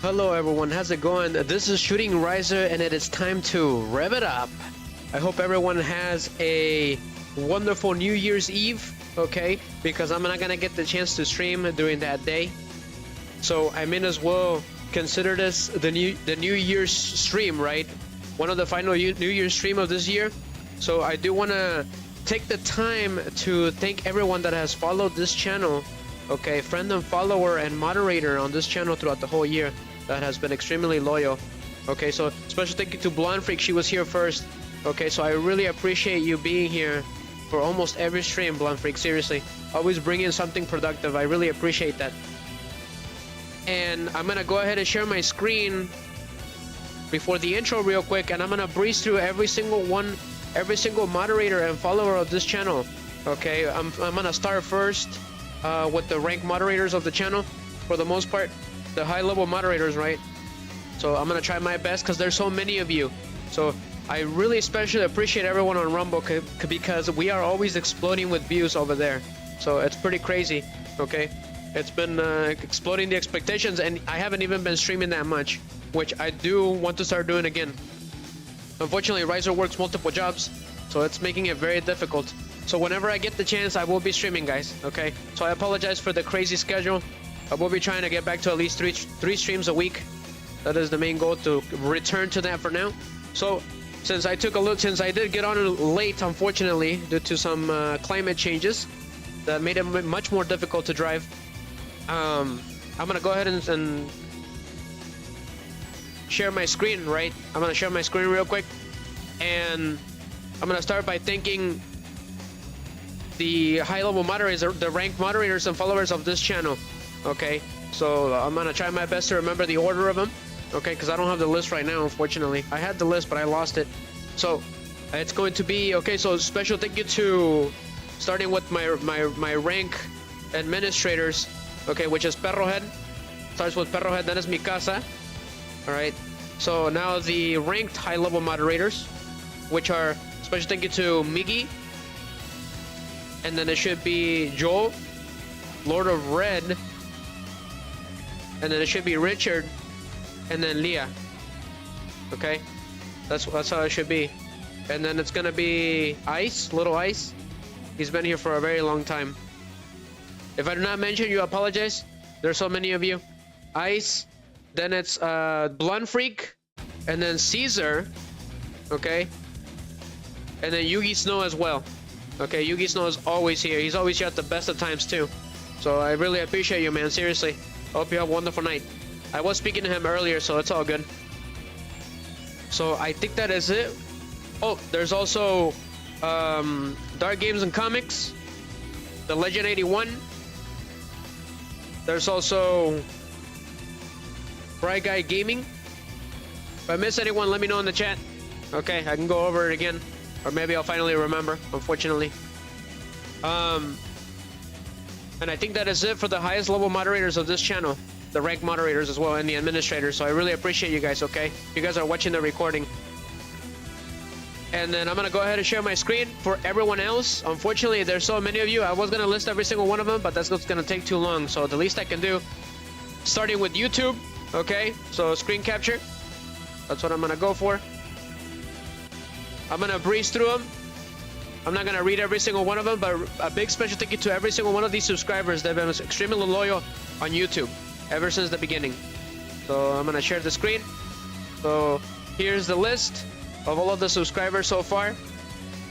Hello everyone, how's it going? This is Shooting Riser and it is time to rev it up. I hope everyone has a wonderful New Year's Eve, okay? Because I'm not gonna get the chance to stream during that day. So I may as well consider this the New Year's stream, right? One of the final New Year's stream of this year. So I do wanna take the time to thank everyone that has followed this channel, okay? Friend and follower and moderator on this channel throughout the whole year. That has been extremely loyal. Okay, so special thank you to Blonde Freak. She was here first. Okay, so I really appreciate you being here for almost every stream, Blonde Freak. Seriously, always bringing something productive. I really appreciate that. And I'm gonna go ahead and share my screen before the intro real quick, and I'm gonna breeze through every single moderator and follower of this channel. Okay, I'm gonna start first with the ranked moderators of the channel for the most part. The high-level moderators, right? So I'm gonna try my best because there's so many of you. So I really especially appreciate everyone on Rumble because we are always exploding with views over there. So it's pretty crazy, okay? It's been exploding the expectations, and I haven't even been streaming that much, which I do want to start doing again. Unfortunately, Riser works multiple jobs, so it's making it very difficult. So whenever I get the chance, I will be streaming, guys, okay? So I apologize for the crazy schedule. I will be trying to get back to at least three streams a week. That is the main goal, to return to that for now. So since I did get on late, unfortunately, due to some climate changes that made it much more difficult to drive, I'm gonna go ahead and share my screen, right? I'm gonna share my screen real quick, and I'm gonna start by thanking the high-level moderators, the ranked moderators and followers of this channel. Okay, so I'm gonna try my best to remember the order of them, okay, because I don't have the list right now, unfortunately. I had the list, but I lost it. So it's going to be, okay, so special thank you to, starting with my rank administrators, okay, which is Perrohead. Starts with Perrohead, then is Mikasa. All right, so now the ranked high-level moderators, which are, special thank you to Miggy, and then it should be Joel, Lord of Red, and then it should be Richard, and then Leah. Okay, that's how it should be. And then it's gonna be Ice, Little Ice. He's been here for a very long time. If I do not mention you, apologize. There's so many of you. Ice, then it's Blunt Freak, and then Caesar. Okay, and then Yugi Snow as well. Okay, Yugi Snow is always here. He's always here at the best of times too. So I really appreciate you, man. Seriously. I hope you have a wonderful night. I was speaking to him earlier, so it's all good. So I think that is it. Oh, there's also Dark Games and Comics, the Legend 81. There's also Bright Guy Gaming. If I miss anyone, let me know in the chat. Okay, I can go over it again, or maybe I'll finally remember, unfortunately. And I think that is it for the highest level moderators of this channel, the ranked moderators as well, and the administrators. So I really appreciate you guys, okay? You guys are watching the recording. And then I'm gonna go ahead and share my screen for everyone else. Unfortunately, there's so many of you. I was gonna list every single one of them, but that's gonna take too long. So the least I can do, starting with YouTube, okay? So screen capture, that's what I'm gonna go for. I'm gonna breeze through them. I'm not gonna read every single one of them, but a big special thank you to every single one of these subscribers. They've been extremely loyal on YouTube ever since the beginning. So I'm gonna share the screen. So here's the list of all of the subscribers so far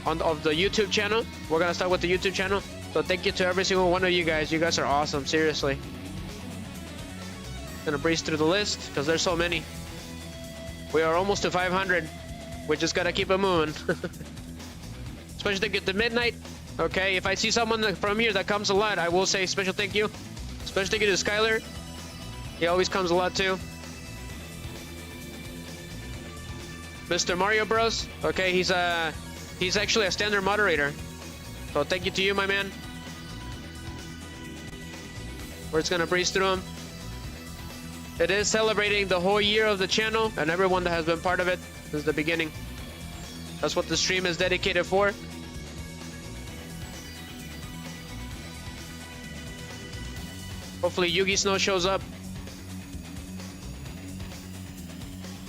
of the YouTube channel. We're gonna start with the YouTube channel. So thank you to every single one of you guys. You guys are awesome, seriously. Gonna breeze through the list because there's so many. We are almost to 500. We just gotta keep it moving. Special thank you to Midnight. Okay, if I see someone from here that comes a lot, I will say special thank you. Special thank you to Skyler. He always comes a lot too. Mr. Mario Bros. Okay, he's actually a standard moderator. So thank you to you, my man. We're just gonna breeze through him. It is celebrating the whole year of the channel and everyone that has been part of it since the beginning. That's what the stream is dedicated for. Hopefully Yugi Snow shows up.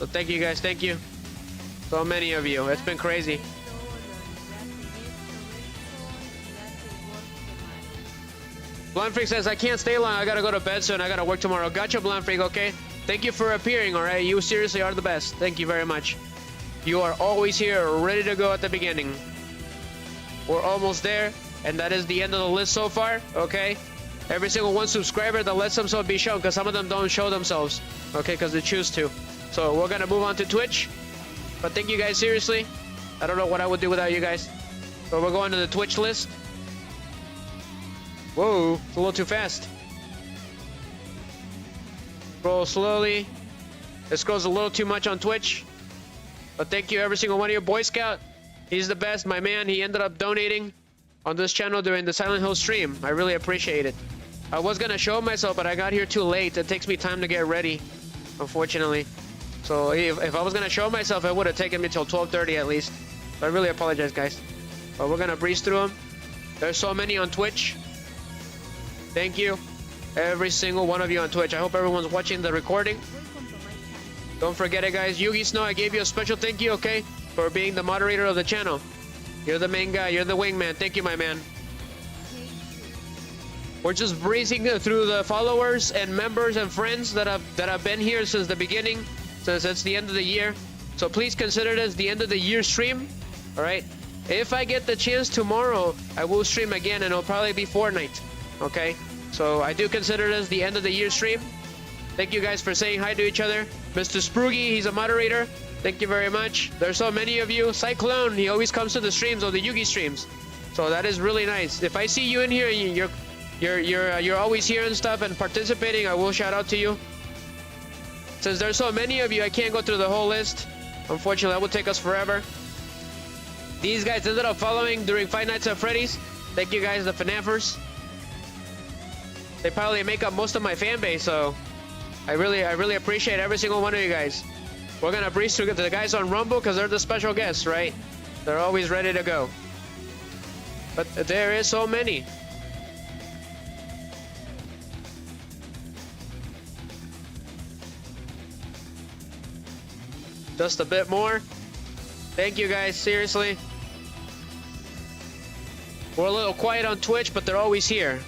So thank you guys. Thank you. So many of you. It's been crazy. Blind Freak says, I can't stay long. I gotta go to bed soon. I gotta work tomorrow. Gotcha, Blind Freak, okay? Thank you for appearing, alright? You seriously are the best. Thank you very much. You are always here, ready to go at the beginning. We're almost there, and that is the end of the list so far, okay? Every single one subscriber that lets themselves be shown, because some of them don't show themselves, okay? Because they choose to. So we're gonna move on to Twitch. But thank you guys, seriously. I don't know what I would do without you guys. So we're going to the Twitch list. Whoa, it's a little too fast. Scroll slowly. It scrolls a little too much on Twitch. But thank you, every single one of you. Boy Scout, he's the best, my man. He ended up donating on this channel during the Silent Hill stream. I really appreciate it. I was gonna show myself, but I got here too late. It takes me time to get ready, unfortunately. So if I was gonna show myself, it would have taken me till 12:30 at least. So I really apologize, guys. But we're gonna breeze through them. There's so many on Twitch. Thank you, every single one of you on Twitch. I hope everyone's watching the recording. Don't forget it, guys. Yugi Snow, I gave you a special thank you, okay, for being the moderator of the channel. You're the main guy. You're the wingman. Thank you, my man. We're just breezing through the followers and members and friends that have been here since the beginning, since it's the end of the year. So please consider this the end of the year stream. All right. If I get the chance tomorrow, I will stream again, and it'll probably be Fortnite. Okay. So I do consider this the end of the year stream. Thank you guys for saying hi to each other. Mr. Sproogie, he's a moderator. Thank you very much. There's so many of you. Cyclone, he always comes to the streams or the Yugi streams. So that is really nice. If I see you in here and you're always here and stuff and participating, I will shout out to you. Since there's so many of you, I can't go through the whole list. Unfortunately, that would take us forever. These guys ended up following during Five Nights at Freddy's. Thank you guys, the FNAFers. They probably make up most of my fan base, so I really appreciate every single one of you guys. We're gonna breeze through the guys on Rumble because they're the special guests, right? They're always ready to go. But there is so many. Just a bit more. Thank you guys, seriously. We're a little quiet on Twitch, but they're always here.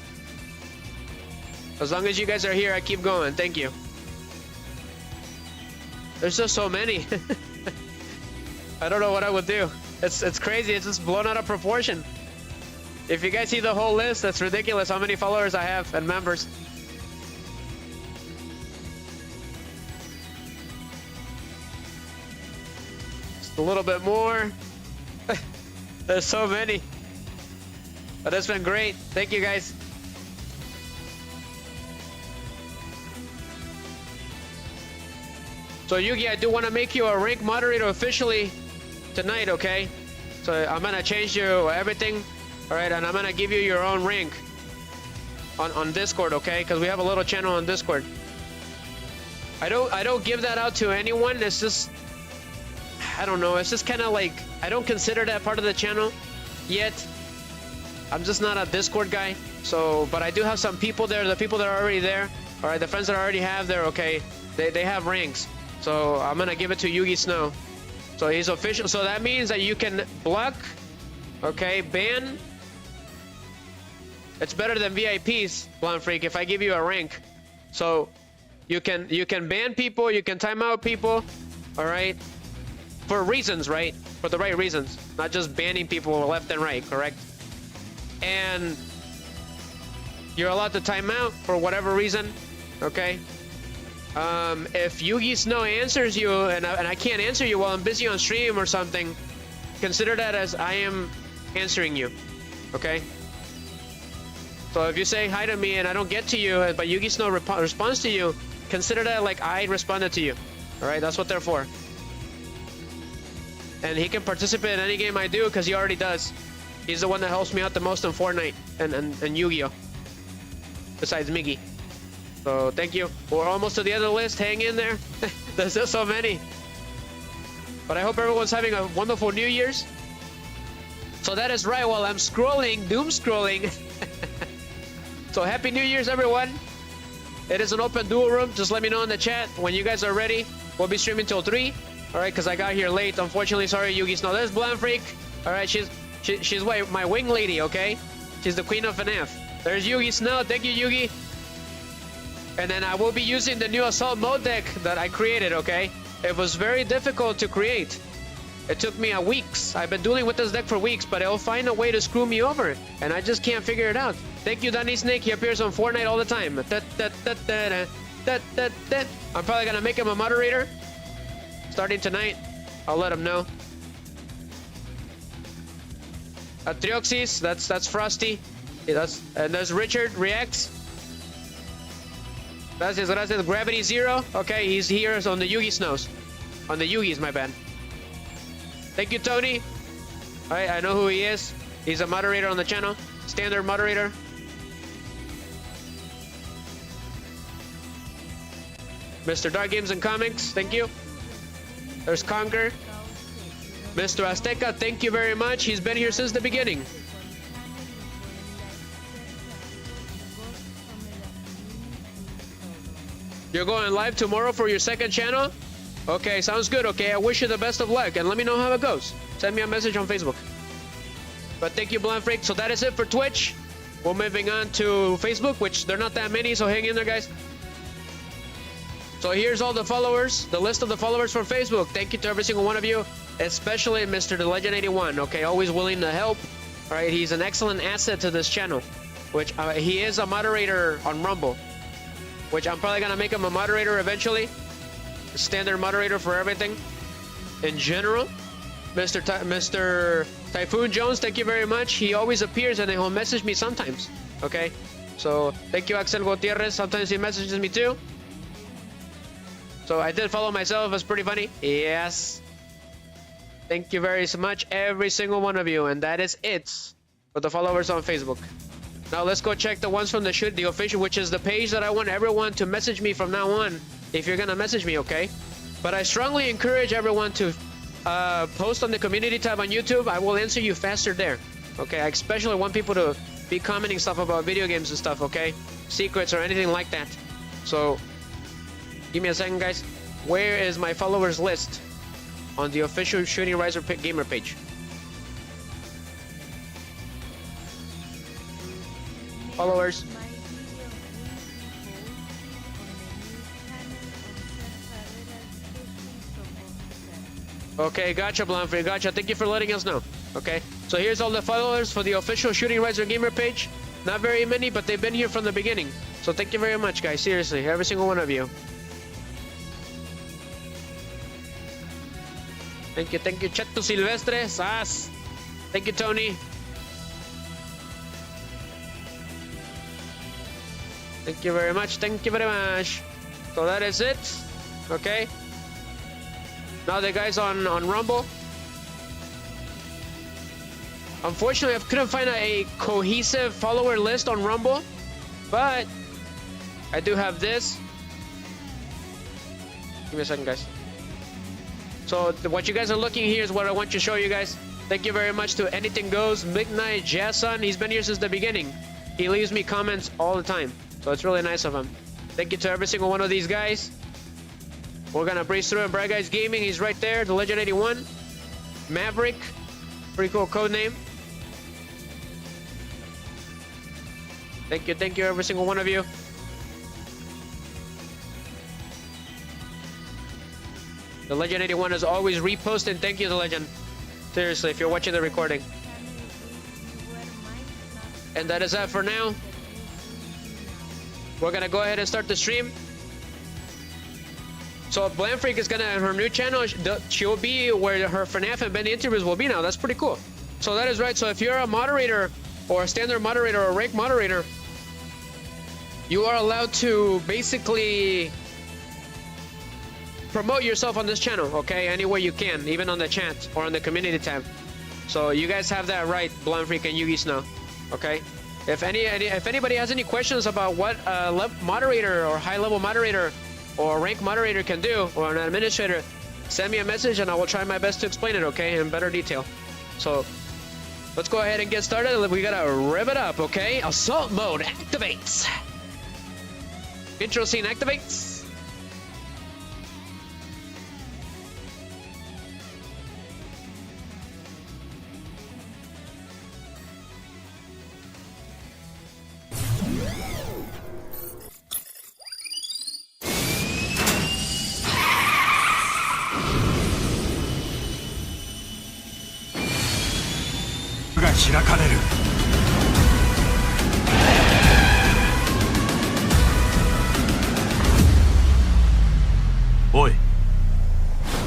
As long as you guys are here, I keep going. Thank you. There's just so many. I don't know what I would do. It's crazy. It's just blown out of proportion. If you guys see the whole list, that's ridiculous how many followers I have and members. Just a little bit more. There's so many. But it's been great. Thank you guys. So Yugi, I do want to make you a rank moderator officially tonight, okay? So I'm gonna change you everything, all right? And I'm gonna give you your own rank on Discord, okay? Because we have a little channel on Discord. I don't give that out to anyone. It's just, I don't know. It's just kind of like, I don't consider that part of the channel yet. I'm just not a Discord guy. So, but I do have some people there. The people that are already there, all right? The friends that I already have there, okay? They have ranks. So I'm gonna give it to Yugi Snow. So he's official. So that means that you can block, okay, ban. It's better than VIPs, Blonde Freak, if I give you a rank. So you can ban people, you can time out people, all right, for reasons, right? For the right reasons, not just banning people left and right, correct? And you're allowed to time out for whatever reason, okay? If Yugi Snow answers you and I can't answer you while I'm busy on stream or something, consider that as I am answering you, okay? So if you say hi to me and I don't get to you, but Yugi Snow responds to you, consider that like I responded to you, all right? That's what they're for. And he can participate in any game I do because he already does. He's the one that helps me out the most in Fortnite and Yu-Gi-Oh! Besides Miggy. So thank you. We're almost to the end of the list. Hang in there. There's just so many. But I hope everyone's having a wonderful New Year's. So that is right. While I'm scrolling, doom scrolling. So happy New Year's, everyone. It is an open duel room. Just let me know in the chat when you guys are ready. We'll be streaming till 3. All right, because I got here late. Unfortunately, sorry, Yugi Snow. There's Bland Freak. All right, she's my wing lady, okay? She's the queen of FNAF. There's Yugi Snow. Thank you, Yugi. And then I will be using the new assault mode deck that I created, okay? It was very difficult to create. It took me weeks. I've been dealing with this deck for weeks, but it'll find a way to screw me over. And I just can't figure it out. Thank you, Danny Snake. He appears on Fortnite all the time. I'm probably going to make him a moderator. Starting tonight. I'll let him know. Trioxys, that's Frosty. Yeah, and there's Richard Reacts. Gracias. Gravity Zero. Okay, he's here on the Yugi Snows. On the Yugis, my bad. Thank you, Tony. Alright, I know who he is. He's a moderator on the channel. Standard moderator. Mr. Dark Games and Comics, thank you. There's Conquer. Mr. Azteca, thank you very much. He's been here since the beginning. You're going live tomorrow for your second channel? Okay, sounds good. Okay, I wish you the best of luck and let me know how it goes. Send me a message on Facebook. But thank you, Bland Freak. So that is it for Twitch. We're moving on to Facebook, which they're not that many, so hang in there, guys. So here's all the followers, the list of the followers for Facebook. Thank you to every single one of you, especially Mr. The Legend 81. Okay, always willing to help. All right, he's an excellent asset to this channel, which he is a moderator on Rumble, which I'm probably gonna make him a moderator eventually. A standard moderator for everything in general. Mr. Typhoon Jones, thank you very much. He always appears and he'll message me sometimes. Okay, so thank you, Axel Gutierrez. Sometimes he messages me too. So I did follow myself. It's pretty funny. Yes. Thank you very much, every single one of you. And that is it for the followers on Facebook. Now let's go check the ones from the official, which is the page that I want everyone to message me from now on. If you're gonna message me, okay? But I strongly encourage everyone to post on the community tab on YouTube. I will answer you faster there. Okay, I especially want people to be commenting stuff about video games and stuff, okay? Secrets or anything like that. So give me a second, guys. Where is my followers list on the official Shooting Riser Gamer page? Followers. Okay, gotcha, Blanfrey, gotcha. Thank you for letting us know. Okay, so here's all the followers for the official Shooting Riser Gamer page. Not very many, but they've been here from the beginning. So thank you very much, guys. Seriously, every single one of you. Thank you, Cheto Silvestre, Sas. Thank you, Tony. Thank you very much, So that is it, okay? Now the guys on Rumble. Unfortunately, I couldn't find a cohesive follower list on Rumble, but I do have this. Give me a second, guys. So what you guys are looking here is what I want to show you guys. Thank you very much to Anything Goes, Midnight, Jason. He's been here since the beginning. He leaves me comments all the time. So it's really nice of him. Thank you to every single one of these guys. We're gonna breeze through it. Bright Guys Gaming, he's right there. The Legend 81. Maverick, pretty cool code name. Thank you, every single one of you. The Legend 81 is always reposting. Thank you, The Legend. Seriously, if you're watching the recording. And that is that for now. We're gonna go ahead and start the stream. So Bland Freak is gonna, her new channel, she'll be where her FNAF and Ben interviews will be now. That's pretty cool. So that is right. So if you're a moderator or a standard moderator or a rank moderator, you are allowed to basically promote yourself on this channel, okay? Any way you can, even on the chat or on the community tab. So you guys have that right, Bland Freak and Yugi Snow, okay? If anybody has any questions about what a moderator or high-level moderator or rank moderator can do, or an administrator, send me a message and I will try my best to explain it, okay, in better detail. So let's go ahead and get started. We gotta rev it up, okay? Assault mode activates. Intro scene activates. 開かれる。おい、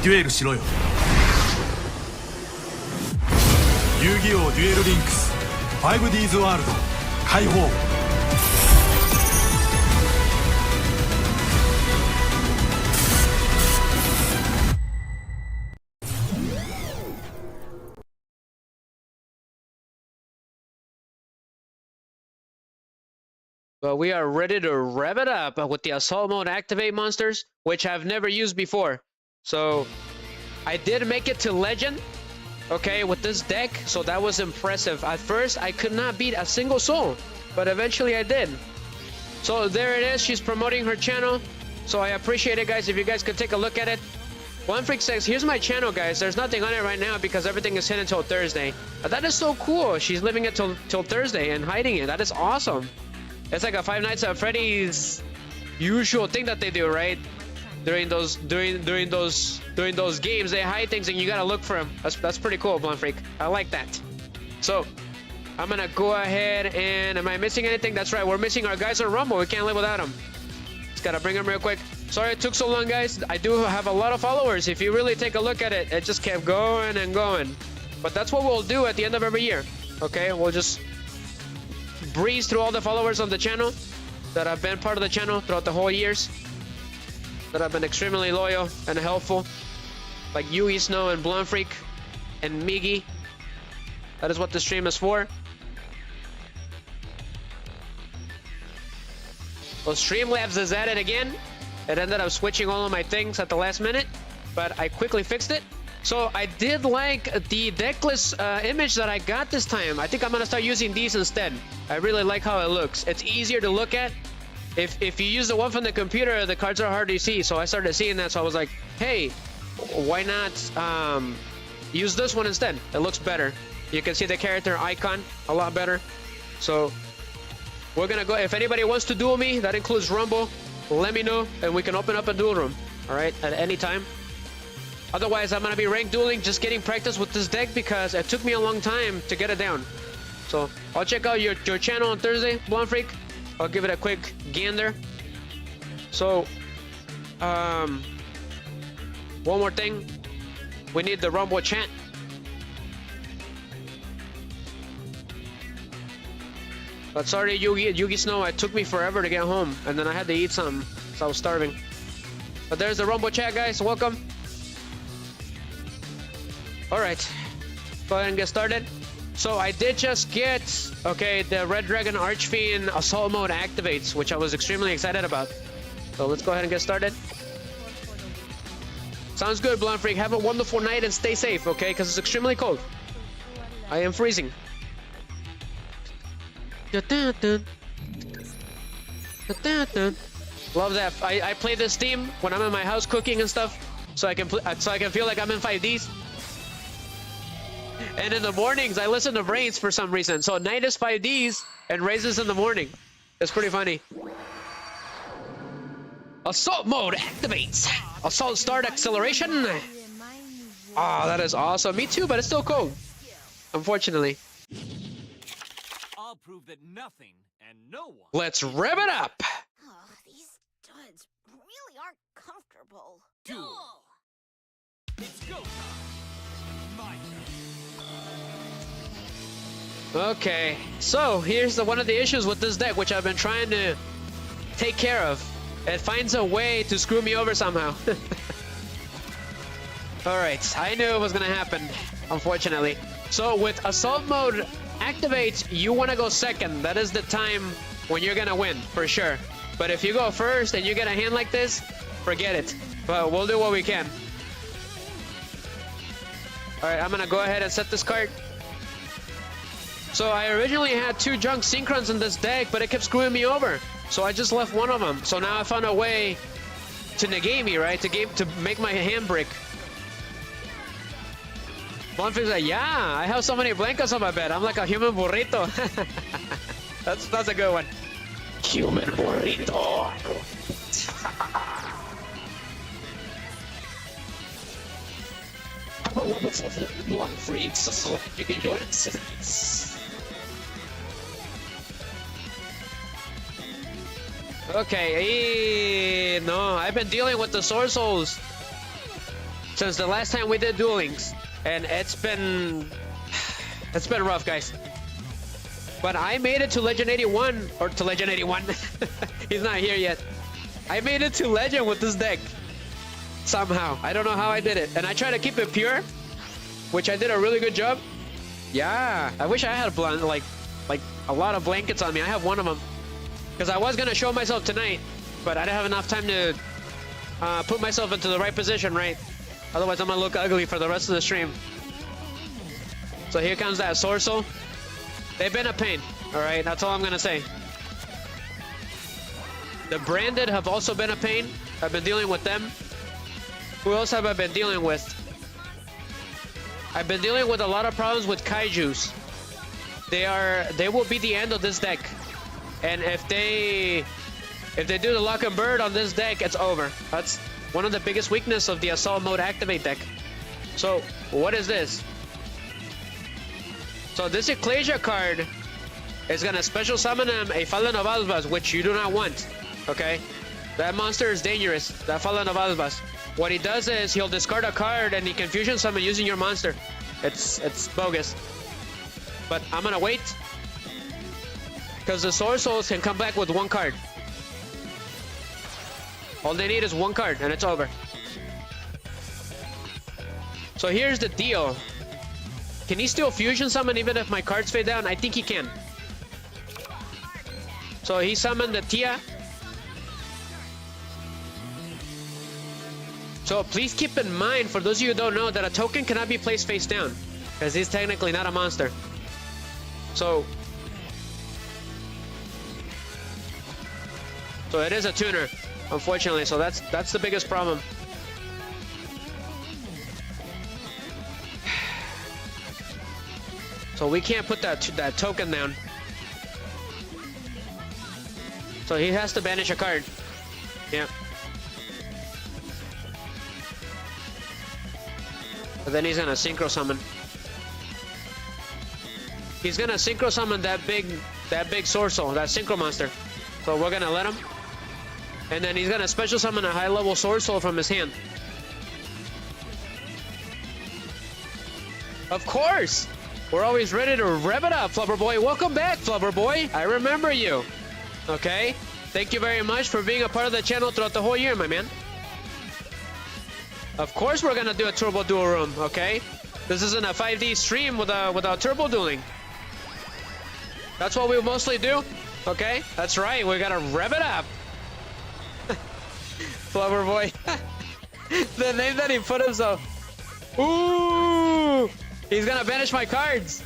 デュエルしろよ。遊戯王デュエルリンクス 5Ds ワールド開放。But we are ready to rev it up with the assault mode activate monsters, which I've never used before. So I did make it to legend, okay, with this deck, so that was impressive. At first, I could not beat a single soul, but eventually I did. So there it is. She's promoting her channel, so I appreciate it, guys. If you guys could take a look at it. One Freak says, here's my channel, guys. There's nothing on it right now because everything is hidden until Thursday. That is so cool. She's leaving it till Thursday and hiding it. That is awesome. It's like a Five Nights at Freddy's usual thing that they do, right? During those games, they hide things and you gotta look for them. That's pretty cool, Blonde Freak. I like that. So I'm gonna go ahead and am I missing anything? That's right, we're missing our guys on Rumble. We can't live without them. Just gotta bring them real quick. Sorry it took so long, guys. I do have a lot of followers. If you really take a look at it, it just kept going and going. But that's what we'll do at the end of every year. Okay, we'll just breeze through all the followers on the channel that have been part of the channel throughout the whole years, that have been extremely loyal and helpful, like Yugi Snow and Blonde Freak and Miggy. That is what the stream is for. Well, Streamlabs is at it again. It ended up switching all of my things at the last minute, but I quickly fixed it. So I did like the deckless image that I got this time. I think I'm gonna start using these instead. I really like how it looks. It's easier to look at. If you use the one from the computer, the cards are hard to see. So I started seeing that, so I was like, hey, why not use this one instead? It looks better. You can see the character icon a lot better. So we're gonna go. If anybody wants to duel me, that includes Rumble, let me know and we can open up a duel room, all right, at any time. Otherwise, I'm gonna be ranked dueling, just getting practice with this deck because it took me a long time to get it down. So I'll check out your channel on Thursday, Blonde Freak. I'll give it a quick gander. So one more thing, we need the Rumble chat. But sorry, Yugi Snow, it took me forever to get home, and then I had to eat something, so I was starving. But there's the Rumble chat, guys. Welcome. All right, go ahead and get started. So I did just get, okay, the Red Dragon Archfiend Assault Mode activates, which I was extremely excited about. So let's go ahead and get started. Sounds good, Blonde Freak. Have a wonderful night and stay safe, okay? Because it's extremely cold. I am freezing. Love that. I play this theme when I'm in my house cooking and stuff, so I can feel like I'm in 5Ds. And in the mornings, I listen to Brains for some reason. So night is 5Ds and raises in the morning. It's pretty funny. Assault mode activates. Assault start acceleration. Oh, that is awesome. Me too, but it's still cold. Unfortunately. I'll prove that nothing and no one. Let's rev it up. Oh, these studs really aren't comfortable. Duel. It's go time. My turn. Okay, so here's one of the issues with this deck, which I've been trying to take care of. It finds a way to screw me over somehow. Alright, I knew it was gonna happen, unfortunately. So with Assault Mode activate, you want to go second. That is the time when you're gonna win, for sure. But if you go first and you get a hand like this, forget it. But we'll do what we can. Alright, I'm gonna go ahead and set this card. So I originally had 2 Junk Synchrons in this deck, but it kept screwing me over. So I just left one of them. So now I found a way to negate me, right? To make my hand break. Blonde Freak's like, yeah, I have so many blankets on my bed. I'm like a human burrito. that's a good one. Human burrito. Blonde Freak, so you can join us. Okay, no, I've been dealing with the Sword Souls since the last time we did Duel Links, and it's been rough, guys. But I made it to Legend 81, or to Legend 81. He's not here yet. I made it to Legend with this deck. Somehow. I don't know how I did it. And I try to keep it pure, which I did a really good job. Yeah. I wish I had like a lot of blankets on me. I have one of them. Because I was going to show myself tonight, but I didn't have enough time to put myself into the right position, right? Otherwise, I'm going to look ugly for the rest of the stream. So here comes that Sword Soul. They've been a pain, all right? That's all I'm going to say. The Branded have also been a pain. I've been dealing with them. Who else have I been dealing with? I've been dealing with a lot of problems with Kaijus. They will be the end of this deck. And if they do the Lock and Bird on this deck, it's over. That's one of the biggest weaknesses of the Assault Mode Activate deck. So, what is this? So this Ecclesia card is gonna special summon him a Fallen of Albaz, which you do not want. Okay? That monster is dangerous. That Fallen of Albaz. What he does is he'll discard a card and he can fusion summon using your monster. It's bogus. But I'm gonna wait. Because the Sword Souls can come back with one card. All they need is one card and it's over. So here's the deal. Can he still fusion summon even if my cards fade down? I think he can. So he summoned the Tia. So please keep in mind, for those of you who don't know, that a token cannot be placed face down. Because he's technically not a monster. So it is a tuner, unfortunately. So that's the biggest problem. So we can't put that token down. So he has to banish a card. Yeah. But then he's gonna synchro summon. He's gonna synchro summon that big Sword Soul, that synchro monster. So we're gonna let him. And then he's gonna special summon a high level Sword Soul from his hand. Of course! We're always ready to rev it up, Flubber Boy. Welcome back, Flubber Boy. I remember you. Okay? Thank you very much for being a part of the channel throughout the whole year, my man. Of course we're gonna do a turbo duel room, okay? This isn't a 5D stream without turbo dueling. That's what we mostly do, okay? That's right, we gotta rev it up. Flubber Boy. The name that he put himself. Ooh! He's gonna banish my cards.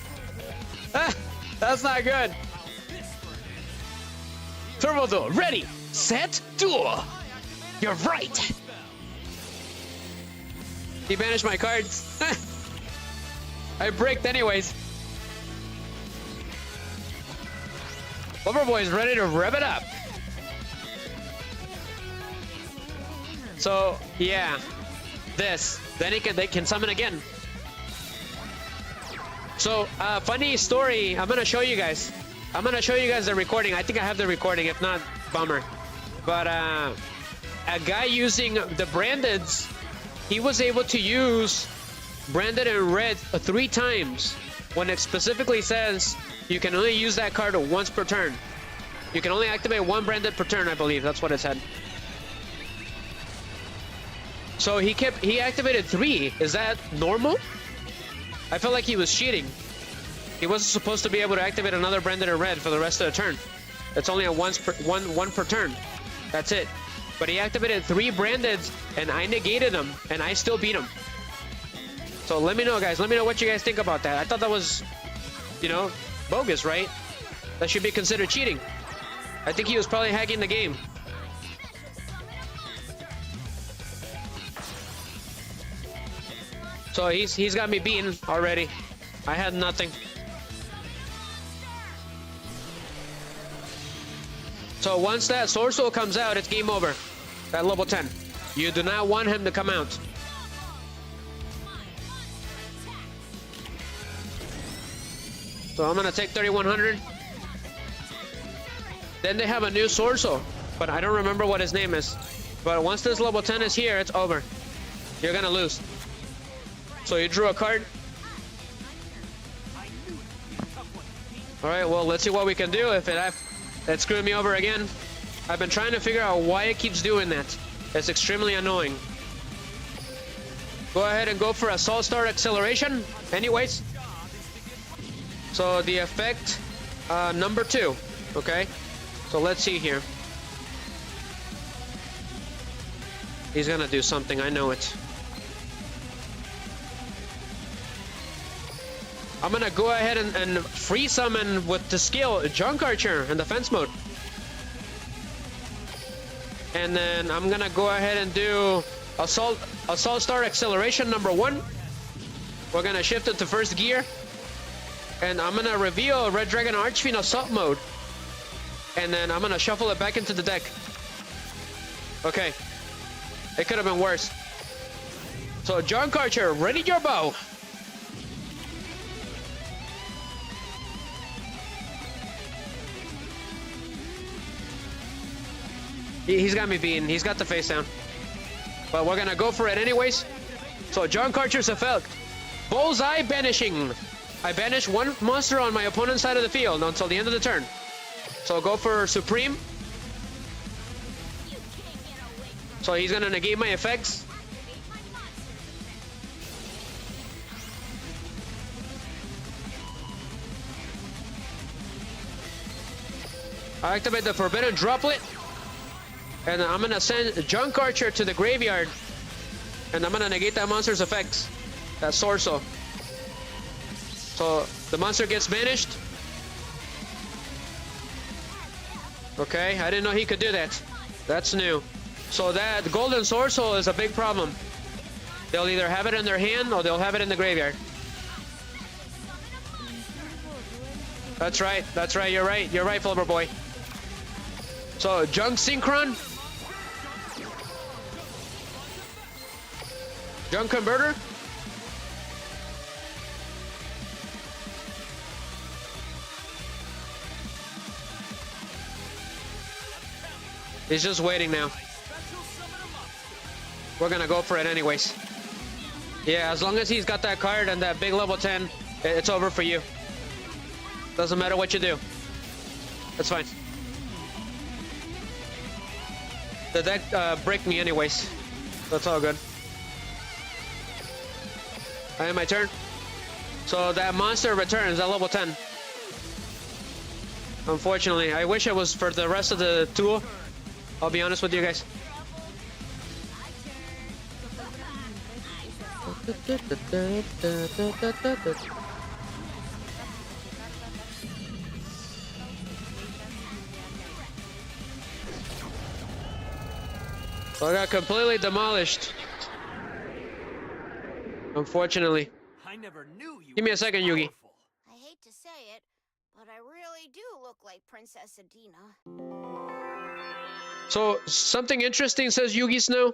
That's not good. Turbo duel, ready, set, duel. You're right. He banished my cards. I bricked anyways. Loverboy is ready to rev it up. So yeah, this. Then they can summon again. So funny story. I'm gonna show you guys. I'm gonna show you guys the recording. I think I have the recording. If not, bummer. But a guy using the Brandeds, he was able to use Branded and Red 3 times when it specifically says you can only use that card once per turn. You can only activate 1 Branded per turn, I believe. That's what it said. So he activated 3. Is that normal? I felt like he was cheating. He wasn't supposed to be able to activate another Branded and Red for the rest of the turn. It's only a one per turn. That's it. But he activated 3 Brandeds, and I negated him, and I still beat him. So let me know, guys. Let me know what you guys think about that. I thought that was, bogus, right? That should be considered cheating. I think he was probably hacking the game. So he's got me beaten already. I had nothing. So once that Sword Soul comes out, it's game over. At level 10. You do not want him to come out. So I'm gonna take 3100. Then they have a new Sword Soul. but I don't remember what his name is. But once this level 10 is here, it's over. You're gonna lose. So you drew a card. All right, well, let's see what we can do. If that screwed me over again. I've been trying to figure out why it keeps doing that. It's extremely annoying. Go ahead and go for Assault Star Acceleration. Anyways. So the effect number 2. Okay. So let's see here. He's gonna do something, I know it. I'm gonna go ahead and free summon with the skill Junk Archer in defense mode. And then I'm gonna go ahead and do Assault Star Acceleration number 1. We're gonna shift it to first gear. And I'm gonna reveal Red Dragon Archfiend Assault mode. And then I'm gonna shuffle it back into the deck. Okay. It could have been worse. So Junk Archer, ready your bow. He's got me beaten. He's got the face down. But we're gonna go for it anyways. So Junk Archer's effect. Bullseye Banishing. I banish one monster on my opponent's side of the field until the end of the turn. So go for Supreme. So he's gonna negate my effects. I activate the Forbidden Droplet. And I'm gonna send Junk Archer to the graveyard. And I'm gonna negate that monster's effects. That Sorso. So the monster gets banished. Okay, I didn't know he could do that. That's new. So that Golden Sorso is a big problem. They'll either have it in their hand or they'll have it in the graveyard. That's right, you're right, Flubber Boy. So Junk Synchron. Junk Converter. He's just waiting now. We're gonna go for it anyways. Yeah, as long as he's got that card and that big level 10, it's over for you. Doesn't matter what you do. That's fine. The deck bricked me anyways. That's all good. I have my turn. So that monster returns at level 10. Unfortunately, I wish it was for the rest of the tool. I'll be honest with you guys. So I got completely demolished. Unfortunately. I never knew you. Give me a were second, so Yugi. powerful. I hate to say it, but I really do look like Princess Adina. So something interesting says Yugi Snow.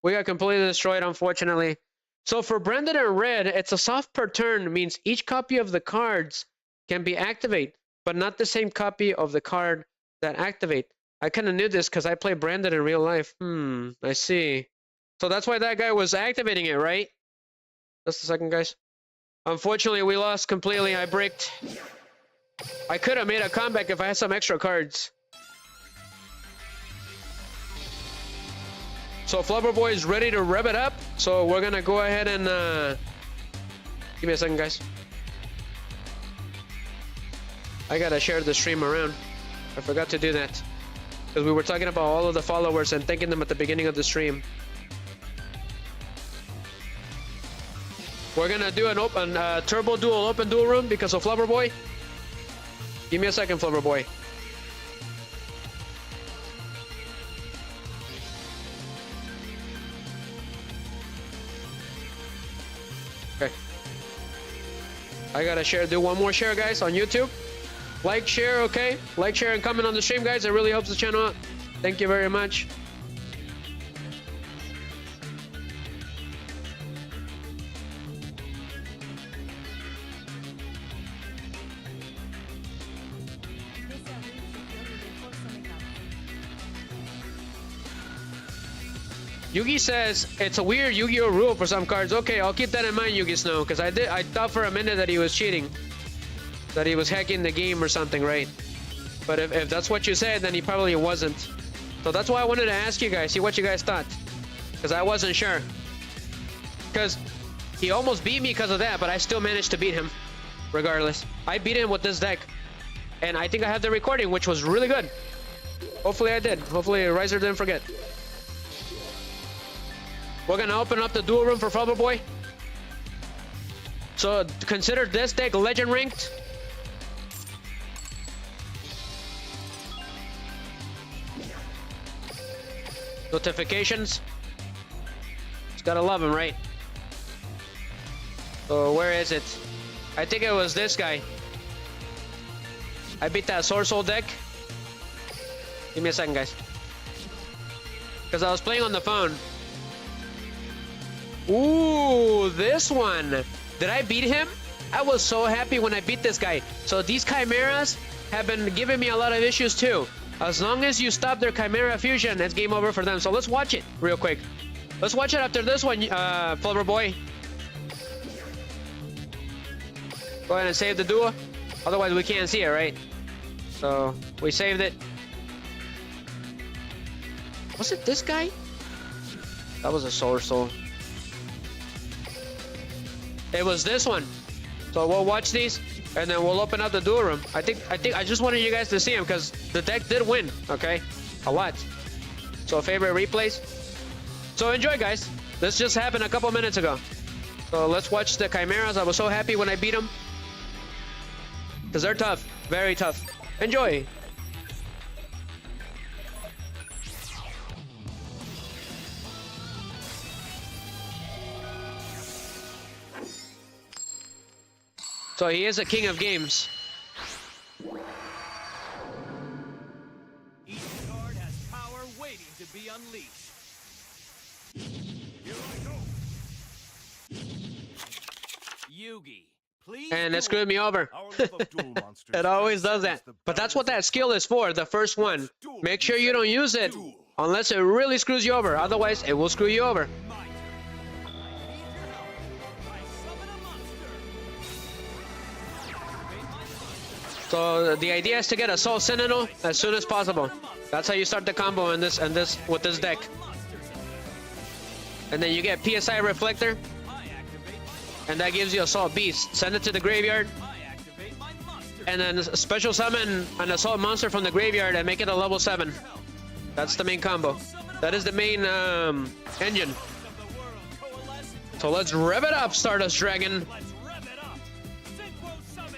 We got completely destroyed, unfortunately. So for Branded and Red, it's a soft per turn, means each copy of the cards can be activated, but not the same copy of the card that activate. I kind of knew this because I play Branded in real life. I see. So that's why that guy was activating it, right? Just a second, guys. Unfortunately, we lost completely. I bricked. I could have made a comeback if I had some extra cards. So Flubber Boy is ready to rev it up. So we're gonna go ahead and give me a second, guys. I gotta share the stream around. I forgot to do that because we were talking about all of the followers and thanking them at the beginning of the stream. We're gonna do an open turbo duel, open duel room because of Flubber Boy. Give me a second, Flubber Boy. Okay. I gotta share, do one more share, guys, on YouTube. Like, share, okay? Like, share, and comment on the stream, guys. It really helps the channel out. Thank you very much. Yugi says it's a weird Yu-Gi-Oh rule for some cards. Okay, I'll keep that in mind, Yugi Snow, because I thought for a minute that he was cheating, that he was hacking the game or something, right? But if that's what you said, then he probably wasn't. So that's why I wanted to ask you guys, see what you guys thought, because I wasn't sure. Because he almost beat me because of that, but I still managed to beat him, regardless. I beat him with this deck, and I think I have the recording, which was really good. Hopefully I did. Hopefully Riser didn't forget. We're gonna open up the duel room for Flubber Boy. So consider this deck legend ranked. Notifications. It's gotta love him, right? So where is it? I think it was this guy. I beat that Sword Soul deck. Give me a second, guys. Because I was playing on the phone. Ooh, this one. Did I beat him? I was so happy when I beat this guy. So these Chimeras have been giving me a lot of issues too. As long as you stop their Chimera fusion, it's game over for them. So let's watch it real quick. Let's watch it after this one, Flubber Boy. Go ahead and save the duo. Otherwise we can't see it, right? So we saved it. Was it this guy? That was a Solar Soul. It was this one. So we'll watch these and then we'll open up the duel room. I think I just wanted you guys to see him because the deck did win, okay? A lot. So favorite replays. So enjoy, guys. This just happened a couple minutes ago. So let's watch the Chimeras. I was so happy when I beat them. Because they're tough. Very tough. Enjoy. So he is a king of games. Each card has power waiting to be unleashed. Here I go. Yugi, please. And it screwed me over. Our love of duel monsters It always does that. transcends the But that's what that boundaries skill is for, the first one. Make sure you don't use it unless it really screws you over. Otherwise, it will screw you over. My turn. I need your help. I summon a monster. Activate my monster. So the idea is to get a Soul Sentinel as soon as possible. That's how you start the combo in this with this deck. And then you get PSI Reflector, I activate my and that gives you Assault Beast. Send it to the graveyard, I activate my monster. and then special summon an Assault Monster from the graveyard and make it a level 7. That's the main combo. That is the main engine. Of the world coalesce. So let's rev it up, Stardust Dragon. Let's rev it up. Synchro summon.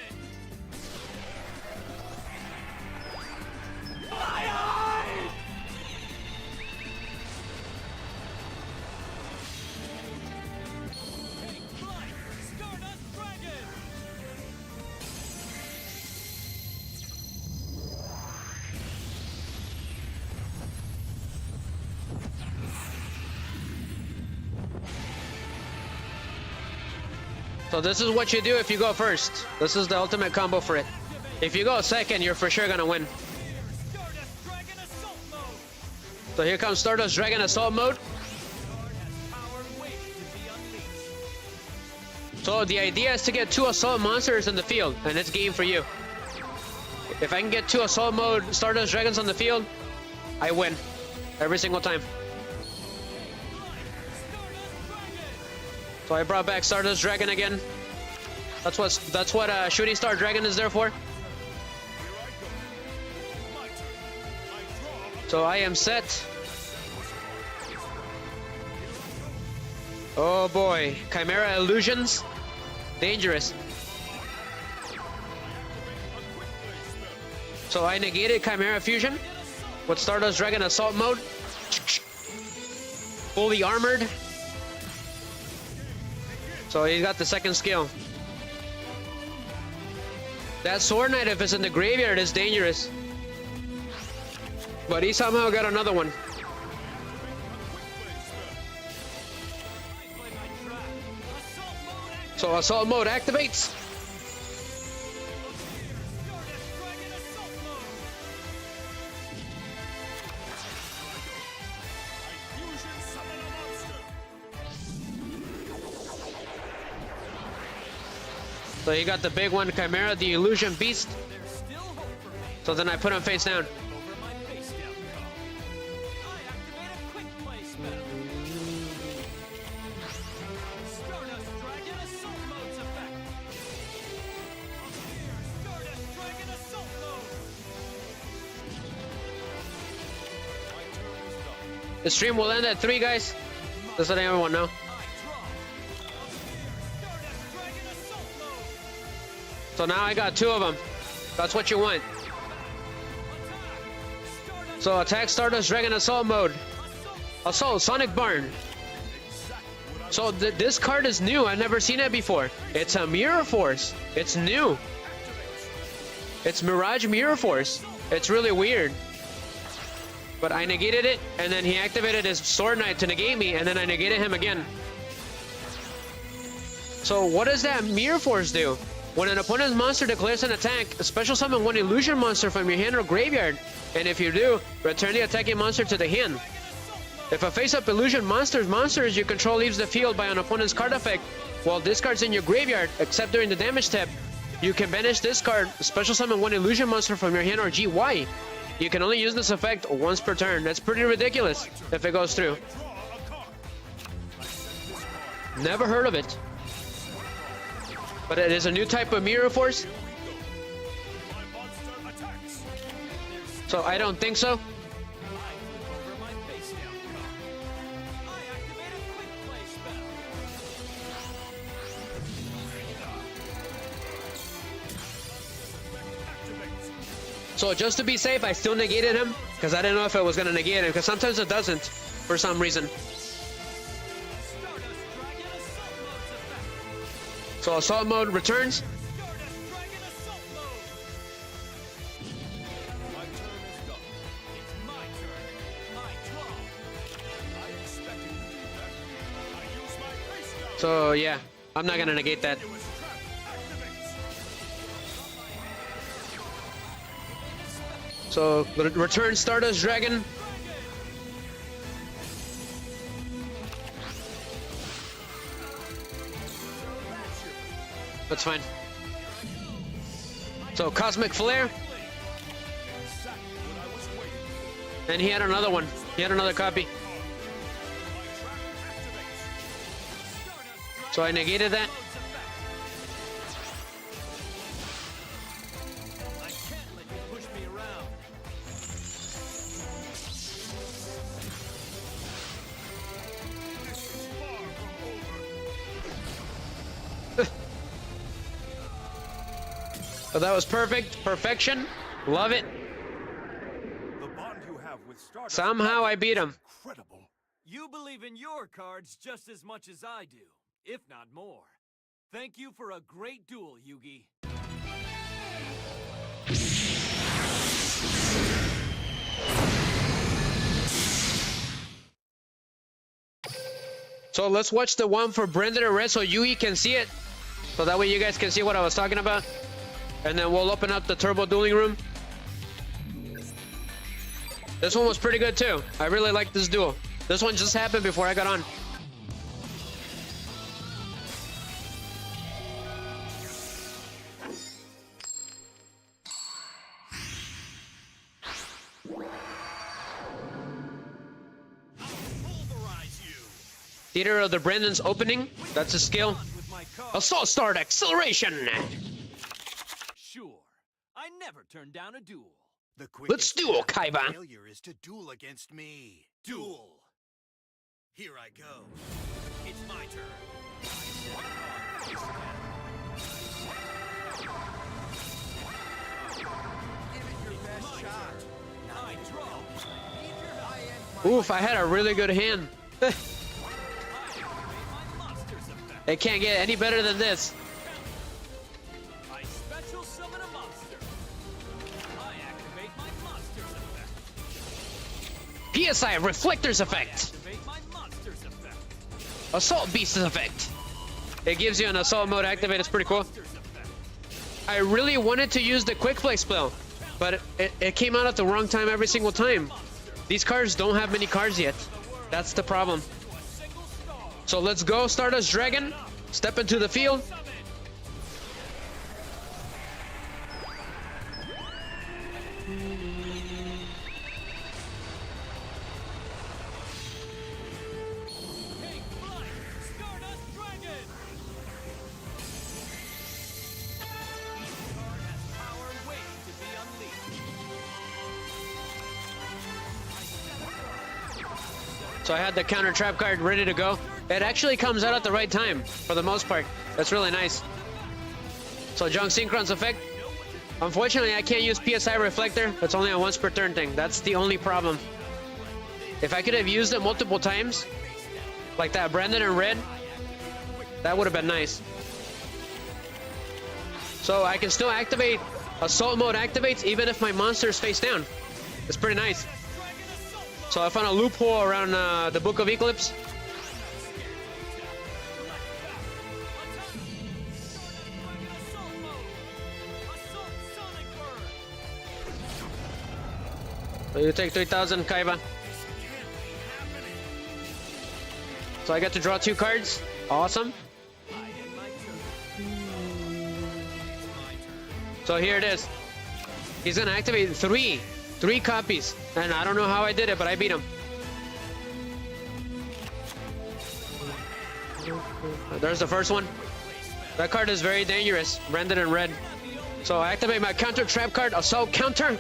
Take flight, Stardust Dragon. So this is what you do if you go first. This is the ultimate combo for it. If you go second, you're for sure gonna win. Stardust Dragon Assault Mode. So here comes Stardust Dragon Assault Mode. Card has power waiting to be unleashed. So the idea is to get 2 Assault Monsters in the field, and it's game for you. If I can get 2 Assault Mode Stardust Dragons on the field, I win. Every single time. So I brought back Stardust Dragon again. That's what Shooting Star Dragon is there for. So I am set. Oh boy, Chimera Illusions. Dangerous. So I negated Chimera Fusion with Stardust Dragon Assault Mode. Fully armored. So he's got the second skill. That Sword Knight, if it's in the graveyard, is dangerous. But he somehow got another one. So Assault Mode activates. So he got the big one, Chimera, the Illusion Beast. There's still hope for me. So then I put him face down. Over my face down call. I activate a quick play spell. Stardust Dragon Assault Mode's effect. Stardust Dragon Assault Mode. My turn is done. The stream will end at 3, guys. Just letting everyone know. I draw. Stardust Dragon Assault Mode. So now I got 2 of them. That's what you want. So attack Stardust Dragon Assault mode. Assault Sonic Barn. So this card is new. I've never seen it before. It's a Mirror Force. It's new. It's Mirage Mirror Force. It's really weird. But I negated it, and then he activated his Sword Knight to negate me, and then I negated him again. So what does that Mirror Force do? When an opponent's monster declares an attack, special summon one illusion monster from your hand or graveyard. And if you do, return the attacking monster to the hand. If a face-up illusion monsters you control leaves the field by an opponent's card effect, while this card's in your graveyard, except during the damage step, you can banish this card, special summon one illusion monster from your hand or GY. You can only use this effect once per turn. That's pretty ridiculous if it goes through. Never heard of it. But it is a new type of Mirror Force. So I don't think so. Over my face down call. I activate a quick play spell. So just to be safe, I still negated him because I didn't know if it was going to negate him because sometimes it doesn't for some reason. Stardust Dragon Assault Mode's effect. So Assault mode returns. Stardust Dragon Assault Mode. My turn is done. It's my turn. I draw. I expected you to do that. I use my face down. So yeah, I'm not going to negate that. It was trap. Activates. So return Stardust Dragon. That's fine. So Cosmic Flare. And he had another one. He had another copy. So I negated that. I can't let you push me around. This is far from over. So that was perfect. Perfection. Love it. The bond you have with Stardust Somehow I beat him. incredible. You believe in your cards just as much as I do, if not more. Thank you for a great duel, Yugi. So let's watch the one for Brendan and Red so Yugi can see it. So that way you guys can see what I was talking about. And then we'll open up the Turbo Dueling Room. This one was pretty good too. I really like this duel. This one just happened before I got on. Pulverize you. Theater of the Brandon's opening. That's a skill. With my card. Assault Start Acceleration. Sure. I never turn down a duel. The Let's quickest duel, path to Kaiba. failure is to duel against me. Duel. Here I go. It's my turn. Give it your best shot. I draw. Oof, I had a really good hand. I activate my monster's effect. It can't get any better than this. I special summon a monster. I activate my monster's effect. PSI Reflector's effect. Activate my monster's effect. Assault Beast's effect. It gives you an assault mode activate. It's pretty cool. Monster's effect. I really wanted to use the quick play spell, but it came out at the wrong time every single time. These cards don't have many cards yet. That's the problem. So let's go, Stardust Dragon. Step into the field. Take flight! Stardust Dragon! Each card has power waiting to be unleashed. So I had the counter trap card ready to go. It actually comes out at the right time for the most part. That's really nice. So Junk Synchron's effect. Unfortunately, I can't use PSI Reflector. It's only a once per turn thing. That's the only problem. If I could have used it multiple times, like that Branded in red, that would have been nice. So I can still activate, Assault Mode activates even if my monster is face down. It's pretty nice. So I found a loophole around the Book of Eclipse. So you take 3,000, Kaiba. So I get to draw 2 cards. Awesome. So here it is. He's gonna activate 3 copies. And I don't know how I did it, but I beat him. There's the first one. That card is very dangerous. Branded in red. So I activate my counter trap card, Assault Counter.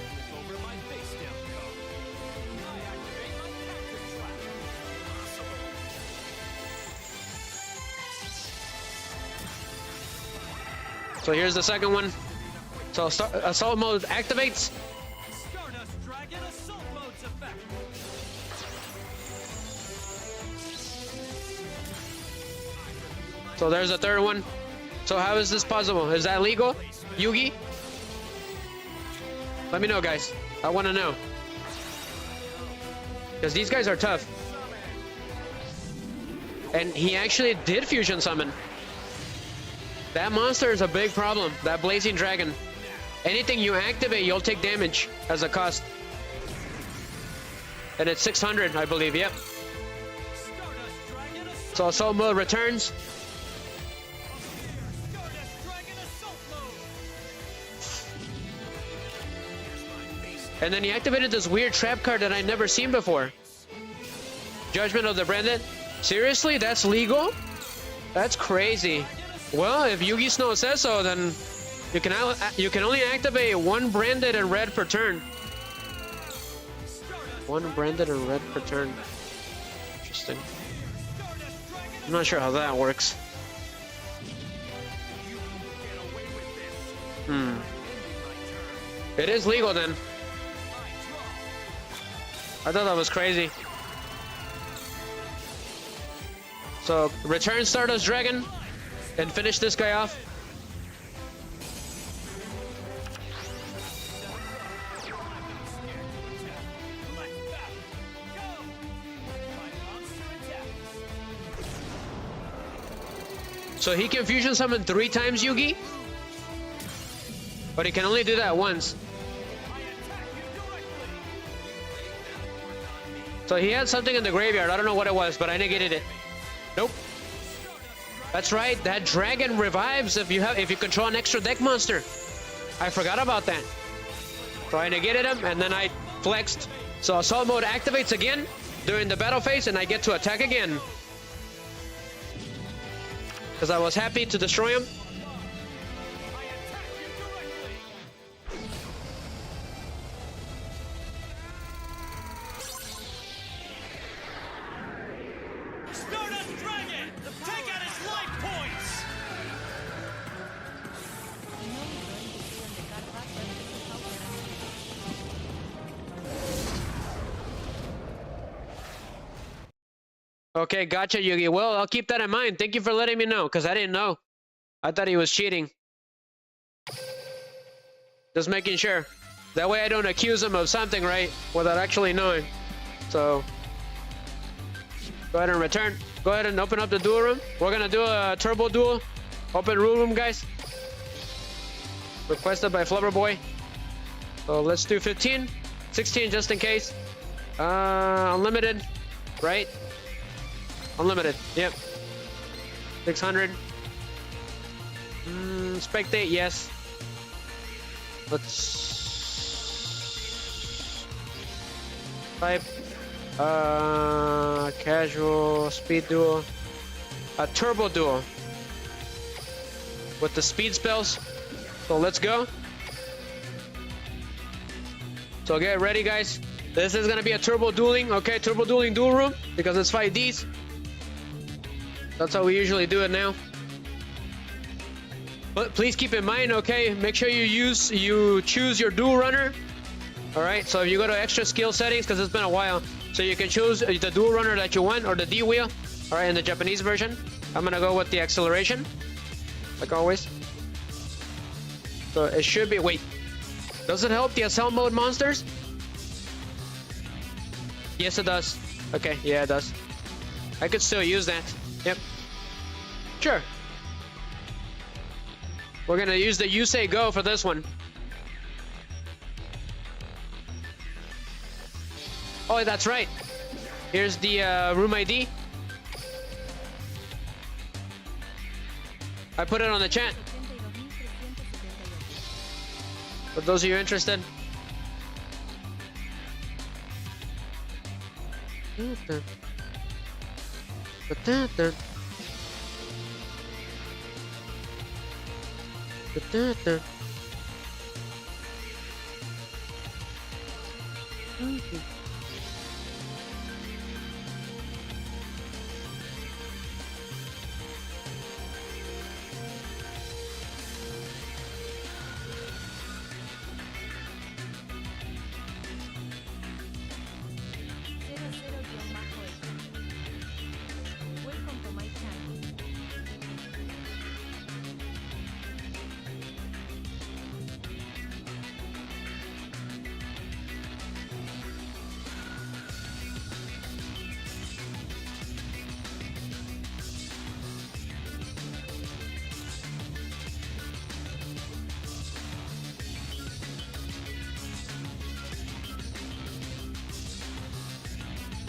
So here's the second one. So Assault Mode activates. Stardust Dragon Assault Mode's effect. So there's the third one. So how is this possible? Is that legal? Yugi? Let me know, guys. I want to know. Because these guys are tough. And he actually did fusion summon. That monster is a big problem. That Blazing Dragon. Anything you activate, you'll take damage as a cost. And it's 600, I believe. Yep. So Assault Mode returns. And then he activated this weird trap card that I'd never seen before. Judgment of the Branded. Seriously? That's legal? That's crazy. Well, if Yugi Snow says so, then you can only activate 1 Branded in red per turn. 1 Branded in red per turn. Interesting. I'm not sure how that works. It is legal then. I thought that was crazy. So return Stardust Dragon and finish this guy off. So he can fusion summon 3 times, Yugi, but he can only do that once. So he had something in the graveyard. I don't know what it was, but I negated it. Nope. That's right. That dragon revives if you control an extra deck monster. I forgot about that. So I negated him and then I flexed. So Assault Mode activates again during the battle phase and I get to attack again. Because I was happy to destroy him. Stardust Dragon! Take out his life points! Okay, gotcha, Yugi. Well, I'll keep that in mind. Thank you for letting me know, because I didn't know. I thought he was cheating. Just making sure. That way I don't accuse him of something, right? Without actually knowing. So, go ahead and return. Go ahead and open up the duel room. We're going to do a turbo duel. Open rule room, guys. Requested by Flubber Boy. So, let's do 15. 16 just in case. Unlimited, right? Unlimited, yep. 600. Spectate, yes. Let's Type. Casual, speed duel. A turbo duel. With the speed spells. So let's go. So get ready, guys. This is gonna be a turbo dueling, okay? Turbo dueling duel room because it's 5Ds. That's how we usually do it now. But please keep in mind, okay? Make sure you choose your duel runner. All right. So if you go to extra skill settings, because it's been a while, so you can choose the duel runner that you want or the D wheel. All right, in the Japanese version, I'm gonna go with the acceleration, like always. So it should be. Wait, does it help the assault mode monsters? Yes, it does. Okay, yeah, it does. I could still use that. Yep. Sure. We're gonna use the Yusei Go for this one. Oh, that's right. Here's the room ID. I put it on the chat. For those of you interested. Welcome to my channel.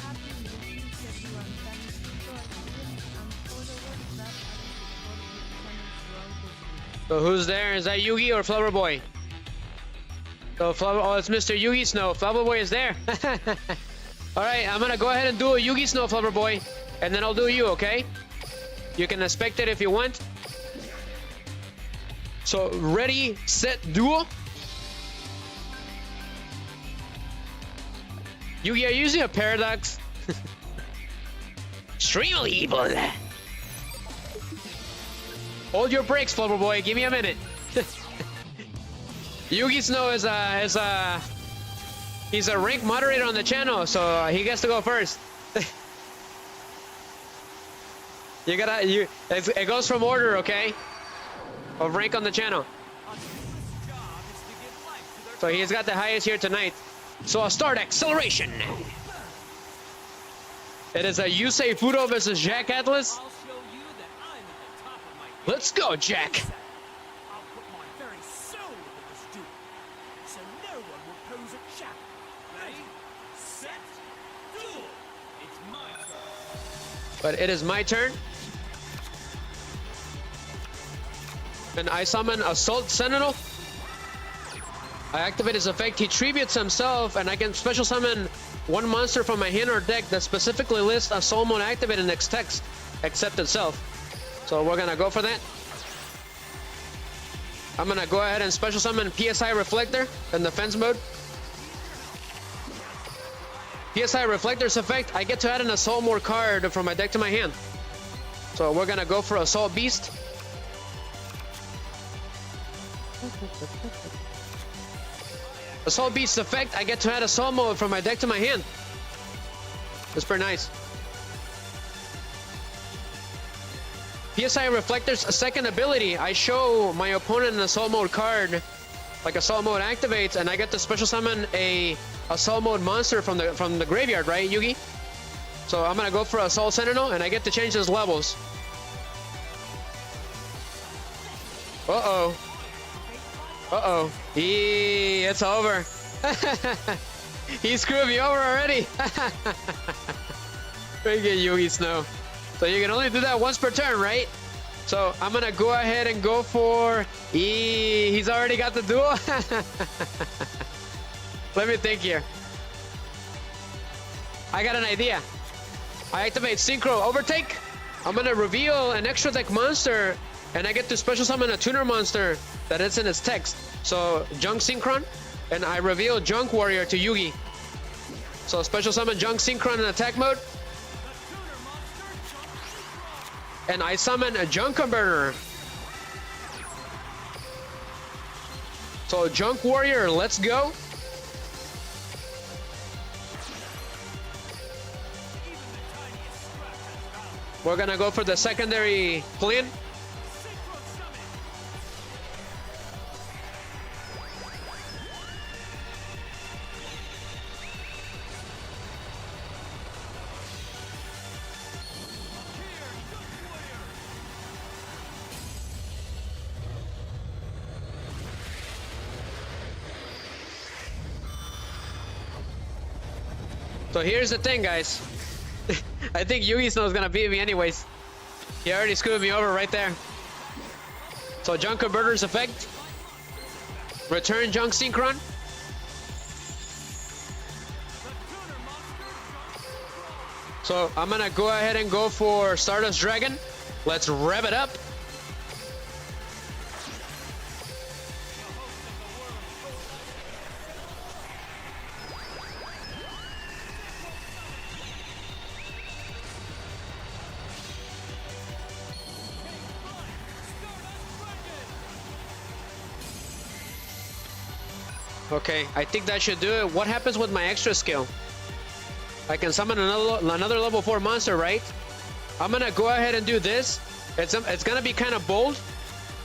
Happy New Year, everyone. Thanks to our students and followers that are supporting the channel throughout this year. So who's there? Is that Yugi or Flower Boy? So Flower, oh, it's Mr. Yugi Snow. Flower Boy is there. All right, I'm gonna go ahead and do a Yugi Snow, Flower Boy, and then I'll do you, okay? You can inspect it if you want. So ready, set, duel. Yugi, are you using a paradox? Extremely evil. Hold your brakes, Flower Boy. Give me a minute. Yugi Snow he's a rank moderator on the channel, so he gets to go first. It goes from order, okay? Of rank on the channel. So he's got the highest here tonight. So I'll start acceleration. It is a Yusei Fudo versus Jack Atlas. I'll show you that I'm at the top of my game. Let's go, Jack. I'll put my very soul into this duel, so no one will pose a challenge. Ready, set, duel. It's my turn. But it is my turn. And I summon Assault Sentinel. I activate his effect. He tributes himself, and I can special summon one monster from my hand or deck that specifically lists Assault Mode activated in its text, except itself. So we're gonna go for that. I'm gonna go ahead and special summon PSI Reflector in defense mode. PSI Reflector's effect, I get to add an Assault Mode card from my deck to my hand. So we're gonna go for Assault Beast. Assault Beast's effect, I get to add Assault Mode from my deck to my hand. That's pretty nice. PSI Reflector's second ability, I show my opponent an Assault Mode card, like Assault Mode activates, and I get to special summon a Assault Mode monster from the graveyard, right, Yugi? So I'm gonna go for Assault Sentinel, and I get to change his levels. Uh-oh. Uh-oh. It's over. He screwed me over already. Freaking Yugi Snow. So you can only do that once per turn, right? So I'm gonna go ahead and go for... He's already got the duel. Let me think here. I got an idea. I activate Synchro Overtake. I'm gonna reveal an extra deck monster, and I get to special summon a tuner monster that is in its text. So Junk Synchron, and I reveal Junk Warrior to Yugi. So special summon Junk Synchron in attack mode, and I summon a Junk Converter. So Junk Warrior, let's go. We're gonna go for the secondary plane. So here's the thing, guys. I think Yugi Snow's gonna beat me anyways. He already screwed me over right there. So Junk Converter's effect. Return Junk Synchron. So I'm gonna go ahead and go for Stardust Dragon. Let's rev it up. Okay, I think that should do it. What happens with my extra skill? I can summon another level 4 monster, right? I'm gonna go ahead and do this. It's gonna be kind of bold,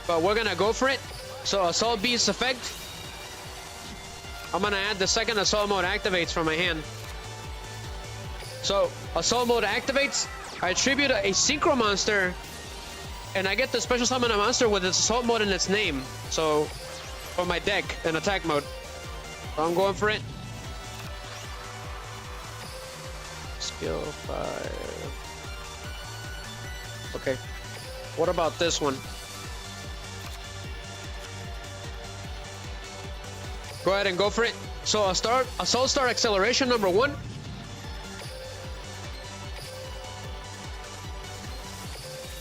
but we're gonna go for it. So Assault Beast effect. I'm gonna add the second Assault Mode activates from my hand. So Assault Mode activates. I tribute a Synchro monster, and I get to special summon a monster with its Assault Mode in its name. So for my deck in attack mode. So I'm going for it. Skill 5. Okay. What about this one? Go ahead and go for it. So Assault Star Acceleration number 1.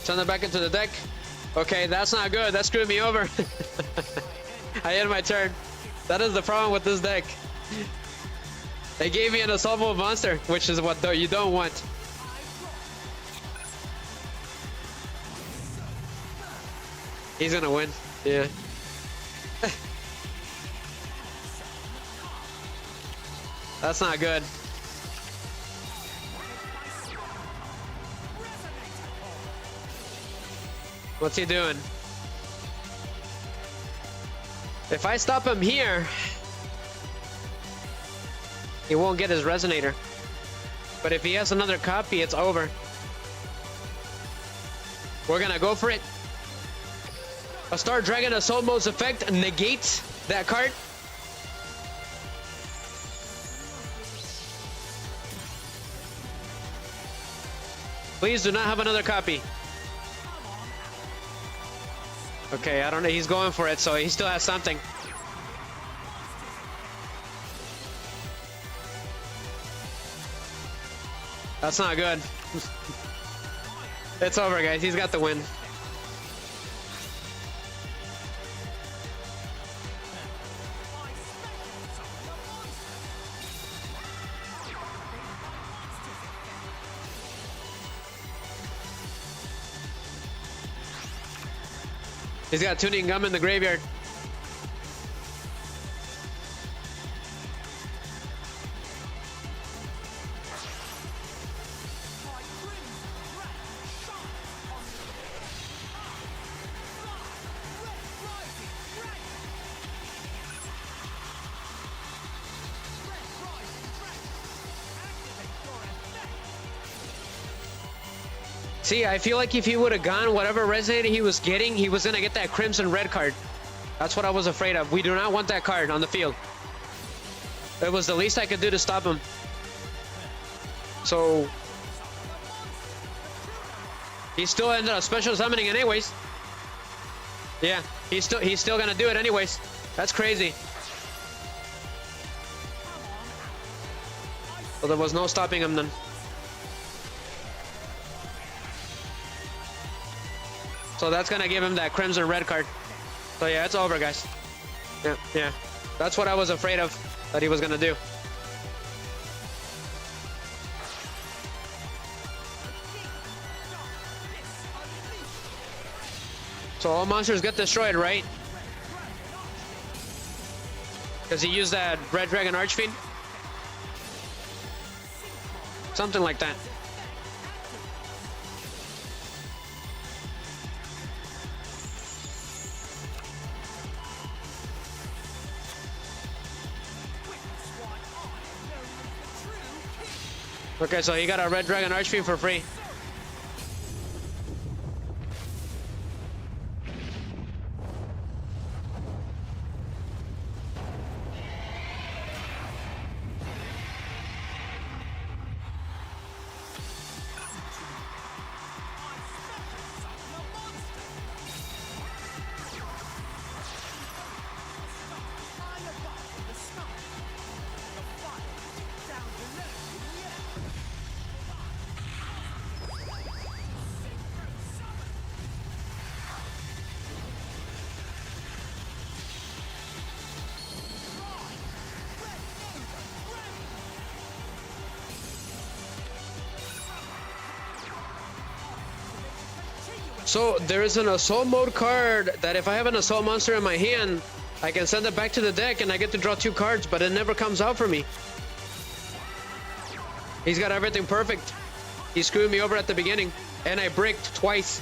Send it back into the deck. Okay, that's not good. That screwed me over. I had my turn. That is the problem with this deck. They gave me an Assault Mode monster, which is what you don't want. He's gonna win. Yeah. That's not good. What's he doing? If I stop him here, he won't get his Resonator. But if he has another copy, it's over. We're gonna go for it. A Star Dragon Assault Mode's effect negates that card. Please do not have another copy. Okay, I don't know. He's going for it, so he still has something. That's not good. It's over, guys. He's got the win. He's got Tuning Gum in the graveyard. See, I feel like if he would have gone whatever Resonator he was getting, he was going to get that Crimson Red card. That's what I was afraid of. We do not want that card on the field. It was the least I could do to stop him. So he still ended up special summoning anyways. Yeah, he's still going to do it anyways. That's crazy. So there was no stopping him then. So that's gonna give him that crimson red card. So yeah, it's over, guys. Yeah. That's what I was afraid of that he was gonna do. So all monsters get destroyed, right? Because he used that Red Dragon Archfiend? Something like that. Okay, so he got a Red Dragon Archfiend for free. So there is an assault mode card that if I have an assault monster in my hand, I can send it back to the deck and I get to draw 2 cards, but it never comes out for me. He's got everything perfect. He screwed me over at the beginning, and I bricked twice.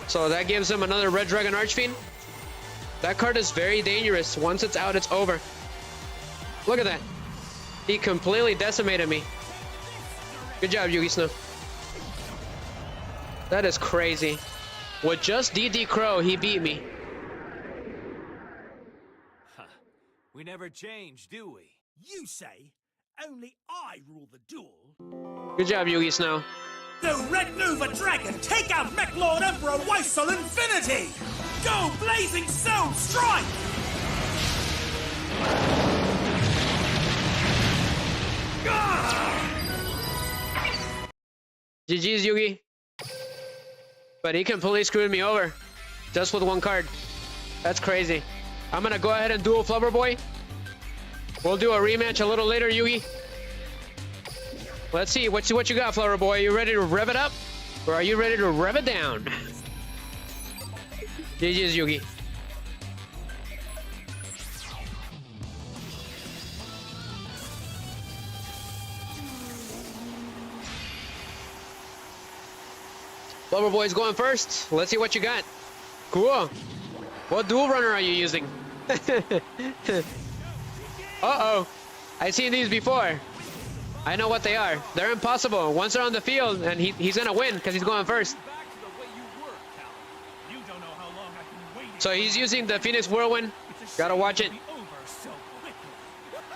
So that gives him another Red Dragon Archfiend. That card is very dangerous. Once it's out, it's over. Look at that. He completely decimated me. Good job, Yugi Snow. That is crazy. With just DD Crow, he beat me. We never change, do we? You say, only I rule the duel. Good job, Yugi Snow. The Red Nova Dragon, take out Mech Lord Emperor Weissel Infinity! Go Blazing Stone Strike! GG's, Yugi. But he completely screwed me over. Just with 1 card. That's crazy. I'm gonna go ahead and duel Flubber Boy. We'll do a rematch a little later, Yugi. Let's see what you got, Flubber Boy. Are you ready to rev it up? Or are you ready to rev it down? GG's, Yugi. Flubber Boy's going first. Let's see what you got. Cool. What dual runner are you using? Uh-oh. I've seen these before. I know what they are. They're impossible. Once they're on the field, and he's gonna win because he's going first. So he's using the Phoenix Whirlwind. Gotta watch it.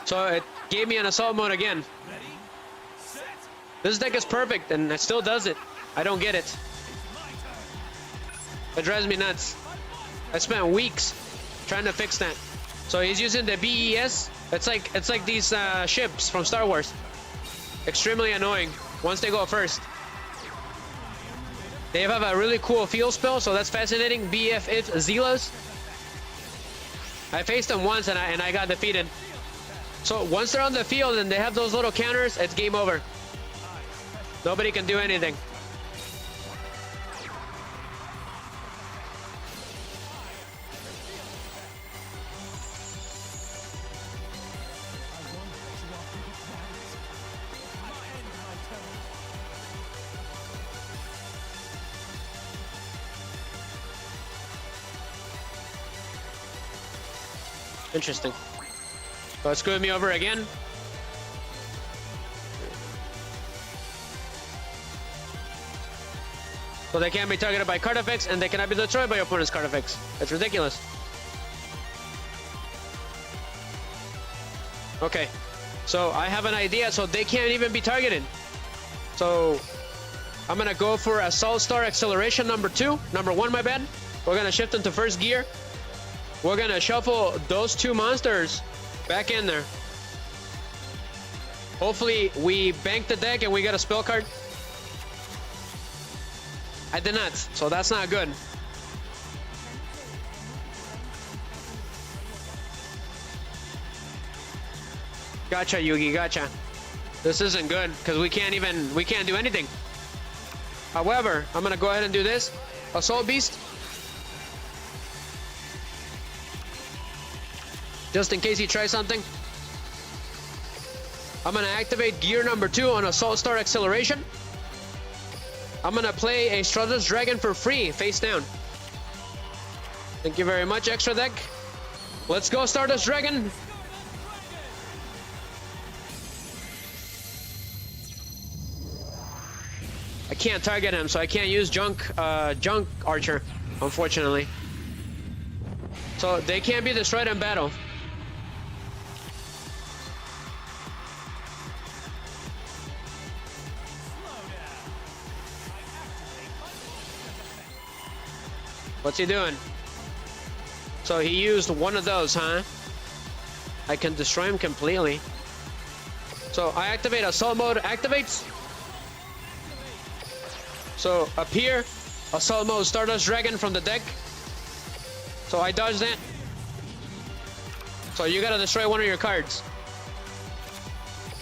So it gave me an assault mode again. This deck is perfect, and it still does it. I don't get it. It drives me nuts. I spent weeks trying to fix that. So he's using the BES. It's like these ships from Star Wars. Extremely annoying once they go first. They have a really cool field spell, so that's fascinating. BF If Zealous. I faced them once and I got defeated. So once they're on the field and they have those little counters, it's game over. Nobody can do anything. Interesting. Oh, screwed me over again. So they can't be targeted by card effects, and they cannot be destroyed by your opponent's card effects. It's ridiculous. Okay. So I have an idea, so they can't even be targeted. So I'm gonna go for Assault Star Acceleration number 2. Number 1, my bad. We're gonna shift into first gear. we're gonna shuffle those two monsters back in there. Hopefully we bank the deck and we get a spell card. I did not, so that's not good. Gotcha, Yugi, gotcha. This isn't good because we can't do anything. However, I'm gonna go ahead and do this. Assault Beast. Just in case he tries something. I'm gonna activate gear number 2 on Assault Star Acceleration. I'm gonna play a Stardust Dragon for free, face down. Thank you very much, extra deck. Let's go, Stardust Dragon. I can't target him, so I can't use Junk Archer, unfortunately. So they can't be destroyed in battle. What's he doing? So he used one of those, huh? I can destroy him completely. So I activate Assault Mode, activates. So up here, Assault Mode Stardust Dragon from the deck. So I dodge that. So you gotta destroy one of your cards.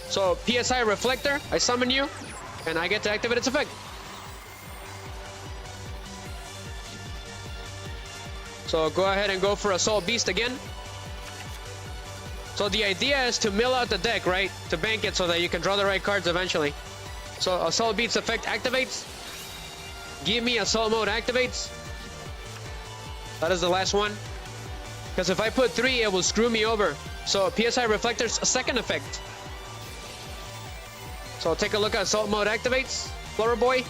So PSI Reflector, I summon you, and I get to activate its effect. So go ahead and go for Assault Beast again. So the idea is to mill out the deck, right? To bank it so that you can draw the right cards eventually. So Assault Beast effect activates. Give me Assault Mode activates. That is the last one. Because if I put 3, it will screw me over. So PSI Reflector's second effect. So take a look at Assault Mode activates. Flora Boy.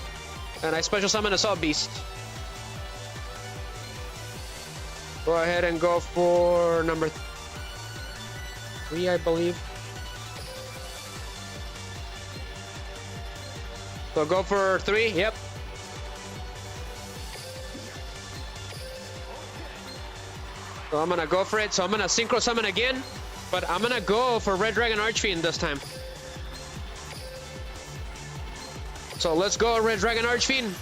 And I special summon Assault Beast. Go ahead and go for number 3, I believe. So go for 3, yep. So I'm gonna go for it. So I'm gonna Synchro Summon again, but I'm gonna go for Red Dragon Archfiend this time. So let's go, Red Dragon Archfiend.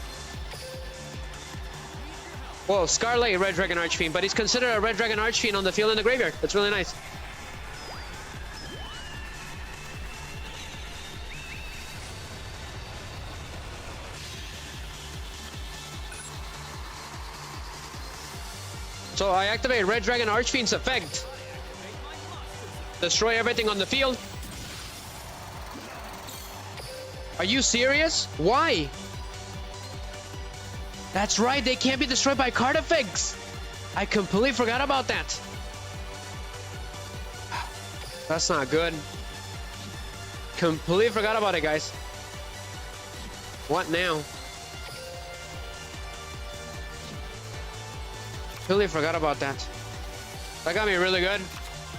Well, Scarlet Red Dragon Archfiend, but he's considered a Red Dragon Archfiend on the field in the graveyard. That's really nice. So I activate Red Dragon Archfiend's effect. Destroy everything on the field. Are you serious? Why? That's right, they can't be destroyed by card effects. I completely forgot about that. That's not good. Completely forgot about it, guys. What now? Completely forgot about that. That got me really good.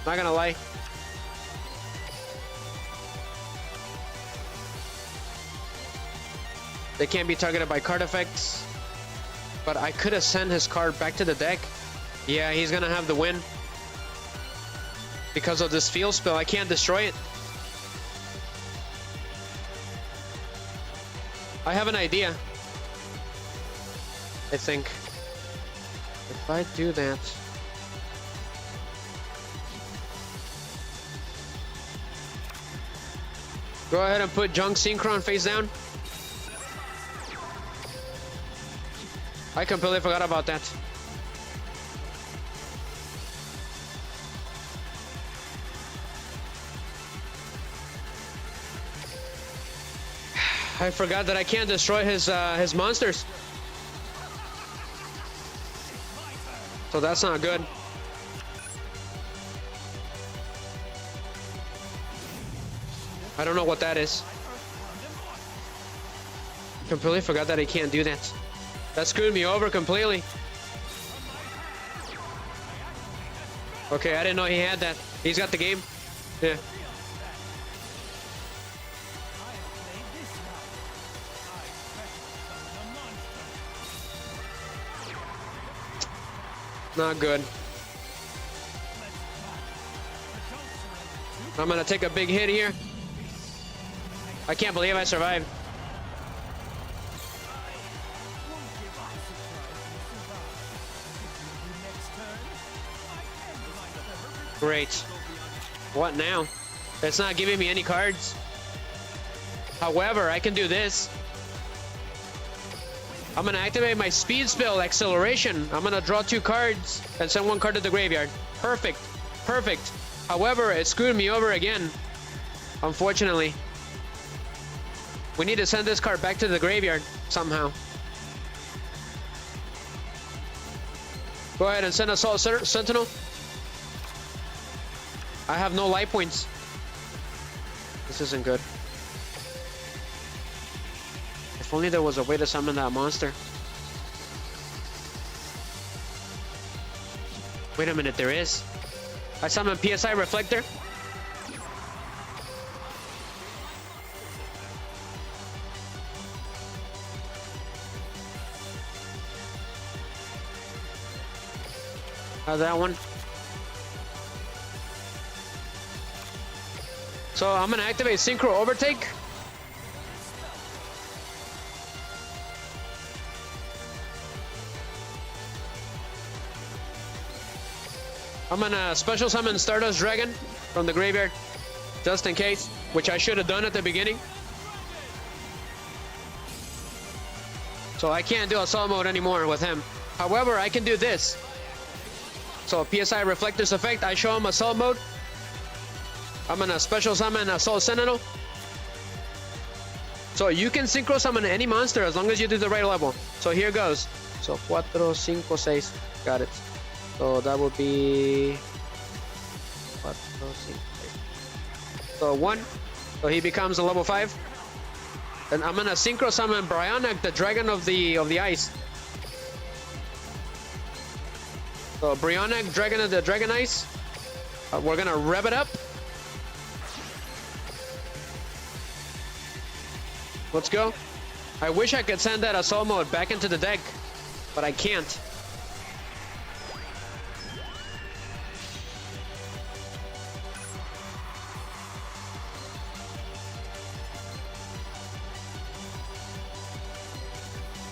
Not gonna lie. They can't be targeted by card effects. But I could have sent his card back to the deck. Yeah, he's gonna have the win. Because of this field spell, I can't destroy it. I have an idea. I think. If I do that... Go ahead and put Junk Synchron face down. I completely forgot about that. I forgot that I can't destroy his monsters. So that's not good. I don't know what that is. Completely forgot that I can't do that. That screwed me over completely. Okay, I didn't know he had that. He's got the game. Yeah. Not good. I'm gonna take a big hit here. I can't believe I survived. Great. What now? It's not giving me any cards. However, I can do this. I'm gonna activate my speed spell, Acceleration. I'm gonna draw 2 cards and send 1 card to the graveyard. Perfect. Perfect. However, it screwed me over again. Unfortunately. We need to send this card back to the graveyard somehow. Go ahead and send Assault Sentinel. I have no life points. This isn't good. If only there was a way to summon that monster. Wait a minute, there is. I summon PSI Reflector. That one. So I'm gonna activate Synchro Overtake. I'm gonna special summon Stardust Dragon from the graveyard, just in case, which I should have done at the beginning. So I can't do Assault Mode anymore with him. However, I can do this. So PSI Reflector's effect, I show him Assault Mode. I'm gonna special summon Assault Sentinel. So you can synchro summon any monster as long as you do the right level. So here goes. So 4, 5, 6. Got it. So that would be 4, 5, 6. So 1. So he becomes a level 5. And I'm gonna synchro summon Brionac, the Dragon of the Ice. So Brionac, Dragon of the Dragon Ice. We're gonna rev it up. Let's go. I wish I could send that Assault Mode back into the deck, but I can't.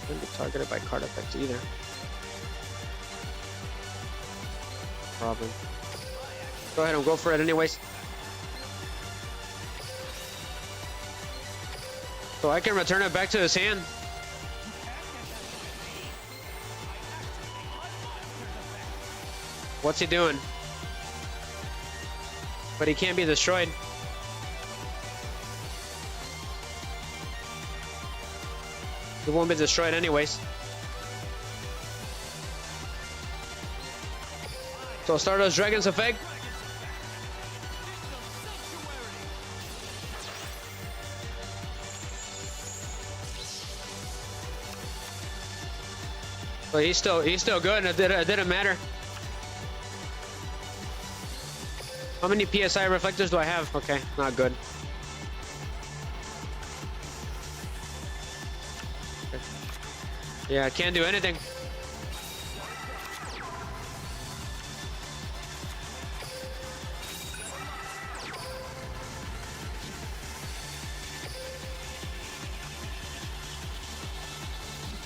Can't be targeted by card effects either. Problem. Go ahead and go for it anyways. So I can return it back to his hand. What's he doing? But he can't be destroyed. He won't be destroyed anyways. So Stardust Dragon's effect. But he's still good, and it didn't matter. How many PSI reflectors do I have? Okay, not good. Okay. Yeah, I can't do anything.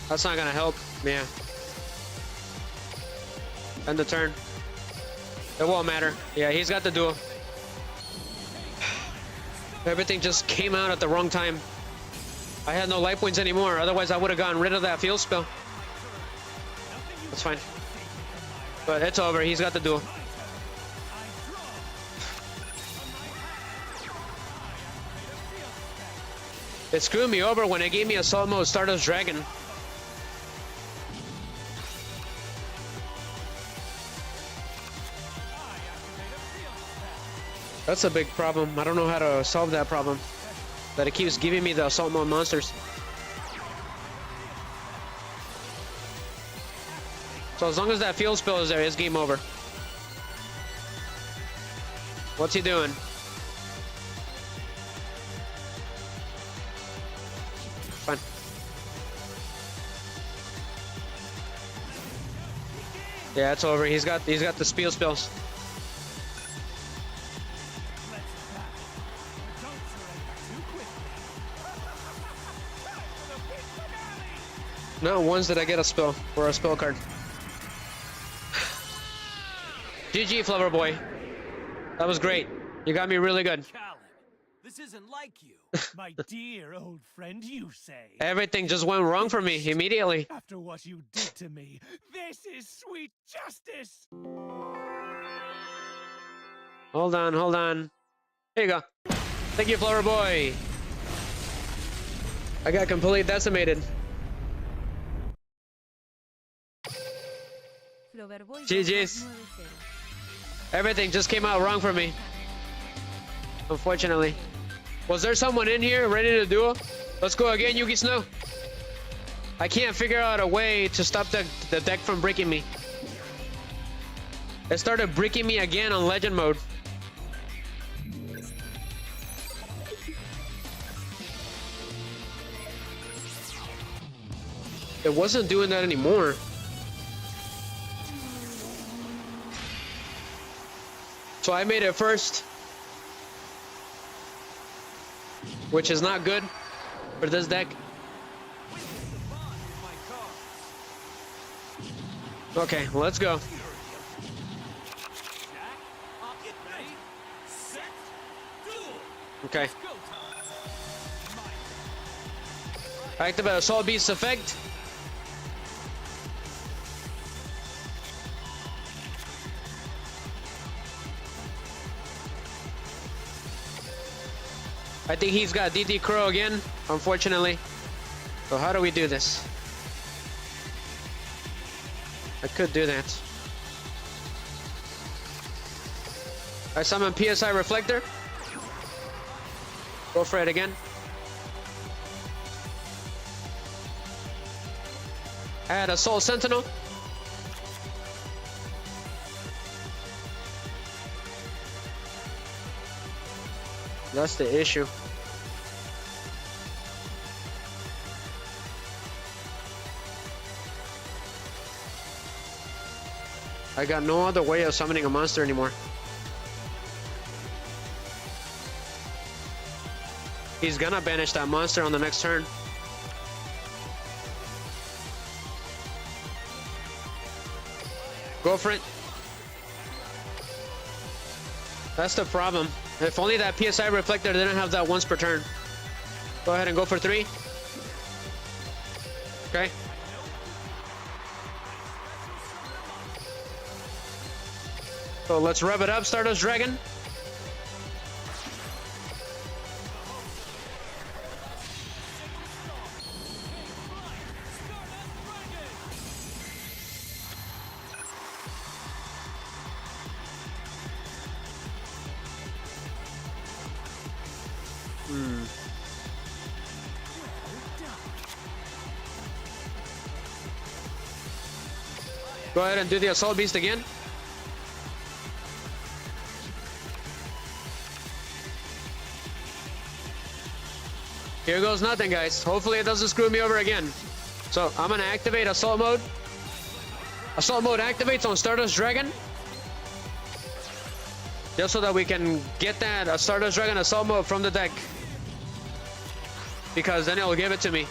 That's not gonna help. Yeah. End the turn. It won't matter. Yeah, he's got the duel. Everything just came out at the wrong time. I had no life points anymore. Otherwise, I would have gotten rid of that field spell. That's fine. But it's over. He's got the duel. It screwed me over when it gave me Assault Mode Stardust Dragon. That's a big problem. I don't know how to solve that problem. That it keeps giving me the Assault Mode monsters. So as long as that field spell is there, it's game over. What's he doing? Fine. Yeah, it's over. He's got the field spells. Not once did I get a spell or a spell card. GG, Flower Boy. That was great. You got me really good. Callan, this isn't like you. My dear old friend, you say. Everything just went wrong for me immediately. After what you did to me, this is sweet justice. Hold on, hold on. Here you go. Thank you, Flower Boy. I got completely decimated. Flowerboy GG's. 2-0. Everything just came out wrong for me. Unfortunately. Was there someone in here ready to duel? Let's go again, Yugi Snow. I can't figure out a way to stop the deck from breaking me. It started breaking me again on legend mode. It wasn't doing that anymore. So I made it first, which is not good for this deck. Okay, let's go. Okay. Activate Assault Beast effect. I think he's got DD Crow again, unfortunately. So how do we do this? I could do that. I summon PSI Reflector. Go for it again. Add Assault Sentinel. That's the issue. I got no other way of summoning a monster anymore. He's gonna banish that monster on the next turn. Go for it. That's the problem. If only that PSI Reflector didn't have that once per turn. Go ahead and go for 3. Okay. So let's rev it up, Stardust Dragon. Go ahead and do the Assault Beast again. Here goes nothing, guys. Hopefully it doesn't screw me over again. So I'm gonna activate Assault Mode. Assault Mode activates on Stardust Dragon. Just so that we can get that Stardust Dragon Assault Mode from the deck. Because then it'll give it to me.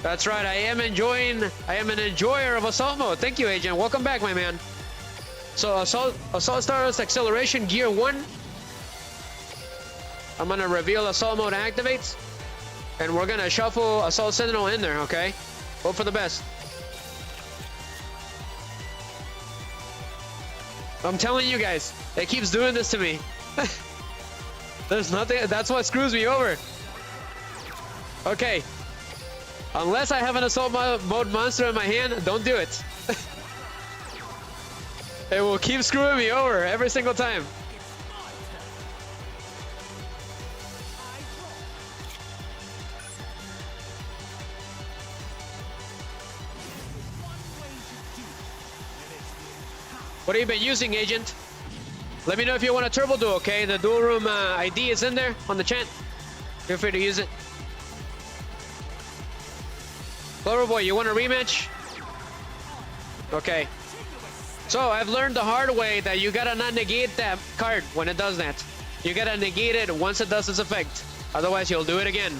That's right, I am an enjoyer of Assault Mode. Thank you, Agent. Welcome back, my man. So Assault Stardust Acceleration Gear 1. I'm gonna reveal Assault Mode activates. And we're gonna shuffle Assault Sentinel in there, okay? Hope for the best. I'm telling you guys, it keeps doing this to me. There's nothing, that's what screws me over. Okay. Unless I have an Assault Mode monster in my hand, don't do it. It will keep screwing me over every single time. What have you been using, Agent? Let me know if you want a turbo duel, okay? The dual room ID is in there on the chat. Feel free to use it. Flower Boy, you want a rematch? Okay. So I've learned the hard way that you gotta not negate that card when it does that. You gotta negate it once it does its effect. Otherwise, you'll do it again.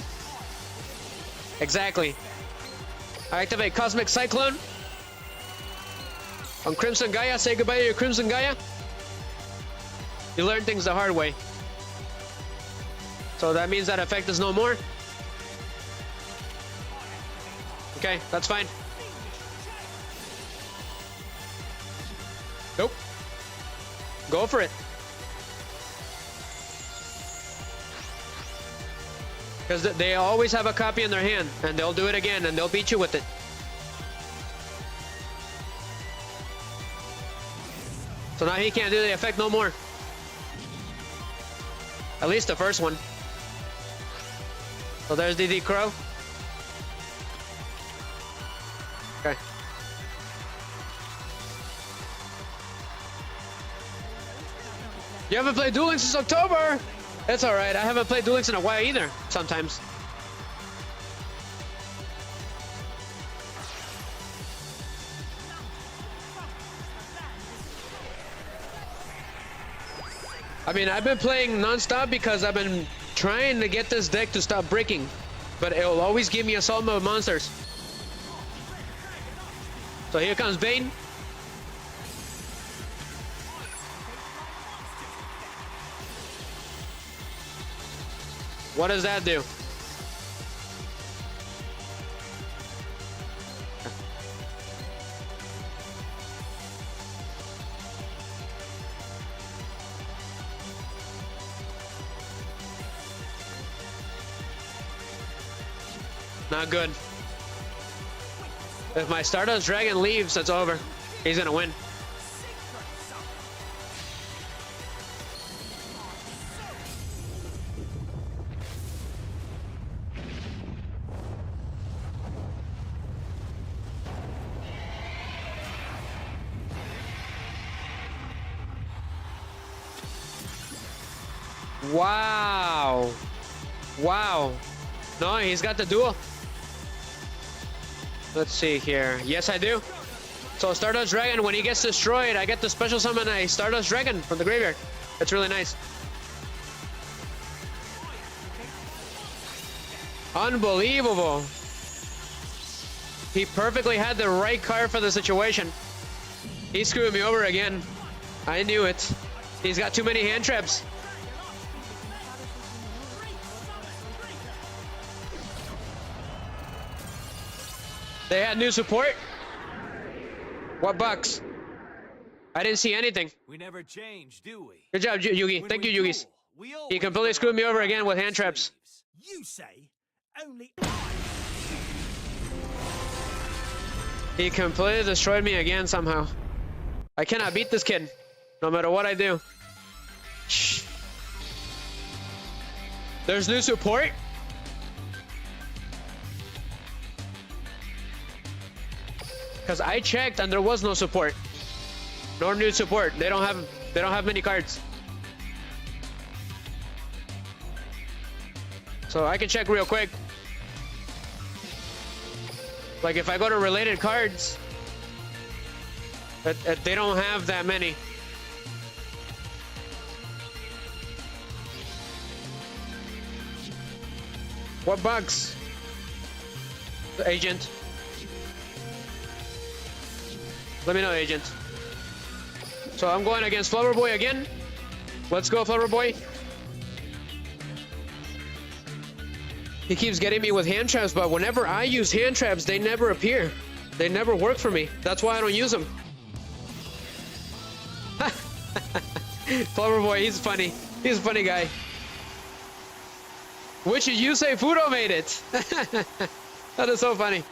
Exactly. I activate Cosmic Cyclone. On Crimson Gaia, say goodbye to your Crimson Gaia. You learn things the hard way. So that means that effect is no more. Okay, that's fine. Nope. Go for it. Because they always have a copy in their hand, and they'll do it again, and they'll beat you with it. So now he can't do the effect no more. At least the first one. So there's DD Crow. Okay. You haven't played Duel Links since October? That's alright, I haven't played Duel Links in a while either, sometimes. I mean, I've been playing non-stop because I've been trying to get this deck to stop breaking, but it'll always give me assault mode monsters. So here comes Bane. What does that do? Not good. If my Stardust Dragon leaves, it's over. He's gonna win. Wow. Wow. No, he's got the duel. Let's see here. Yes, I do. So Stardust Dragon, when he gets destroyed, I get to special summon a Stardust Dragon from the graveyard. That's really nice. Unbelievable. He perfectly had the right card for the situation. He screwed me over again. I knew it. He's got too many hand traps. They had new support? What bucks? I didn't see anything. We never change, do we? Good job, Yugi. When Thank we you, Yugis. duel, we He always completely wear screwed me our over again with hand sleeves. traps. You say only I. He completely destroyed me again somehow. I cannot beat this kid, no matter what I do. Shh. There's new support? Because I checked and there was no support. Nor new support. They don't have many cards. So I can check real quick. Like if I go to related cards, they don't have that many. What bugs? The agent. Let me know, agent. So I'm going against Flower Boy again. Let's go, Flower Boy. He keeps getting me with hand traps, but whenever I use hand traps, they never appear. They never work for me. That's why I don't use them. Flower Boy, he's funny. He's a funny guy. Which you say Fudo made it. That is so funny.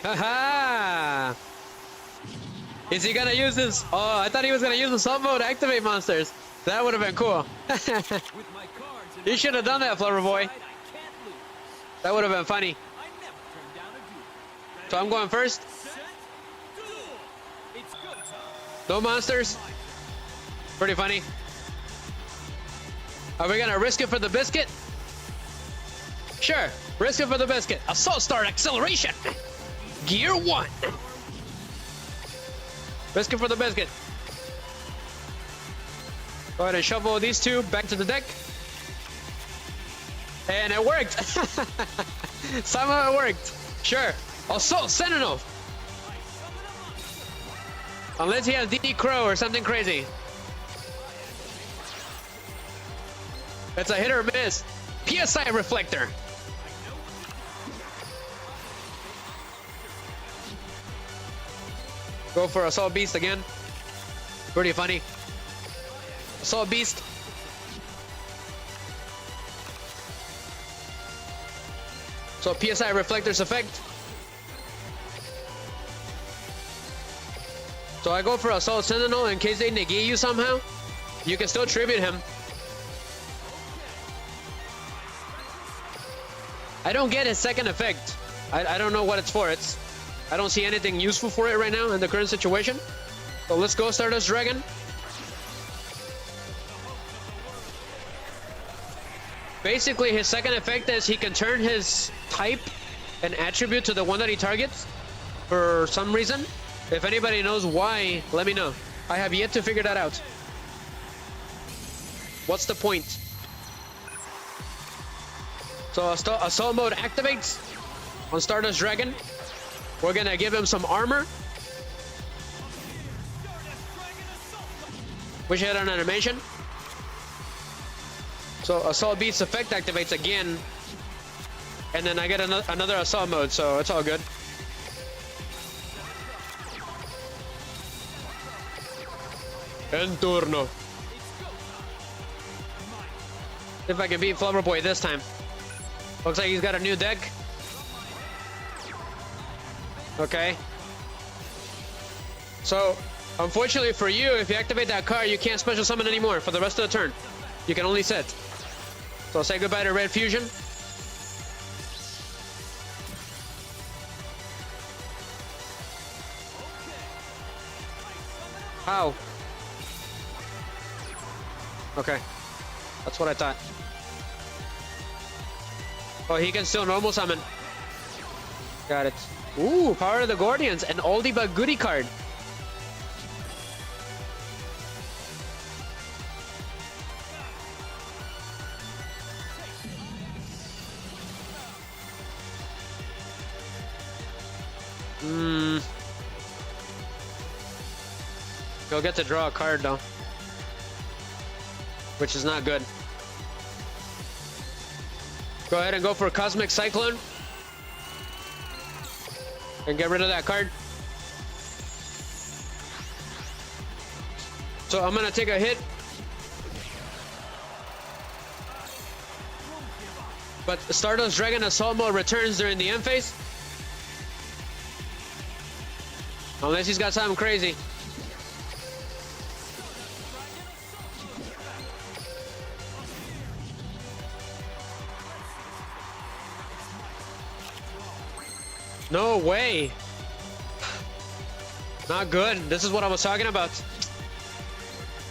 Haha! Is he gonna use this? Oh, I thought he was gonna use the sub mode to activate monsters. That would have been cool. You should have done that, Flower Boy. That would have been funny. So I'm going first. No monsters. Pretty funny. Are we gonna risk it for the biscuit? Sure, risk it for the biscuit. Assault Star Acceleration. Gear 1. Risk it for the biscuit. Go ahead and shuffle these two back to the deck. And it worked. Somehow it worked. Sure. Assault Sentinel. Unless he has DD Crow or something crazy. It's a hit or miss. PSI Reflector. Go for Assault Beast again. Pretty funny. Assault Beast. So PSI Reflector's effect. So I go for Assault Sentinel in case they negate you somehow. You can still tribute him. I don't get his second effect. I don't know what it's for. I don't see anything useful for it right now in the current situation. So let's go Stardust Dragon. Basically, his second effect is he can turn his type and attribute to the one that he targets for some reason. If anybody knows why, let me know. I have yet to figure that out. What's the point? So Assault Mode activates on Stardust Dragon. We're gonna give him some armor. Wish I had an animation. So Assault Beast effect activates again. And then I get another Assault Mode, so it's all good. End turno. If I can beat Flower Boy this time. Looks like he's got a new deck. Okay. So, unfortunately for you, if you activate that card, you can't special summon anymore for the rest of the turn. You can only set. So say goodbye to Red Fusion. How? Okay. That's what I thought. Oh, he can still normal summon. Got it. Ooh, Power of the Guardians, an oldie but goodie card. He'll get to draw a card though, which is not good. Go ahead and go for Cosmic Cyclone and get rid of that card. So I'm gonna take a hit, but Stardust Dragon Assault Mode returns during the end phase, unless he's got something crazy. No way. Not good. This is what I was talking about.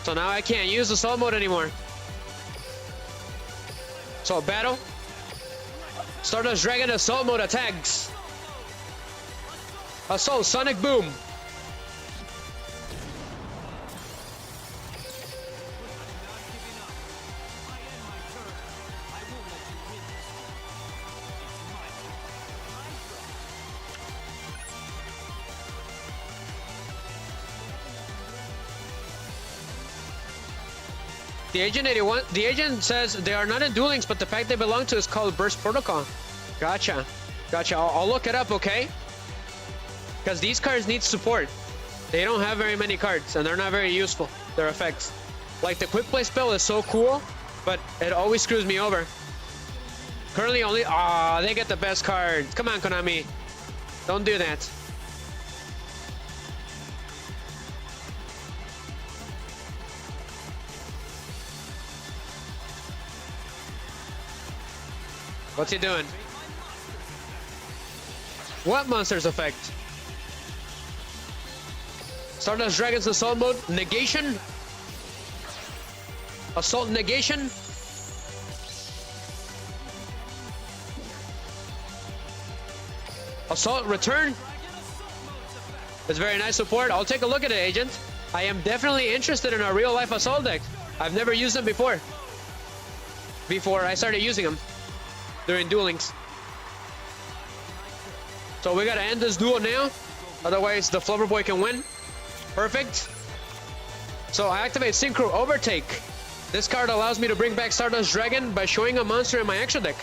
So now I can't use Assault Mode anymore. So battle. Stardust Dragon Assault Mode attacks. Assault Sonic Boom. The Agent 81, the agent says they are not in Duel Links, but the pack they belong to is called Burst Protocol. Gotcha. Gotcha. I'll look it up, okay? Because these cards need support. They don't have very many cards, and they're not very useful, their effects. Like, the Quick Play spell is so cool, but it always screws me over. Currently only... Ah, they get the best cards. Come on, Konami. Don't do that. What's he doing? What monster's effect? Stardust Dragon's Assault Mode. Negation. Assault Negation. Assault Return. It's very nice support. I'll take a look at it, Agent. I am definitely interested in a real-life Assault deck. I've never used them before. Before I started using them. during Duel Links. So we gotta end this duel now. Otherwise, the Flubber Boy can win. Perfect. So I activate Synchro Overtake. This card allows me to bring back Stardust Dragon by showing a monster in my extra deck.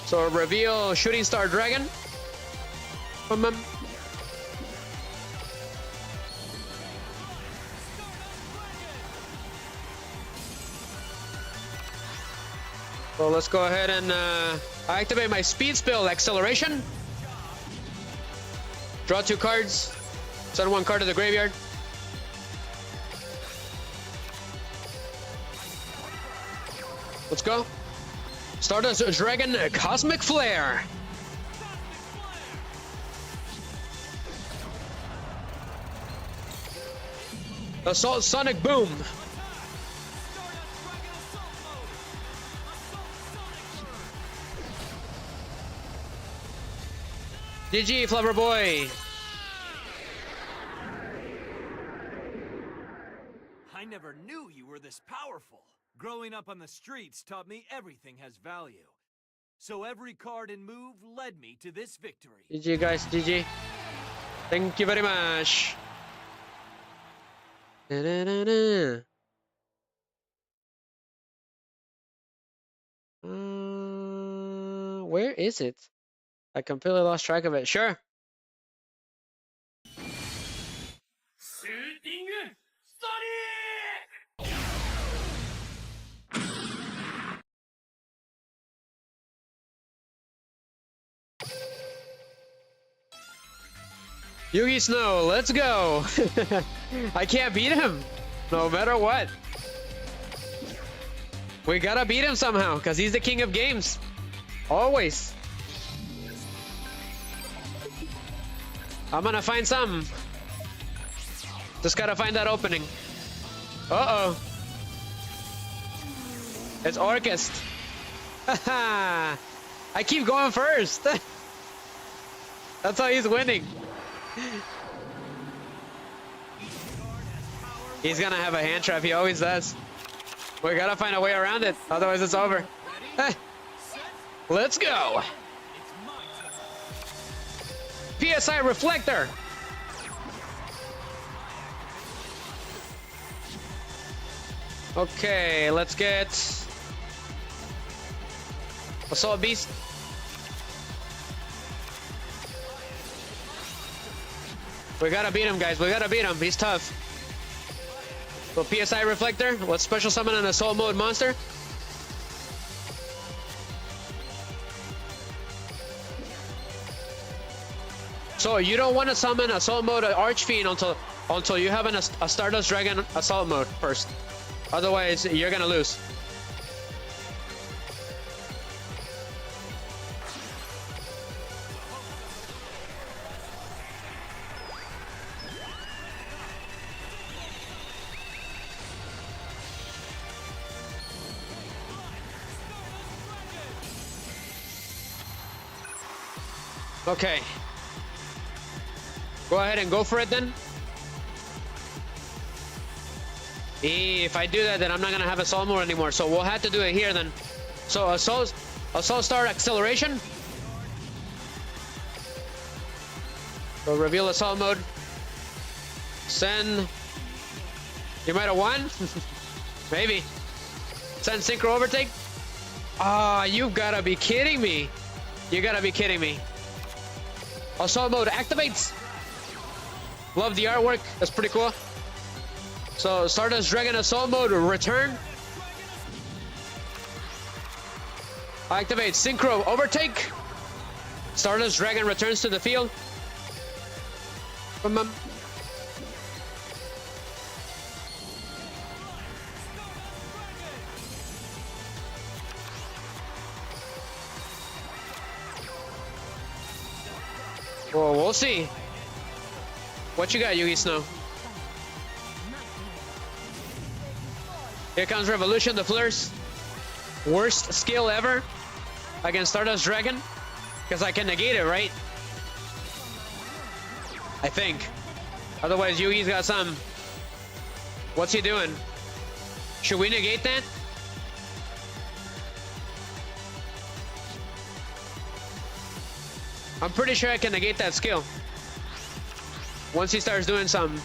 So reveal Shooting Star Dragon. So let's go ahead and activate my speed spell, Acceleration. Draw 2 cards. Send 1 card to the graveyard. Let's go. Stardust Dragon, Cosmic Flare. Assault Sonic Boom. GG, Flubber Boy. I never knew you were this powerful. Growing up on the streets taught me everything has value. So every card and move led me to this victory. GG, guys. GG. Thank you very much. Da-da-da-da. Where is it? I completely lost track of it. Sure. Shooting Sonic! Yugi Snow, let's go. I can't beat him, no matter what. We gotta beat him somehow, because he's the king of games. Always. I'm gonna find some. Just gotta find that opening. Uh-oh. It's Orchest. I keep going first. That's how he's winning. He's gonna have a hand trap. He always does. We gotta find a way around it. Otherwise, it's over. Let's go. PSI Reflector. Okay, let's get Assault Beast. We gotta beat him, guys. We gotta beat him. He's tough. So PSI Reflector. Let's special summon an Assault Mode monster. So you don't want to summon Assault Mode Archfiend until you have a Stardust Dragon Assault Mode first. Otherwise, you're gonna lose. Okay. Go ahead and go for it then. If I do that, then I'm not gonna have Assault Mode anymore. So we'll have to do it here then. So Assault Star Acceleration. So reveal Assault Mode. Send. You might have won. Maybe. Send Synchro Overtake. Ah, you gotta be kidding me. You gotta be kidding me. Assault Mode activates. Love the artwork. That's pretty cool. So Stardust Dragon Assault Mode return. Activate Synchro Overtake. Stardust Dragon returns to the field. Well, we'll see. What you got, Yugi Snow? Here comes Revolution, the Fleurs. Worst skill ever against Stardust Dragon. Because I can negate it, right? I think. Otherwise, Yugi's got some. What's he doing? Should we negate that? I'm pretty sure I can negate that skill. Once he starts doing something.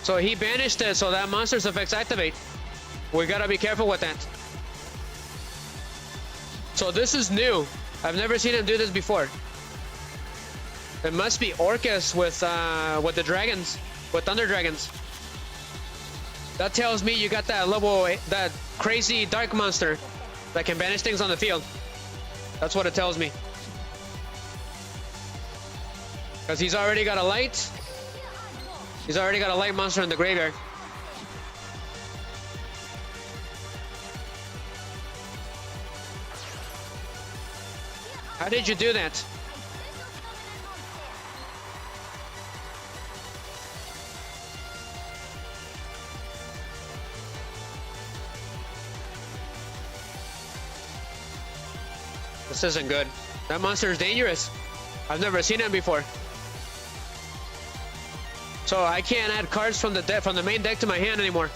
So he banished it so that monster's effects activate. We gotta be careful with that. So this is new. I've never seen him do this before. It must be Orcus with the dragons, with Thunder Dragons. That tells me you got that level, that crazy dark monster that can banish things on the field. That's what it tells me. Because he's already got a light. He's already got a light monster in the graveyard. How did you do that? This isn't good. That monster is dangerous. I've never seen him before. So I can't add cards from the main deck to my hand anymore,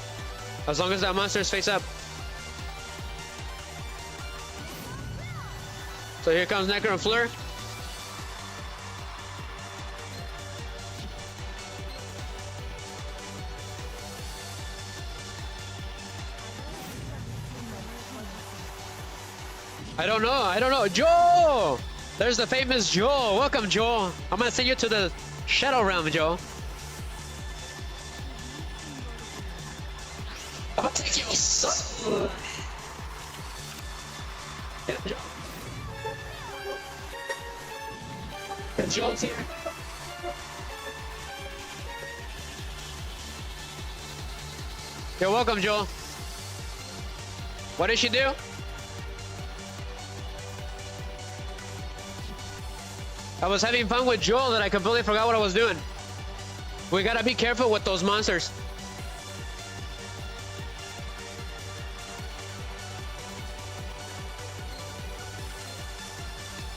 as long as that monster is face up. So here comes Necro and Fleur. I don't know. Joe! There's the famous Joe. Welcome, Joe. I'm gonna send you to the Shadow Realm, Joe. I'm gonna take your son. Yeah, Joe. Joe's here. You're welcome, Joe. What did she do? I was having fun with Joel and I completely forgot what I was doing. We gotta be careful with those monsters.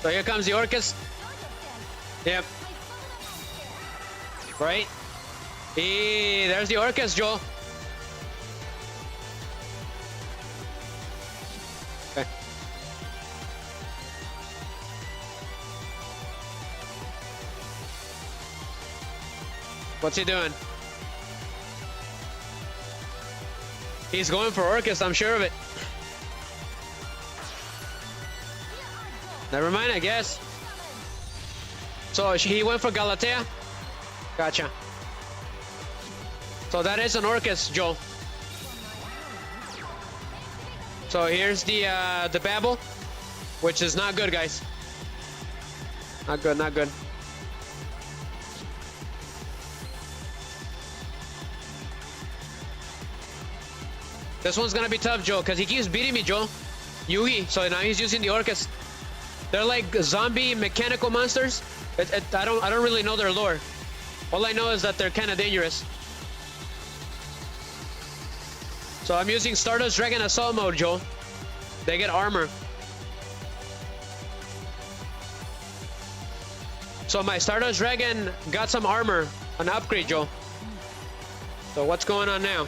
So here comes the Orcus. Yep. Right? Hey, there's the Orcus, Joel. Okay. What's he doing? He's going for Orcus, I'm sure of it. Never mind, I guess. So he went for Galatea? Gotcha. So that is an Orcus, Joel. So here's the Babel, which is not good, guys. Not good, not good. This one's gonna be tough, Joe, because he keeps beating me, Joe. Yugi, so now he's using the Orcus. They're like zombie mechanical monsters. I don't really know their lore. All I know is that they're kind of dangerous. So I'm using Stardust Dragon Assault mode, Joe. They get armor. So my Stardust Dragon got some armor, an upgrade, Joe. So what's going on now?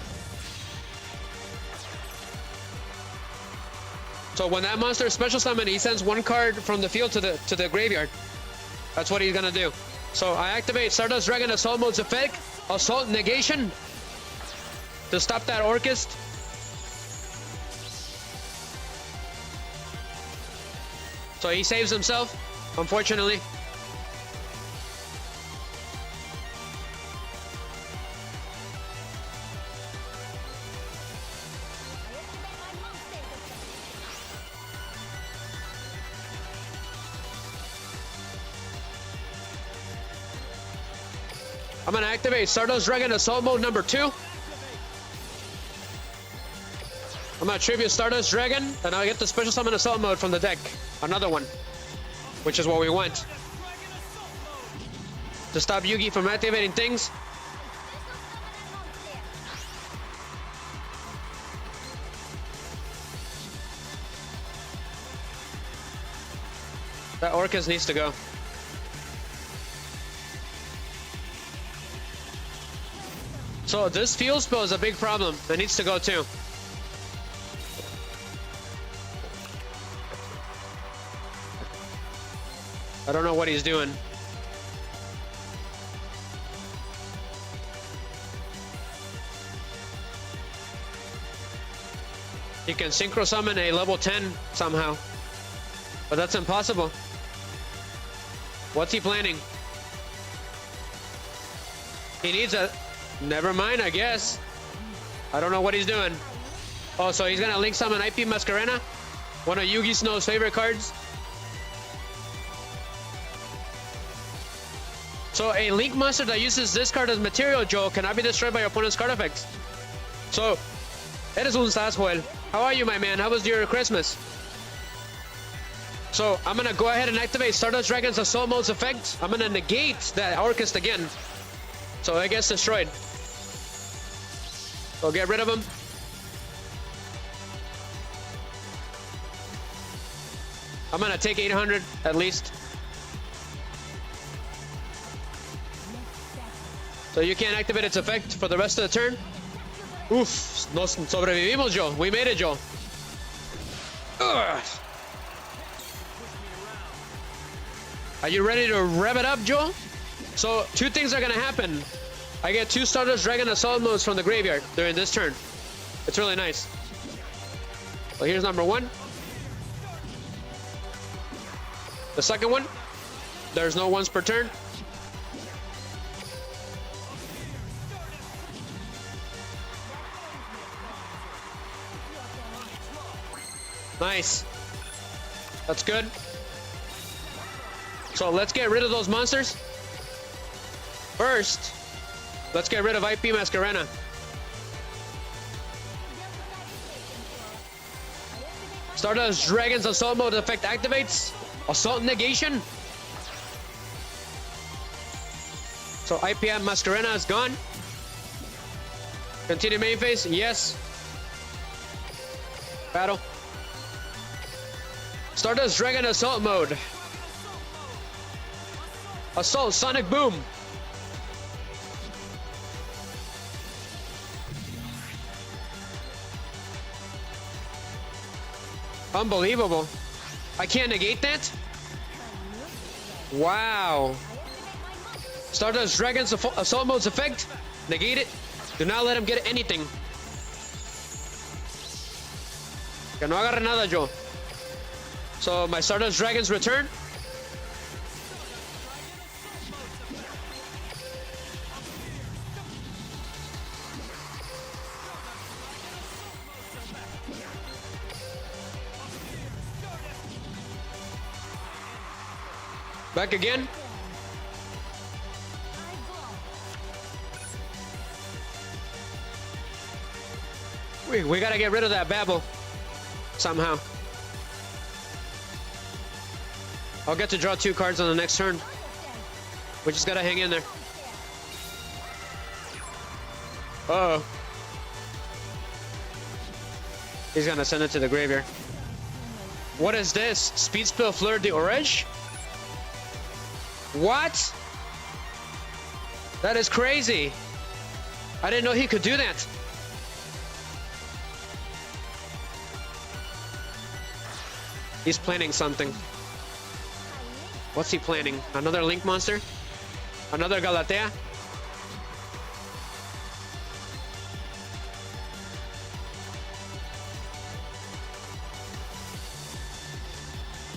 So when that monster special summon, he sends one card from the field to the graveyard. That's what he's gonna do. So I activate Stardust Dragon Assault mode's effect, Assault Negation, to stop that Orcus. So he saves himself, unfortunately. I'm gonna activate Stardust Dragon Assault mode number 2. I'm gonna tribute Stardust Dragon, and I'll get the special summon assault mode from the deck. Another one, which is what we want. To stop Yugi from activating things. That Orcus needs to go. So this field spell is a big problem. It needs to go too. I don't know what he's doing. He can synchro summon a level 10 somehow. But that's impossible. What's he planning? He needs a... Never mind, I guess. I don't know what he's doing. Oh, so he's gonna link summon IP Masquerena? One of Yugi Snow's favorite cards? So a Link monster that uses this card as material, Joe, cannot be destroyed by your opponent's card effects. So, eres un sas, Joel. How are you, my man? How was your Christmas? So, I'm gonna go ahead and activate Stardust Dragon's Assault Mode's effect. I'm gonna negate that Orcust again. So it gets destroyed. So get rid of him. I'm gonna take 800 at least. So you can't activate its effect for the rest of the turn. Oof, nos sobrevivimos, Joe. We made it, Joe. Ugh. Are you ready to rev it up, Joe? So two things are gonna happen. I get 2 Stardust Dragon Assault Modes from the graveyard during this turn. It's really nice. So here's number 1. The second one, there's no ones per turn. Nice. That's good. So let's get rid of those monsters. First, let's get rid of IP Masquerena. Stardust Dragon's Assault Mode effect activates. Assault Negation. So IPM Masquerena is gone. Continue main phase. Yes. Battle. Stardust Dragon Assault Mode. Assault Sonic Boom. Unbelievable. I can't negate that? Wow. Stardust Dragon's Assault Mode's effect. Negate it. Do not let him get anything. Que no agarre nada, Joe. So my Stardust Dragons return. Back again. We gotta get rid of that Babel somehow. I'll get to draw 2 cards on the next turn. We just gotta hang in there. Uh-oh. He's gonna send it to the graveyard. What is this? Speed Spill Fleur de Orage? What? That is crazy. I didn't know he could do that. He's planning something. What's he planning? Another Link monster? Another Galatea?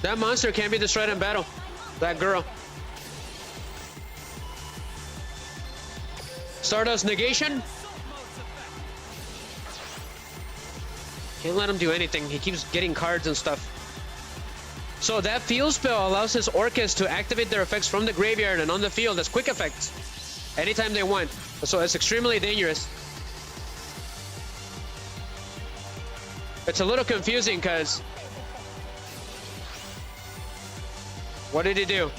That monster can't be destroyed in battle. That girl. Stardust Negation. Can't let him do anything. He keeps getting cards and stuff. So that field spell allows his Orcust to activate their effects from the graveyard and on the field as quick effects anytime they want. So it's extremely dangerous. It's a little confusing because what did he do?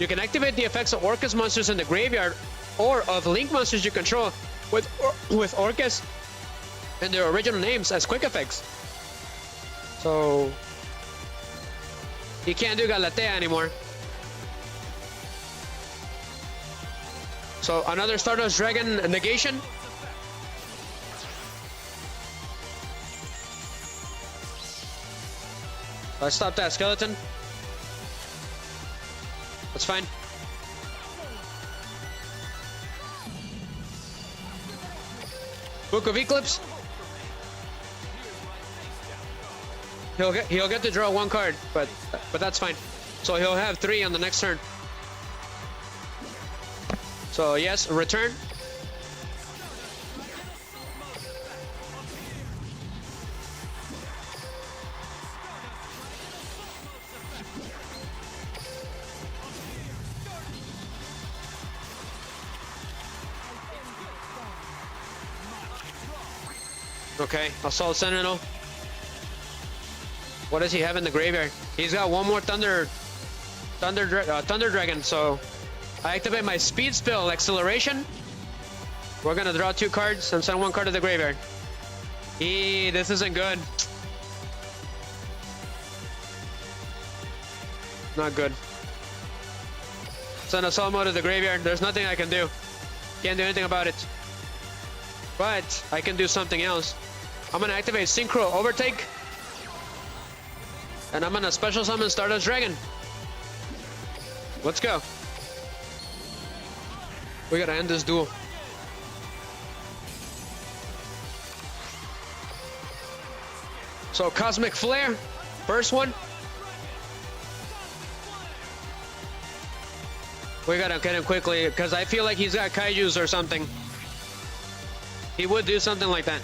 You can activate the effects of Orcust monsters in the graveyard or of Link monsters you control with Orcust and their original names as quick effects. So you can't do Galatea anymore. So another Stardust Dragon Negation. I stopped that skeleton. That's fine. Book of Eclipse. He'll get to draw one card, but that's fine. So he'll have 3 on the next turn. So yes, return. Okay, Assault Sentinel. What does he have in the graveyard? He's got one more Thunder Dragon, so I activate my Speed Spell Acceleration. We're gonna draw 2 cards and send 1 card to the graveyard. This isn't good. Not good. Send Assault Mode to the graveyard. There's nothing I can do. Can't do anything about it. But I can do something else. I'm gonna activate Synchro Overtake. And I'm gonna special summon Stardust Dragon. Let's go. We gotta end this duel. So Cosmic Flare, first one. We gotta get him quickly because I feel like he's got Kaijus or something. He would do something like that.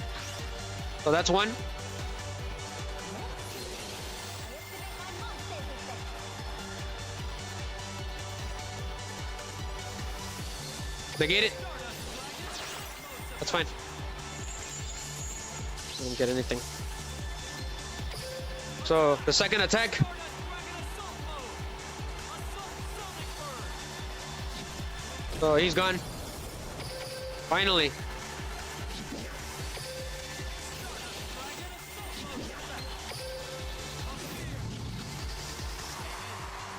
So that's 1. Negate it. That's fine. Didn't get anything. So the second attack. So he's gone. Finally.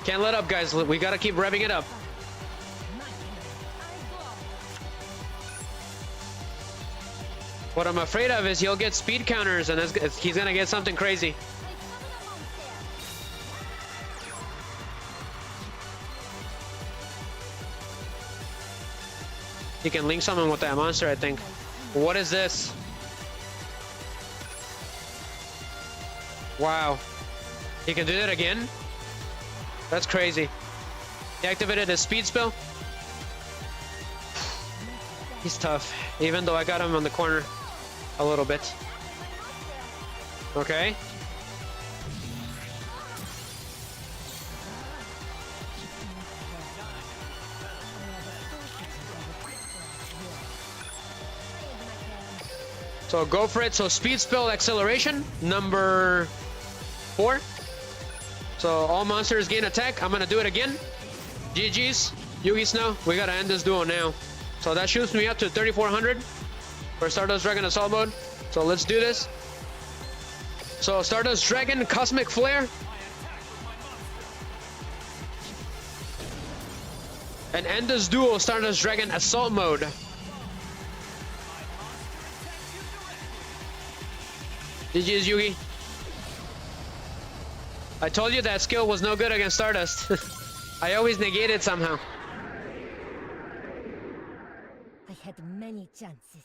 Can't let up, guys. We gotta keep revving it up. What I'm afraid of is he'll get speed counters and he's gonna get something crazy. He can link summon with that monster, I think. What is this? Wow. He can do that again? That's crazy. He activated his speed spell. He's tough, even though I got him on the corner a little bit. Okay. So go for it. So speed spell acceleration, number 4. So all monsters gain attack. I'm gonna do it again. GG's, Yugi Snow. We gotta end this duel now. So that shoots me up to 3,400 for Stardust Dragon Assault Mode. So let's do this. So Stardust Dragon Cosmic Flare. And end this duel, Stardust Dragon Assault Mode. GG's, Yugi. I told you that skill was no good against Stardust. I always negate it somehow. I had many chances,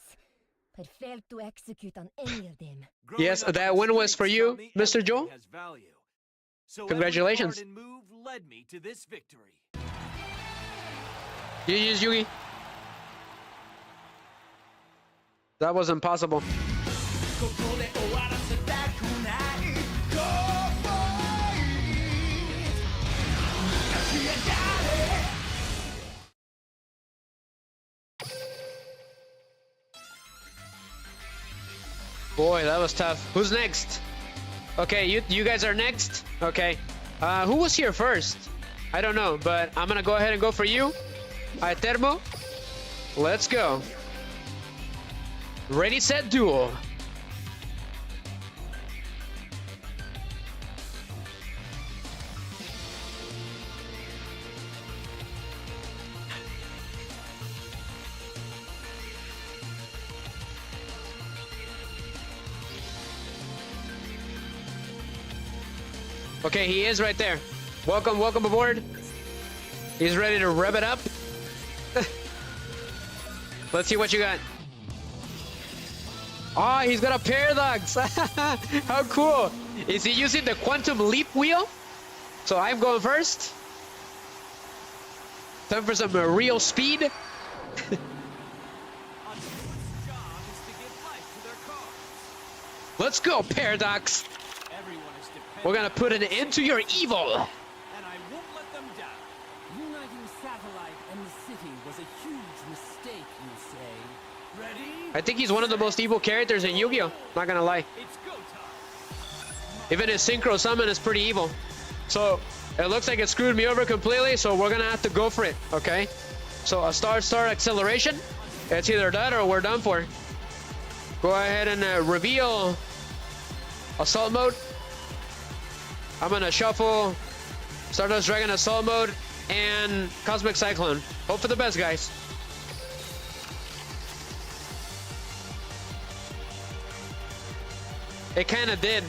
but failed to execute on any of them. Yes, that win was for you, Mr. Joel. Congratulations. Every part and move led me to this victory. GG's, Yugi. That was impossible. Boy, that was tough. Who's next? Okay, you guys are next. Okay. Who was here first? I don't know, but I'm gonna go ahead and go for you. Aetermo. Let's go. Ready, set, duel. Okay, he is right there. Welcome, welcome aboard. He's ready to rev it up. Let's see what you got. Oh, he's got a paradox. How cool. Is he using the quantum leap wheel? So I'm going first. Time for some real speed. A steward's job is to give life to their cars. Let's go, Paradox. Everyone is dependent. We're gonna put an end to your evil. And I won't let them down. Uniting Satellite and the city was a huge mistake, you say? Ready? I think he's one of the most evil characters in Yu-Gi-Oh! Not gonna lie. It's go time. Even his Synchro Summon is pretty evil. So, it looks like it screwed me over completely, so we're gonna have to go for it, okay? So, a star acceleration. It's either that or we're done for. Go ahead and reveal Assault Mode. I'm gonna shuffle Stardust Dragon Assault Mode and Cosmic Cyclone. Hope for the best, guys. It kind of did.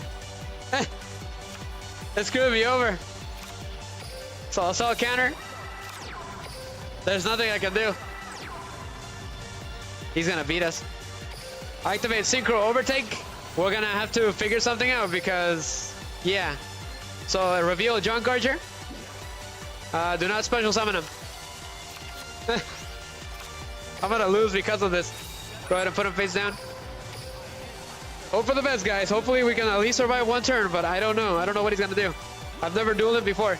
It screwed me over. So assault counter. There's nothing I can do. He's gonna beat us. Activate Synchro Overtake. We're gonna have to figure something out because, yeah. So reveal John Carter. Do not special summon him. I'm gonna lose because of this. Go ahead and put him face down. Hope for the best, guys. Hopefully we can at least survive one turn, but I don't know. I don't know what he's gonna do. I've never dueled him before.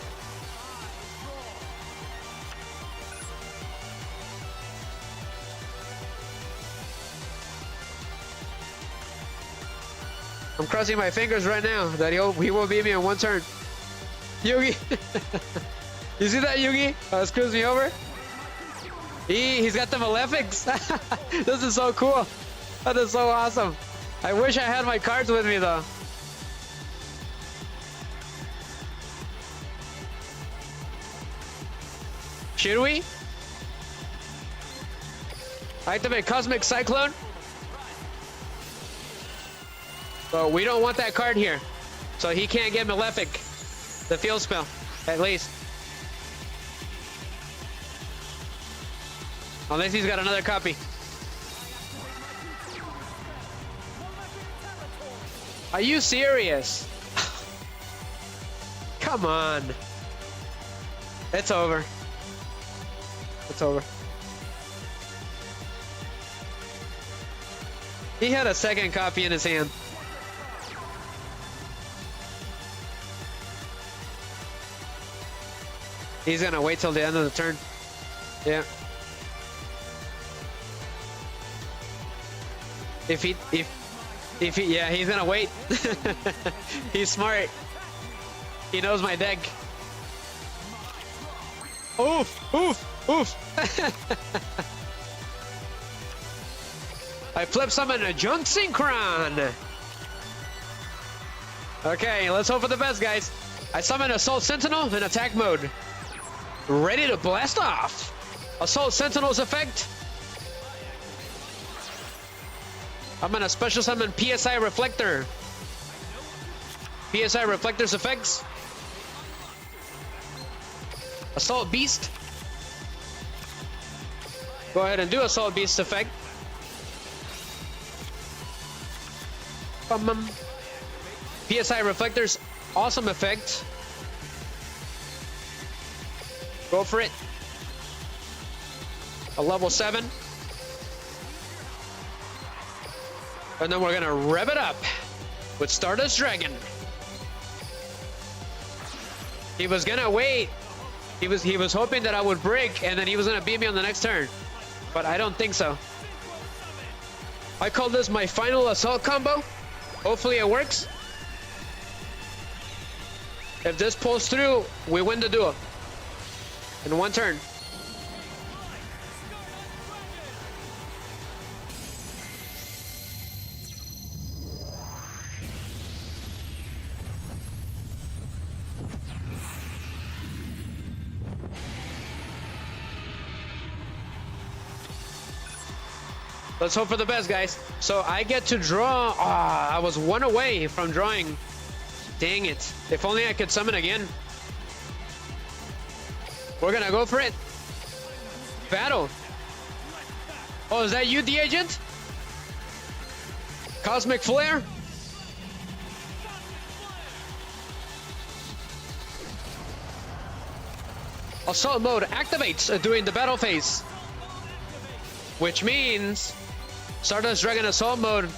I'm crossing my fingers right now that he will beat me in one turn. Yugi! You see that, Yugi? Screws me over. He's got the Malefics. This is so cool. That is so awesome. I wish I had my cards with me though. Should we? Activate Cosmic Cyclone. So we don't want that card here. So he can't get Malefic. The field spell, at least. Unless he's got another copy. Are you serious? Come on. It's over. It's over. He had a second copy in his hand. He's gonna wait till the end of the turn. Yeah. If he, yeah, he's gonna wait. He's smart. He knows my deck. Oof, oof, oof. I flip summon a Junk Synchron. Okay, let's hope for the best, guys. I summon Assault Sentinel in attack mode. Ready to blast off. Assault Sentinel's effect. I'm gonna special summon PSI Reflector. PSI Reflector's effects. Assault Beast. Go ahead and do Assault Beast effect. PSI Reflector's awesome effect. Go for it. A level 7. And then we're gonna rev it up with Stardust Dragon. He was gonna wait. He was hoping that I would break and then he was gonna beat me on the next turn. But I don't think so. I call this my final assault combo. Hopefully it works. If this pulls through, we win the duel. In one turn. Let's hope for the best, guys. So I get to draw. I was one away from drawing Dang it. If only I could summon again. We're gonna go for it. Battle. Oh, is that you, the agent? Cosmic Flare? Assault mode activates during the battle phase. Which means Stardust Dragon Assault mode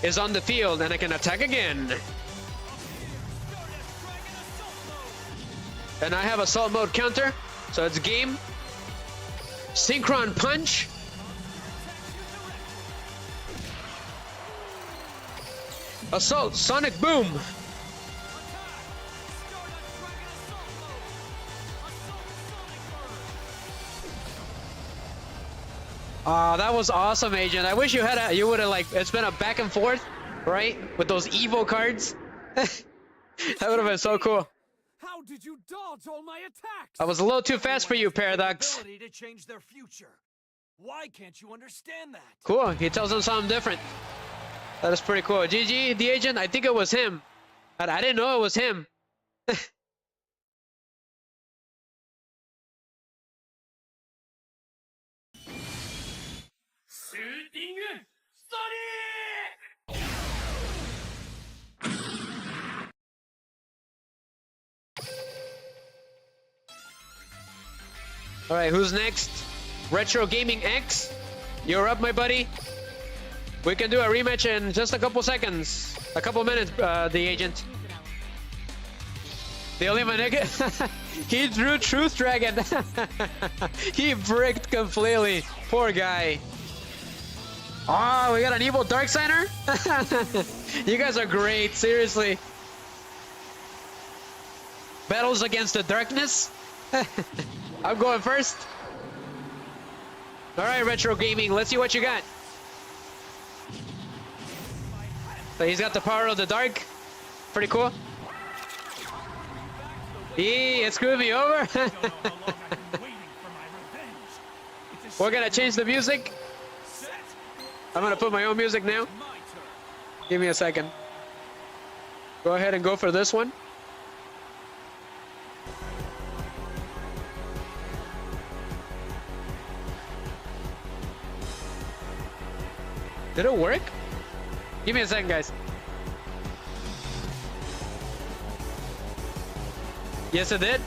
is on the field and I can attack again. And I have Assault mode counter, so it's game. Synchron Punch. Assault Sonic Boom. Oh, that was awesome, Agent. I wish you would have, like, it's been a back and forth, right? With those Evo cards. That would have been so cool. How did you dodge all my attacks? I was a little too fast for you, Paradox. Ability to change their future. Why can't you understand that? Cool. He tells them something different. That is pretty cool. GG, the agent. I think it was him. I didn't know it was him. Shooting Sonic! All right, who's next? Retro Gaming X. You're up, my buddy. We can do a rematch in just a couple seconds. A couple minutes, the agent. The only Maneka. He drew Truth Dragon. He bricked completely. Poor guy. Oh, we got an evil Dark Signer? You guys are great, seriously. Battles against the darkness? I'm going first. All right, Retro Gaming, let's see what you got. So he's got the power of the dark. Pretty cool. It screwed me over. We're gonna change the music. I'm gonna put my own music now. Give me a second. Go ahead and go for this one. Did it work? Give me a second, guys. Yes, it did.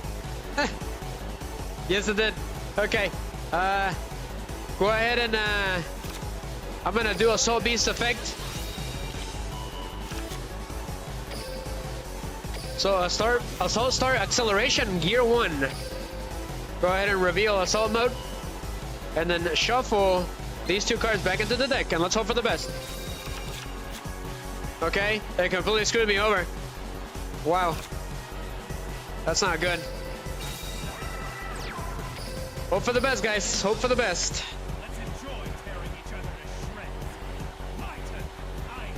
Yes, it did. Okay. Go ahead and I'm gonna do Assault Beast effect. So Assault Star Acceleration Gear 1. Go ahead and reveal Assault mode, and then shuffle these two cards back into the deck, and let's hope for the best. Okay, they completely screwed me over. Wow. That's not good. Hope for the best, guys. Hope for the best. Let's enjoy tearing each other to shreds. My turn. I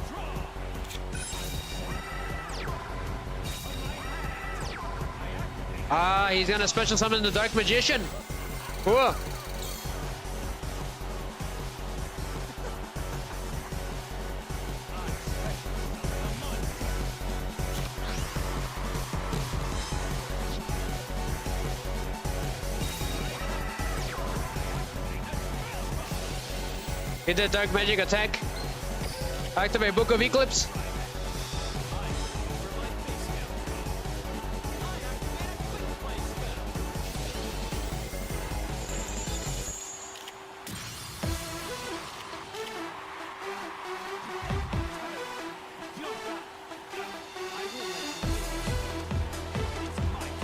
draw. Ah, he's gonna special summon the Dark Magician. Cool. He did Dark Magic attack. Activate Book of Eclipse.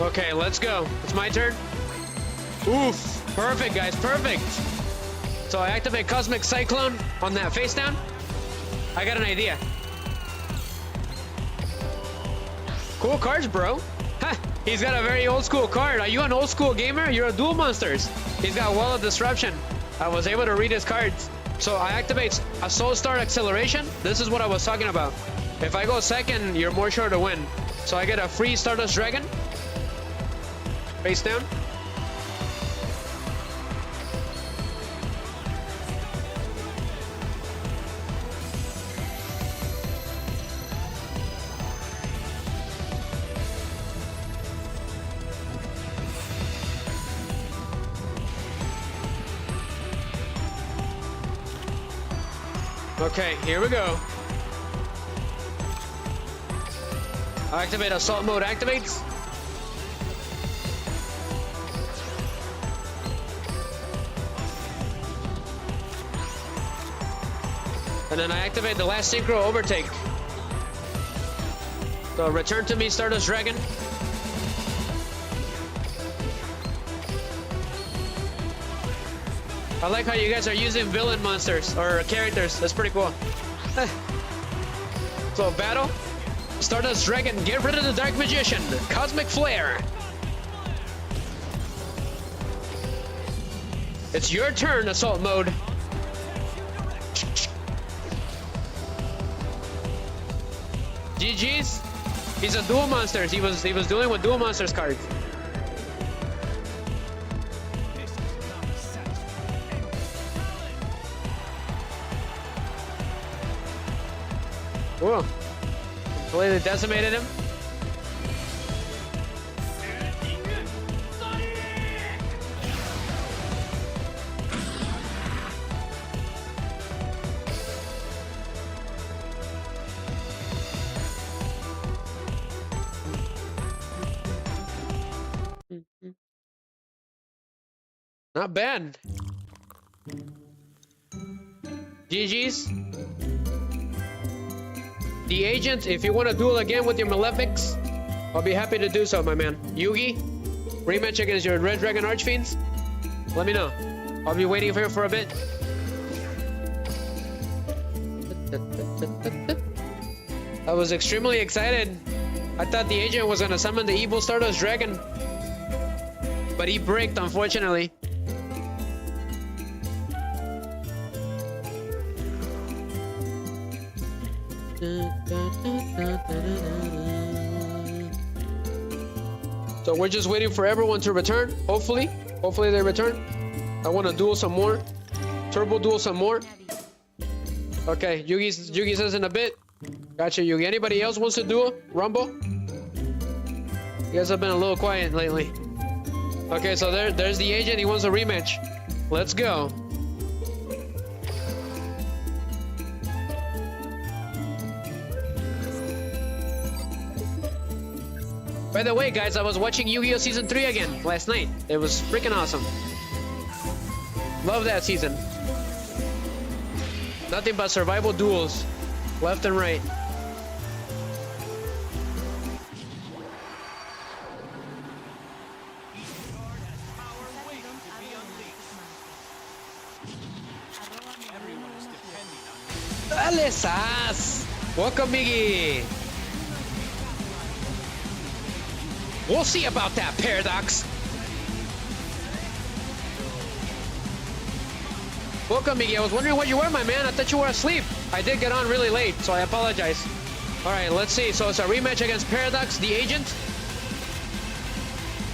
Okay, let's go. It's my turn. Oof. Perfect, guys. Perfect. So I activate Cosmic Cyclone on that face down. I got an idea. Cool cards, bro. Ha! He's got a very old school card. Are you an old school gamer? You're a Duel Monsters. He's got Wall of Disruption. I was able to read his cards. So I activate Assault Star Acceleration. This is what I was talking about. If I go second, you're more sure to win. So I get a free Stardust Dragon. Face down. Okay, here we go. Activate assault mode activates. And then I activate the last synchro overtake. So return to me, Stardust Dragon. I like how you guys are using villain monsters or characters. That's pretty cool. So battle. Stardust Dragon, get rid of the Dark Magician. Cosmic Flare. It's your turn, assault mode. GG's. He's a dual monsters. He was dealing with dual monsters cards. Whoa. Completely decimated him. Not bad. GG's. The agent, if you want to duel again with your Malefics, I'll be happy to do so, my man. Yugi, rematch against your Red Dragon Archfiends? Let me know. I'll be waiting for you for a bit. I was extremely excited. I thought the agent was going to summon the evil Stardust Dragon, but he bricked, unfortunately. So we're just waiting for everyone to return. Hopefully they return. I want to duel some more. Turbo duel some more. Okay, Yugi says in a bit. Gotcha, Yugi. Anybody else wants to duel? Rumble? You guys have been a little quiet lately. Okay, so there's the agent. He wants a rematch. Let's go. By the way, guys, I was watching Yu-Gi-Oh! Season 3 again last night. It was freaking awesome. Love that season. Nothing but survival duels, left and right. Dale, Sas! Welcome, Miggy! We'll see about that, Paradox. Welcome, Miggy. I was wondering what you were, my man. I thought you were asleep. I did get on really late, so I apologize. All right, let's see. So it's a rematch against Paradox, the agent.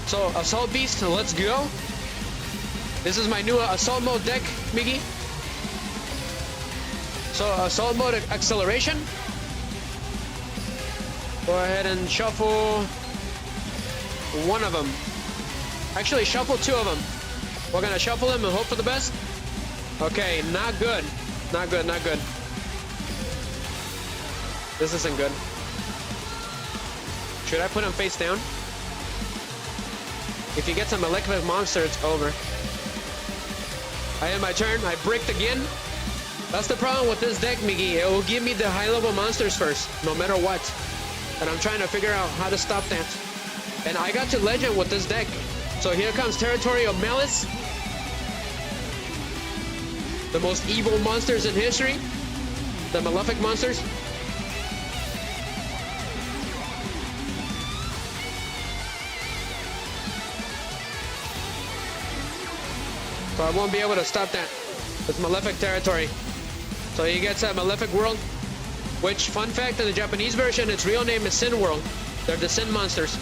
So Assault Beast, let's go. This is my new Assault Mode deck, Miggy. So Assault Mode Acceleration. Go ahead and shuffle one of them. Actually, shuffle two of them. We're gonna shuffle them and hope for the best. Okay, not good. Not good, not good. This isn't good. Should I put him face down? If he gets a Malefic monster, it's over. I had my turn. I bricked again. That's the problem with this deck, Miggy. It will give me the high-level monsters first, no matter what. And I'm trying to figure out how to stop that. And I got to Legend with this deck. So here comes Territory of Malice. The most evil monsters in history. The Malefic monsters. So I won't be able to stop that with Malefic Territory. So he gets a Malefic World. Which, fun fact, in the Japanese version, its real name is Sin World. They're the Sin monsters.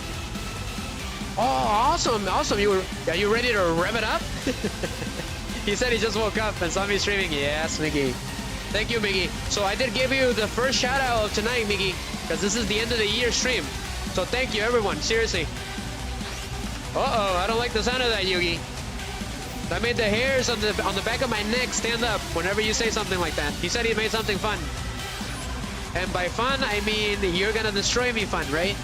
Oh, awesome, awesome. Are you ready to rev it up? He said he just woke up and saw me streaming. Yes, Miggy. Thank you, Miggy. So I did give you the first shout out of tonight, Miggy, because this is the end of the year stream. So thank you, everyone. Seriously. Uh-oh, I don't like the sound of that, Yugi. That made the hairs on the back of my neck stand up whenever you say something like that. He said he made something fun. And by fun, I mean you're gonna destroy me fun, right?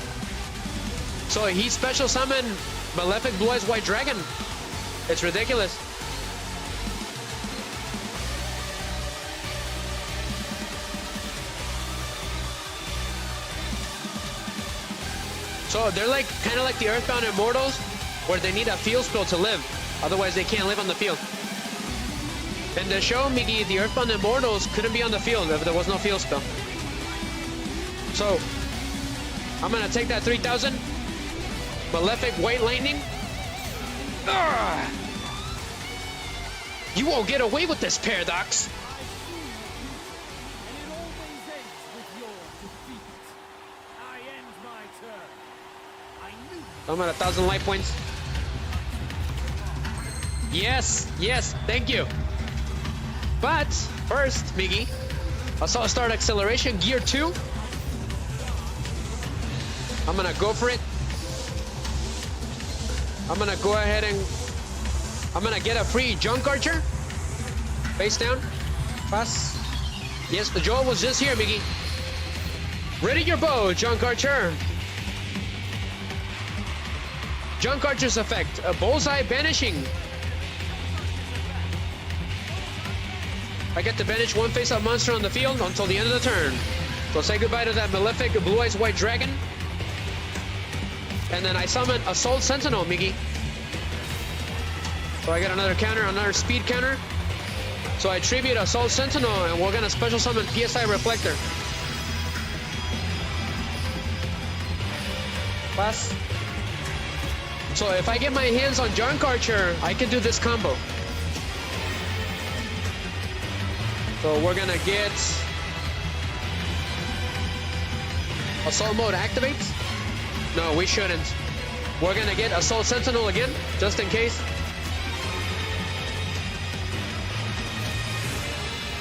So he special summoned Malefic Blue Eyes White Dragon. It's ridiculous. So they're like kind of like the Earthbound Immortals, where they need a field spell to live. Otherwise, they can't live on the field. In the show, Miggy, the Earthbound Immortals couldn't be on the field if there was no field spell. So I'm gonna take that 3,000. Malefic White Lightning. Ugh. You won't get away with this, Paradox. And it always ends with your defeat. I end my turn. I knew I'm at 1,000 life points. Yes, yes, thank you. But first, Miggy, Assault Start Acceleration, Gear 2. I'm gonna go for it. I'm gonna go ahead and I'm gonna get a free Junk Archer. Face down. Pass. Yes, the Joel was just here, Miggy. Ready your bow, Junk Archer. Junk Archer's effect, a bullseye banishing. I get to banish one face-up monster on the field until the end of the turn. So say goodbye to that Malefic Blue Eyes White Dragon. And then I summon Assault Sentinel, Miggy. So I get another counter, another speed counter. So I tribute Assault Sentinel, and we're gonna special summon PSI Reflector. Pass. So if I get my hands on Junk Archer, I can do this combo. So we're gonna get Assault Mode activates. No, we shouldn't. We're gonna get Assault Sentinel again, just in case.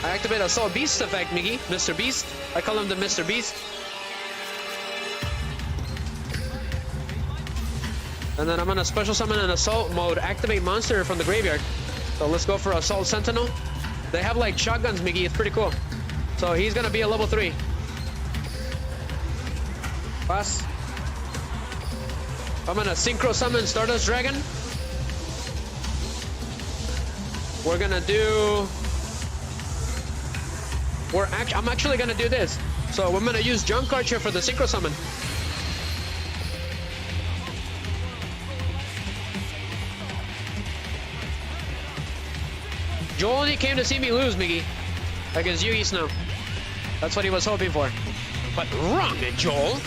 I activate Assault Beast effect, Miggy. Mr. Beast. I call him the Mr. Beast. And then I'm gonna special summon an Assault Mode activate monster from the graveyard. So let's go for Assault Sentinel. They have like shotguns, Miggy. It's pretty cool. So he's gonna be a level 3. Pass. I'm gonna synchro summon Stardust Dragon. We're gonna do. I'm actually gonna do this. So I'm gonna use Junk Archer for the synchro summon. Joel only came to see me lose, Miggy, against Yugi Snow. That's what he was hoping for. But wrong, Joel.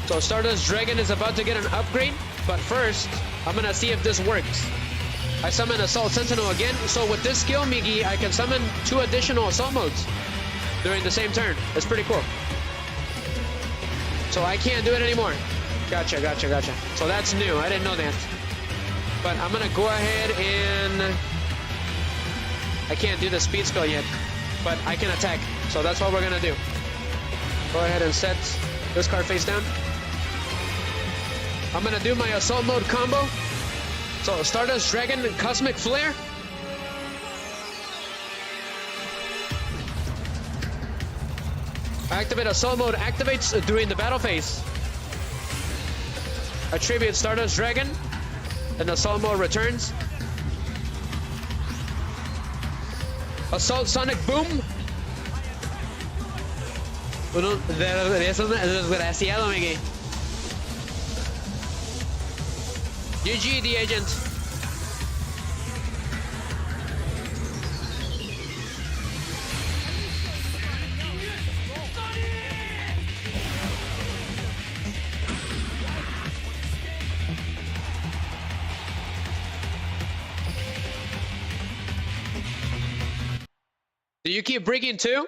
So Stardust Dragon is about to get an upgrade, but first, I'm gonna see if this works. I summon Assault Sentinel again, so with this skill, Miggy, I can summon 2 additional Assault Modes during the same turn. It's pretty cool. So I can't do it anymore. Gotcha. So that's new, I didn't know that. But I'm gonna go ahead and... I can't do the speed spell yet, but I can attack. So that's what we're gonna do. Go ahead and set this card face down. I'm gonna do my Assault Mode combo. So Stardust Dragon and Cosmic Flare. Activate Assault Mode activates during the battle phase. Attribute Stardust Dragon, and Assault Mode returns. Assault Sonic Boom. Uno de esos desgraciado, Miggy. GG, the agent. Do you keep breaking too?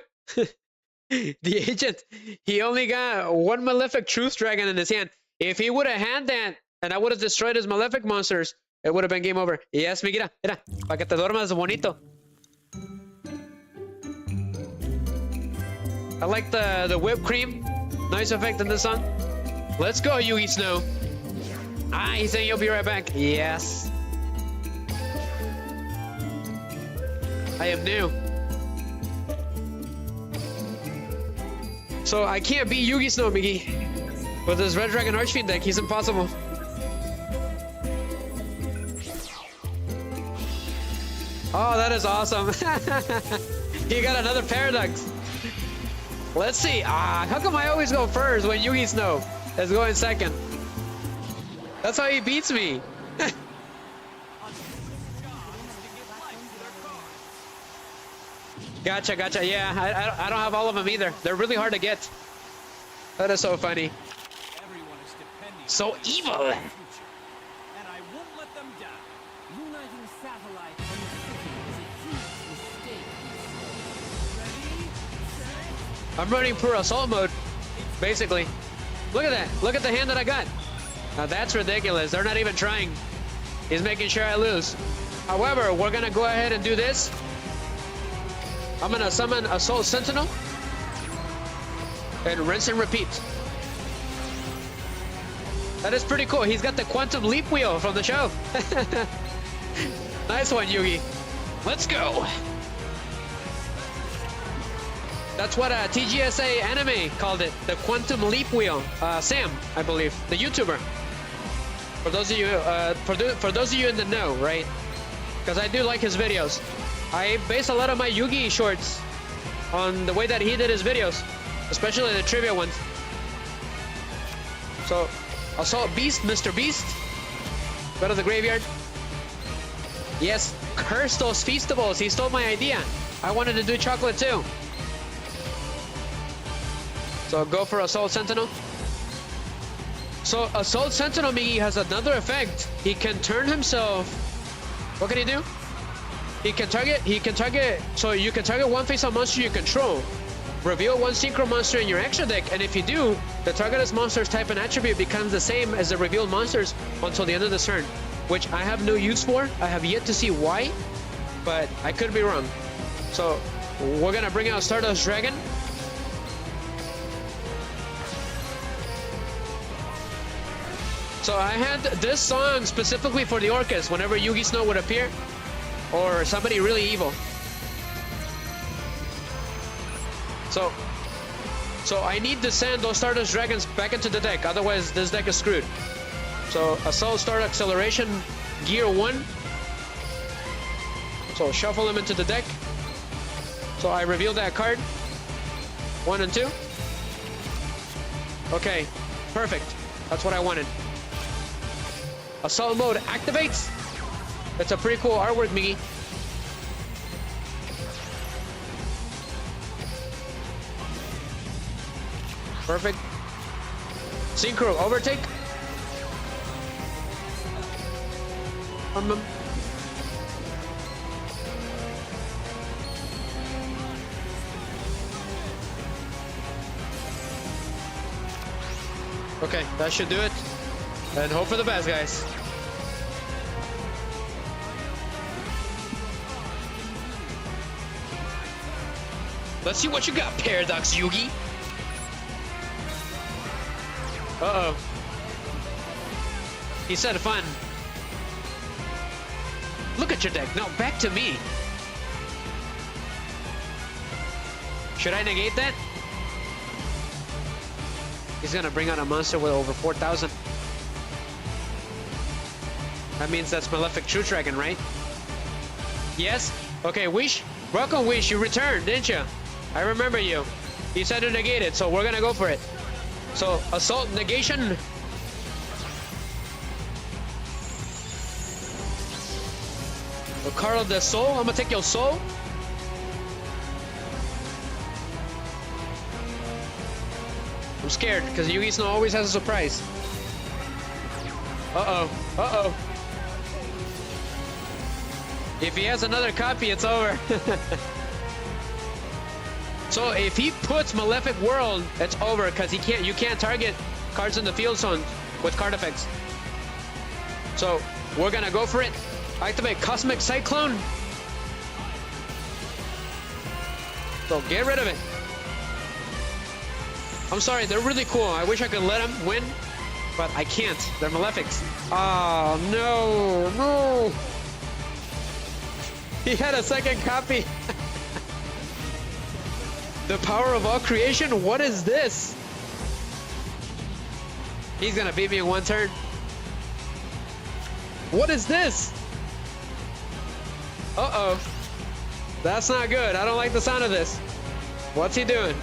The agent, he only got 1 Malefic Truth Dragon in his hand. If he would have had that, and I would have destroyed his Malefic monsters, it would have been game over. Yes, mira, para que te duermas bonito. I like the whipped cream. Nice effect in the sun. Let's go, Yugi Snow. Ah, he's saying you'll be right back. Yes. I am new. So I can't beat Yugi Snow, Miggy. With his Red Dragon Archfiend deck, he's impossible. Oh, that is awesome. He got another Paradox. Let's see. Ah, how come I always go first when Yugi Snow is going second? That's how he beats me. Gotcha, gotcha. Yeah, I don't have all of them either. They're really hard to get. That is so funny. Everyone is depending So on evil. the future, and I won't let them down. Uniting satellite and the city was a huge mistake, you say. I'm running pure assault mode, basically. Look at that. Look at the hand that I got. Now that's ridiculous. They're not even trying. He's making sure I lose. However, we're gonna go ahead and do this. I'm gonna summon Assault Sentinel and rinse and repeat. That is pretty cool. He's got the Quantum Leap wheel from the show. Nice one, Yugi. Let's go. That's what TGSA Anime called it, the Quantum Leap wheel. Sam, I believe, the YouTuber. For those of you, for those of you in the know, right? Because I do like his videos. I base a lot of my Yugi shorts on the way that he did his videos, especially the trivia ones. So, Assault Beast, Mr. Beast. Go to the graveyard. Yes, curse those Feastables. He stole my idea. I wanted to do chocolate too. So go for Assault Sentinel. So Assault Sentinel, Miggy, has another effect. He can turn himself. What can he do? He can target, so you can target one face-up monster you control. Reveal one synchro monster in your extra deck, and if you do, the targeted monster's type and attribute becomes the same as the revealed monsters until the end of the turn, which I have no use for. I have yet to see why, but I could be wrong. So we're gonna bring out Stardust Dragon. So I had this song specifically for the Orcas whenever Yugi Snow would appear, or somebody really evil. So I need to send those Stardust Dragons back into the deck, otherwise this deck is screwed. So Assault Star Acceleration Gear 1. So shuffle them into the deck. So I reveal that card. 1 and 2. Okay, perfect. That's what I wanted. Assault mode activates. That's a pretty cool artwork, Miggy. Perfect. Synchro overtake. Okay, that should do it. And hope for the best, guys. Let's see what you got, Paradox Yugi. Uh-oh. He said fun. Look at your deck. Now back to me. Should I negate that? He's gonna bring out a monster with over 4,000. That means that's Malefic True Dragon, right? Yes? Okay, Wish. Welcome, Wish. You returned, didn't you? I remember you. You said to negate it, so we're gonna go for it. So, Assault Negation. Carl the Soul. I'm gonna take your soul. I'm scared, because Yugi Snow always has a surprise. Uh-oh. Uh-oh. If he has another copy, it's over. So if he puts Malefic World, it's over because you can't target cards in the field zone with card effects. So we're gonna go for it. Activate Cosmic Cyclone. So get rid of it. I'm sorry, they're really cool. I wish I could let them win, but I can't. They're Malefics. Oh, no, no. He had a second copy. The power of all creation? What is this? He's gonna beat me in one turn. What is this? Uh-oh. That's not good. I don't like the sound of this. What's he doing?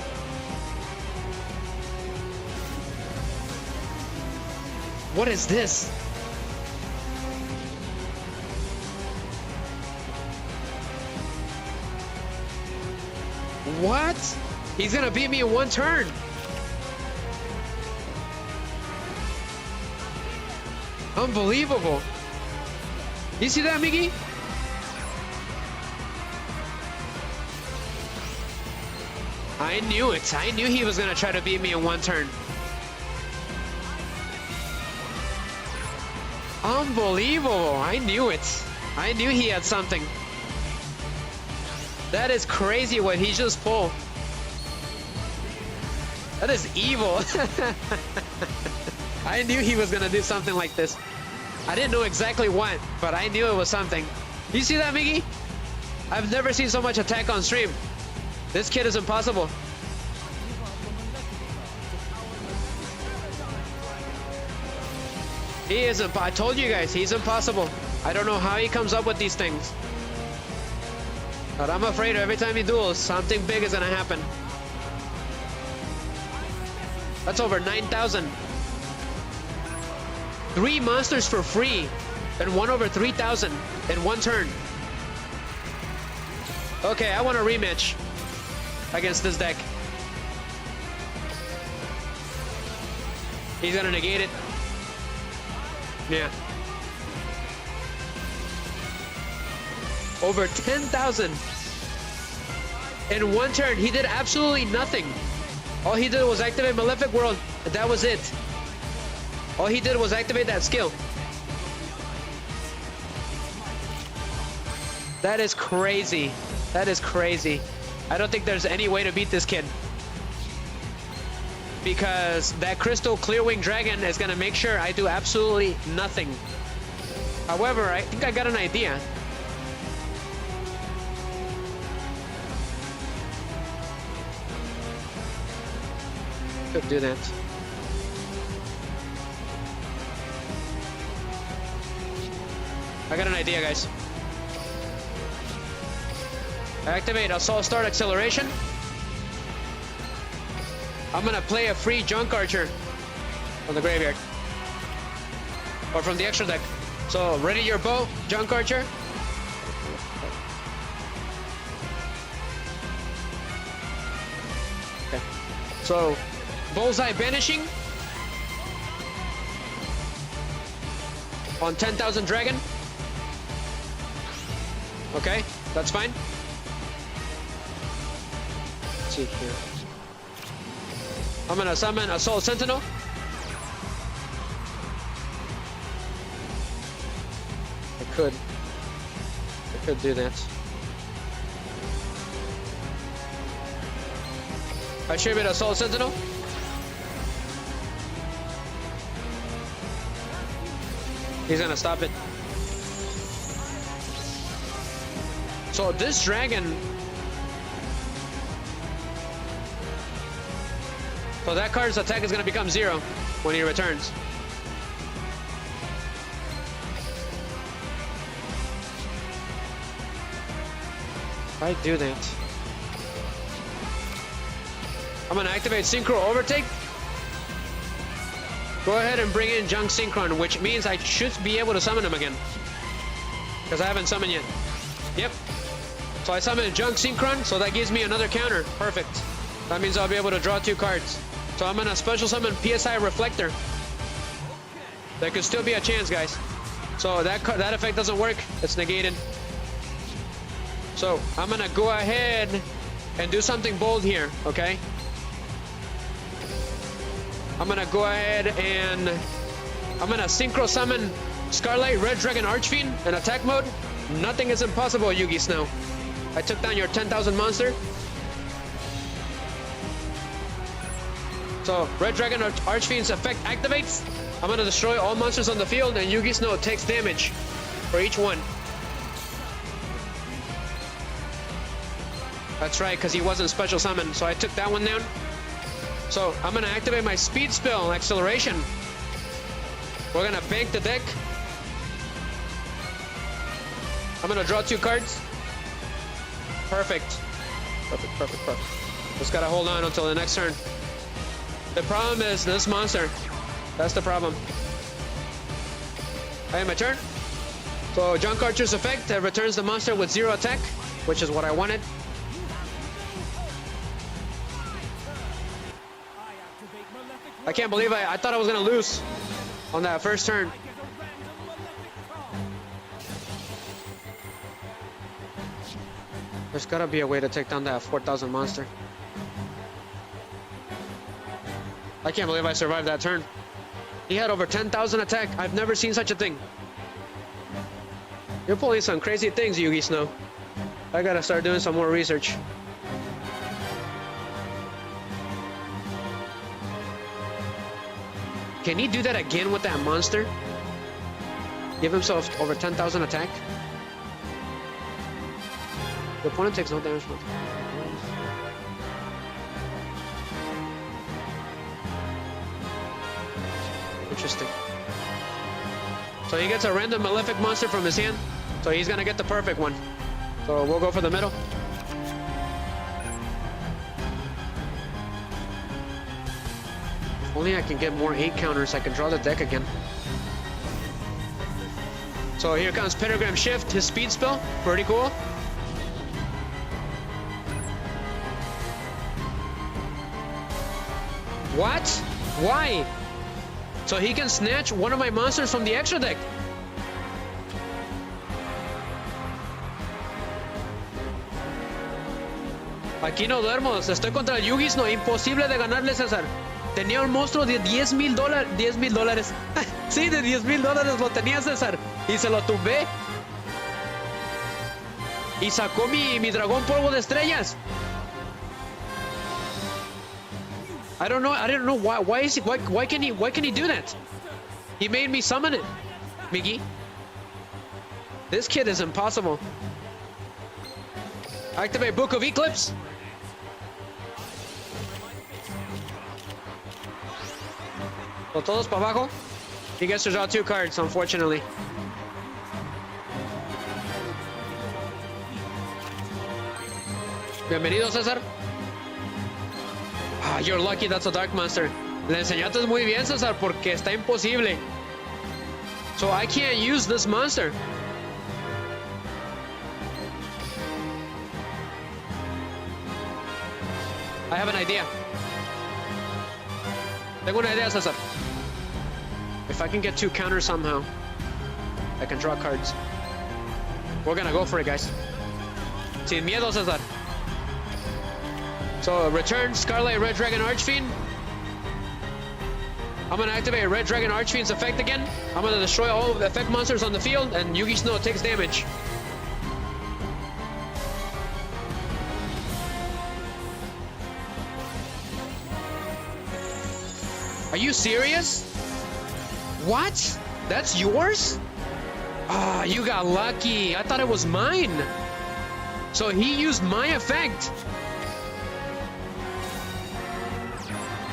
What is this? What? He's gonna beat me in one turn. Unbelievable. You see that, Miggy? I knew it. I knew he was gonna try to beat me in one turn. Unbelievable. I knew it. I knew he had something. That is crazy what he just pulled. That is evil. I knew he was gonna do something like this. I didn't know exactly what, but I knew it was something. You see that, Miggy? I've never seen so much attack on stream. This kid is impossible. He is I told you guys, he's impossible. I don't know how he comes up with these things. But I'm afraid every time he duels, something big is gonna happen. That's over 9,000. 3 monsters for free, and 1 over 3,000 in one turn. Okay, I want a rematch against this deck. He's gonna negate it. Yeah. Over 10,000 in one turn. He did absolutely nothing. All he did was activate Malefic World, and that was it. All he did was activate that skill. That is crazy. That is crazy. I don't think there's any way to beat this kid. Because that Crystal Clearwing Dragon is going to make sure I do absolutely nothing. However, I think I got an idea. Could do that. I got an idea, guys. Activate Assault Start Acceleration. I'm gonna play a free Junk Archer from the graveyard. Or from the extra deck. So, ready your bow, Junk Archer. Okay. So, Bullseye Banishing. On 10,000 Dragon. Okay, that's fine. Let's see here. I'm gonna summon Assault Sentinel. I could do that. I tribute Assault Sentinel. He's gonna stop it. So this dragon. So that card's attack is gonna become 0 when he returns. If I do that, I'm gonna activate Synchro Overtake. Go ahead and bring in Junk Synchron, which means I should be able to summon him again. Because I haven't summoned yet. Yep. So I summoned Junk Synchron, so that gives me another counter. Perfect. That means I'll be able to draw 2 cards. So I'm gonna special summon PSI Reflector. There could still be a chance, guys. So that effect doesn't work. It's negated. So I'm gonna go ahead and do something bold here, okay? I'm gonna go ahead and I'm gonna synchro summon Scarlight Red Dragon Archfiend in attack mode. Nothing is impossible, Yugi Snow. I took down your 10,000 monster. So Red Dragon Archfiend's effect activates. I'm gonna destroy all monsters on the field, and Yugi Snow takes damage for each one. That's right, because he wasn't special summoned, so I took that one down. So I'm gonna activate my speed spell, acceleration. We're gonna bank the deck. I'm gonna draw 2 cards. Perfect. Perfect. Just gotta hold on until the next turn. The problem is this monster. That's the problem. I have my turn. So Junk Archer's effect returns the monster with 0 attack, which is what I wanted. I can't believe I thought I was gonna lose on that first turn. There's gotta be a way to take down that 4,000 monster. I can't believe I survived that turn. He had over 10,000 attack. I've never seen such a thing. You're pulling some crazy things, Yugi Snow. I gotta start doing some more research. Can he do that again with that monster? Give himself over 10,000 attack? The opponent takes no damage from it. Interesting. So he gets a random Malefic monster from his hand. So he's gonna get the perfect one. So we'll go for the middle. If only I can get more 8 counters, I can draw the deck again. So here comes Pentagram Shift, his speed spell. Pretty cool. What? Why? So he can snatch one of my monsters from the extra deck. Aquí no duermo, estoy contra el Yugi Snow, imposible de ganarle, César. Tenía un monstruo de $10,000, $10,000. Sí, de $10,000 lo tenía, César. Y se lo tumbé. Y sacó mi dragón polvo de estrellas. I don't know why can he do that? He made me summon it, Miggy. This kid is impossible. Activate Book of Eclipse. So todos para abajo. He gets to draw 2 cards, unfortunately. Bienvenido, César. Ah, you're lucky that's a dark monster. Le enseñaste muy bien, César, porque está imposible. So I can't use this monster. I have an idea. Tengo una idea, César. If I can get 2 counters somehow, I can draw cards. We're gonna go for it, guys. Sin miedo, César. So return Scarlet Red Dragon Archfiend. I'm gonna activate Red Dragon Archfiend's effect again. I'm gonna destroy all effect monsters on the field, and Yugi Snow takes damage. Are you serious? What? That's yours? Ah, you got lucky. I thought it was mine. So he used my effect.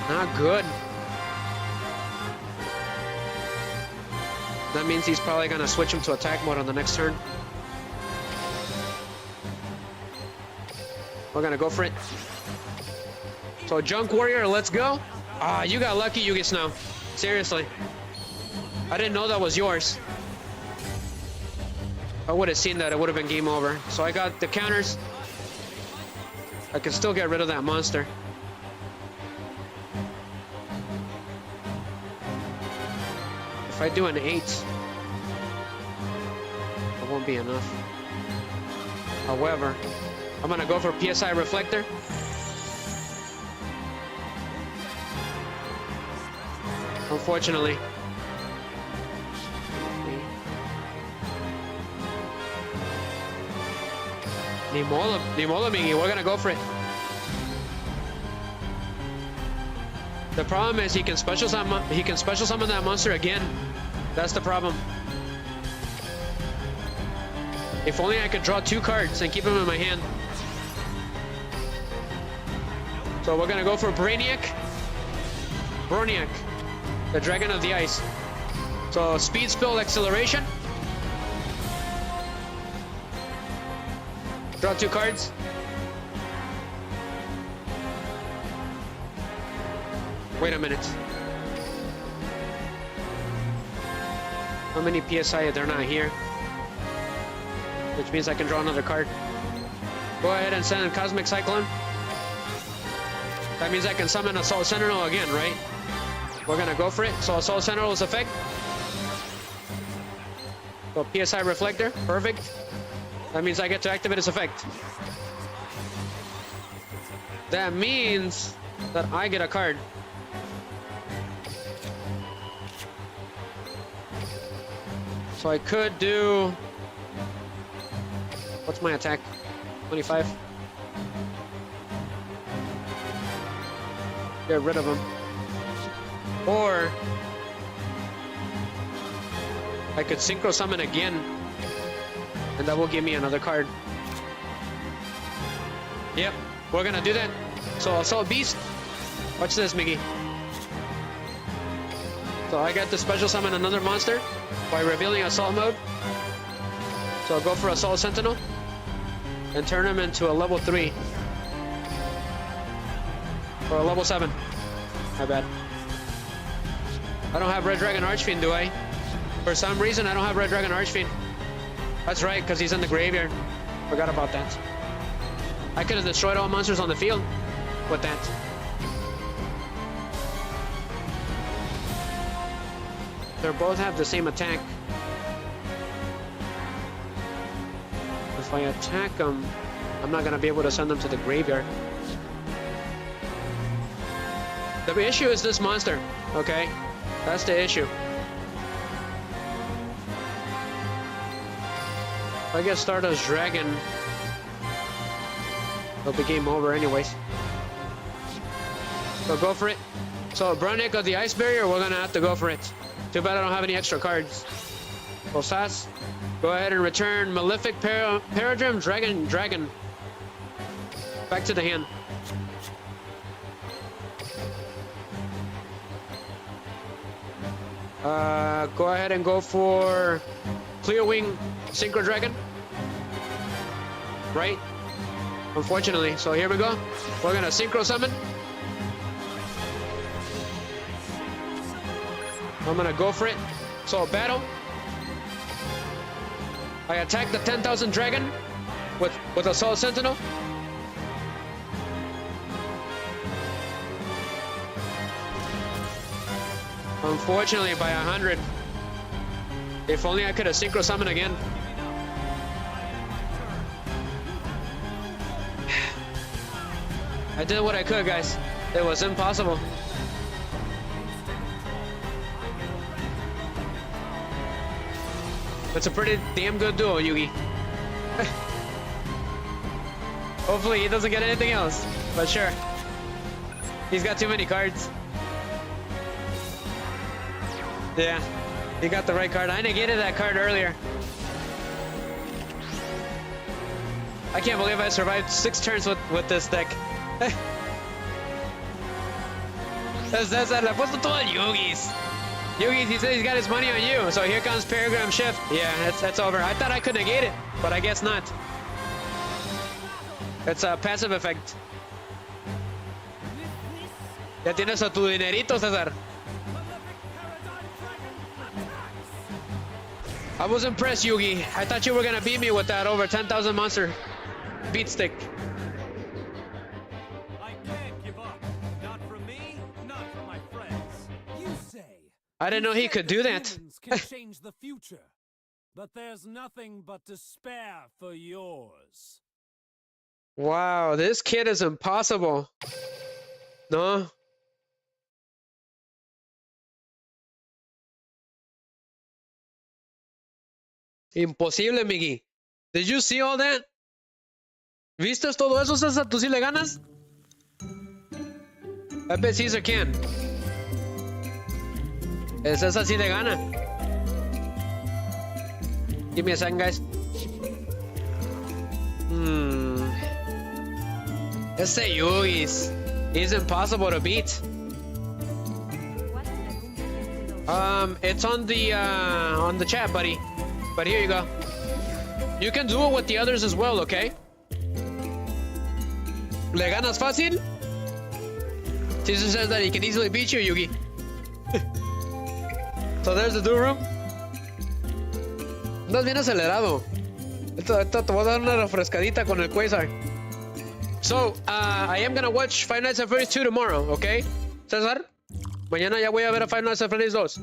Not good. That means he's probably gonna switch him to attack mode on the next turn. We're gonna go for it. So Junk Warrior, let's go. Ah, you got lucky, Yugi Snow. Seriously. I didn't know that was yours. If I would have seen that, it would have been game over. So I got the counters. I can still get rid of that monster. If I do an 8, it won't be enough. However, I'm gonna go for PSI Reflector. Unfortunately. Ni modo, Miggy, we're gonna go for it. The problem is he can special summon that monster again. That's the problem. If only I could draw 2 cards and keep them in my hand. So we're gonna go for Brainiac. Broniac, the Dragon of the Ice. So speed, spell, acceleration. Draw 2 cards. Wait a minute. How many PSI? They're not here. Which means I can draw another card. Go ahead and send a Cosmic Cyclone. That means I can summon Assault Sentinel again, right? We're gonna go for it. So Assault Sentinel's effect. So PSI Reflector, perfect. That means I get to activate its effect. That means that I get a card. So I could do... What's my attack? 25. Get rid of him. Or I could Synchro Summon again, and that will give me another card. Yep, we're gonna do that. So Assault Beast. Watch this, Miggy. So I get to special summon another monster by revealing Assault mode. So I'll go for Assault Sentinel and turn him into a level 3. Or a level 7. My bad. I don't have Red Dragon Archfiend, do I? For some reason, I don't have Red Dragon Archfiend. That's right, because he's in the graveyard. Forgot about that. I could have destroyed all monsters on the field with that. They both have the same attack. If I attack them, I'm not going to be able to send them to the graveyard. The issue is this monster, okay? That's the issue. If I get Stardust Dragon, it'll be game over anyways. So go for it. So Broniac of the Ice Barrier, we're gonna have to go for it. Too bad I don't have any extra cards. Rosas, go ahead and return Malefic Paradrim Dragon. Back to the hand. Go ahead and go for Clear Wing Synchro Dragon. Right? Unfortunately. So here we go. We're gonna Synchro Summon. I'm gonna go for it. So battle. I attack the 10,000 Dragon with Assault Sentinel. Unfortunately, by 100. If only I could have Synchro Summon again. I did what I could, guys. It was impossible. It's a pretty damn good duo, Yugi. Hopefully he doesn't get anything else, but sure. He's got too many cards. Yeah, he got the right card. I negated that card earlier. I can't believe I survived 6 turns with this deck. That's la puesto todo el Yugi's. Yugi, he said he's got his money on you. So here comes Paragram Shift. Yeah, that's over. I thought I could negate it, but I guess not. It's a passive effect. Ya tienes a tu dinerito, Cesar. I was impressed, Yugi. I thought you were gonna beat me with that over 10,000 monster beat stick. I can't give up. Not from me, not from my friends. You say. I didn't know he could do that. Humans can change the future, but there's nothing but despair for yours. Wow, this kid is impossible. No? Imposible, Miggy. Did you see all that? ¿Viste todo eso, César? ¿Tú sí le ganas? I bet Caesar can. Esa es así de gana. Give me a second, guys. Ese Yugi's. He's impossible to beat. What's the room? It's on the chat, buddy. But here you go. You can do it with the others as well, okay? ¿Le ganas fácil? Caesar says that he can easily beat you, Yugi. So there's the duel room. Andas bien acelerado. Esta te voy a dar una refrescadita con el Quasar. So, I am gonna watch Five Nights at Freddy's 2 tomorrow, okay? César, mañana ya voy a ver a Five Nights at Freddy's 2.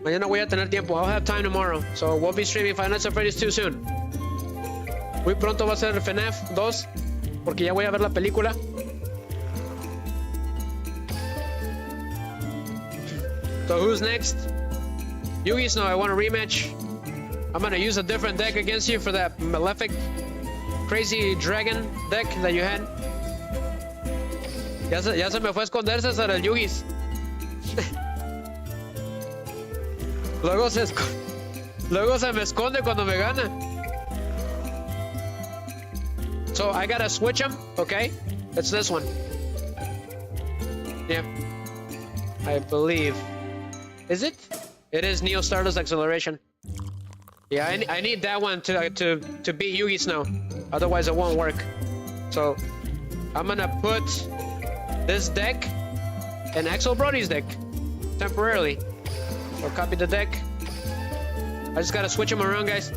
Mañana voy a tener tiempo. I'll have time tomorrow. So we'll be streaming Five Nights at Freddy's 2 soon. Muy pronto va a ser FNAF 2. Porque ya voy a ver la película. So who's next? Yugi Snow, I want a rematch. I'm gonna use a different deck against you for that Malefic Crazy Dragon deck that you had. Ya se me fue a esconder César el Yugis. Luego se me esconde cuando me gana. So I gotta switch him, okay? It's this one. Yep. I believe. Is it? It is Neo Stardust Acceleration. Yeah, I need that one to beat Yugi Snow. Otherwise it won't work. So I'm gonna put this deck in Axel Brody's deck temporarily. So copy the deck. I just gotta switch them around, guys.